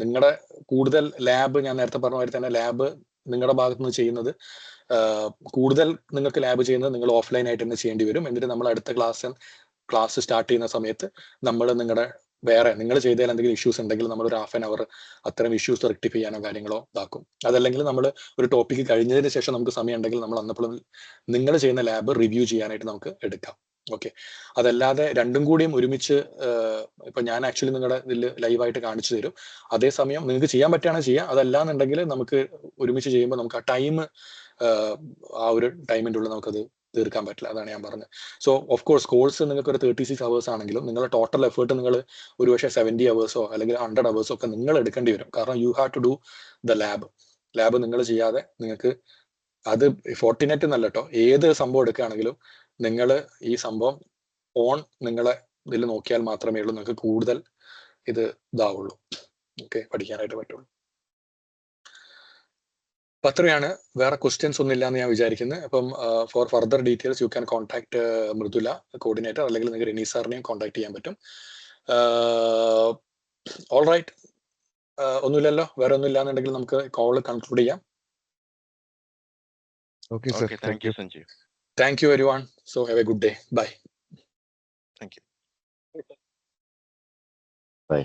നിങ്ങളുടെ കൂടുതൽ ലാബ്, ഞാൻ നേരത്തെ പറഞ്ഞ മാതിരി തന്നെ ലാബ് നിങ്ങളുടെ ഭാഗത്ത് നിന്ന് ചെയ്യുന്നത് കൂടുതൽ നിങ്ങൾക്ക് ലാബ് ചെയ്യുന്നത് നിങ്ങൾ ഓഫ്ലൈൻ ആയിട്ട് തന്നെ ചെയ്യേണ്ടി വരും. എന്നിട്ട് നമ്മൾ അടുത്ത ക്ലാസ് സ്റ്റാർട്ട് ചെയ്യുന്ന സമയത്ത് നമ്മൾ നിങ്ങളുടെ വേറെ നിങ്ങൾ ചെയ്തതിൽ എന്തെങ്കിലും ഇഷ്യൂസ് ഉണ്ടെങ്കിൽ നമ്മൾ ഒരു 1/2 hour അത്തരം ഇഷ്യൂസ് റെക്ടിഫൈ ചെയ്യാനോ കാര്യങ്ങളോ ഇതാക്കും. അതല്ലെങ്കിൽ നമ്മൾ ഒരു ടോപ്പിക്ക് കഴിഞ്ഞതിന് ശേഷം നമുക്ക് സമയം ഉണ്ടെങ്കിൽ നമ്മൾ അന്നപ്പോഴും നിങ്ങൾ ചെയ്യുന്ന ലാബ് റിവ്യൂ ചെയ്യാനായിട്ട് നമുക്ക് എടുക്കാം. ഓക്കെ, അതല്ലാതെ രണ്ടും കൂടിയും ഒരുമിച്ച് ഇപ്പൊ ഞാൻ ആക്ച്വലി നിങ്ങളുടെ ഇതിൽ ലൈവായിട്ട് കാണിച്ചു തരും. അതേസമയം നിങ്ങൾക്ക് ചെയ്യാൻ പറ്റുകയാണെങ്കിൽ ചെയ്യാം, അതല്ലാന്നുണ്ടെങ്കിൽ നമുക്ക് ഒരുമിച്ച് ചെയ്യുമ്പോൾ നമുക്ക് ആ ടൈം ആ ഒരു ടൈമിൻ്റെ ഉള്ളിൽ നമുക്കത് തീർക്കാൻ പറ്റില്ല. അതാണ് ഞാൻ പറഞ്ഞത്. സോ ഓഫ് കോഴ്സ് കോഴ്സ് നിങ്ങൾക്ക് ഒരു 36 hours ആണെങ്കിലും നിങ്ങളുടെ ടോട്ടൽ എഫേർട്ട് നിങ്ങൾ ഒരു പക്ഷേ 70 hours അല്ലെങ്കിൽ 100 hours ഒക്കെ നിങ്ങൾ എടുക്കേണ്ടി വരും. കാരണം you have to do the lab നിങ്ങൾ ചെയ്യാതെ നിങ്ങൾക്ക് അത് ഫോർട്ടിനേറ്റ് എന്നല്ല കേട്ടോ, ഏത് സംഭവം എടുക്കുകയാണെങ്കിലും നിങ്ങൾ ഈ സംഭവം നിങ്ങളെ ഇതിൽ നോക്കിയാൽ മാത്രമേ ഉള്ളൂ നിങ്ങൾക്ക് കൂടുതൽ ഇത് ഇതാവുള്ളൂ. ഓക്കെ, പഠിക്കാനായിട്ട് പറ്റുള്ളൂ. അപ്പൊ അത്രയാണ്. വേറെ ക്വസ്റ്റ്യൻസ് ഒന്നും ഇല്ലാന്ന് ഞാൻ വിചാരിക്കുന്നത്. അപ്പം four further details you can contact Mridula coordinator, അല്ലെങ്കിൽ നിങ്ങൾക്ക് റെനി സാറിനെയും കോൺടാക്ട് ചെയ്യാൻ പറ്റും. ഓൾ റൈറ്റ്, ഒന്നുമില്ലല്ലോ, വേറെ ഒന്നും ഇല്ലാന്നുണ്ടെങ്കിൽ നമുക്ക് കോൾ കൺക്ലൂഡ് ചെയ്യാം. Okay sir, okay, thank you Sanjeev. Thank you everyone. So have a good day. Bye. Thank you. By.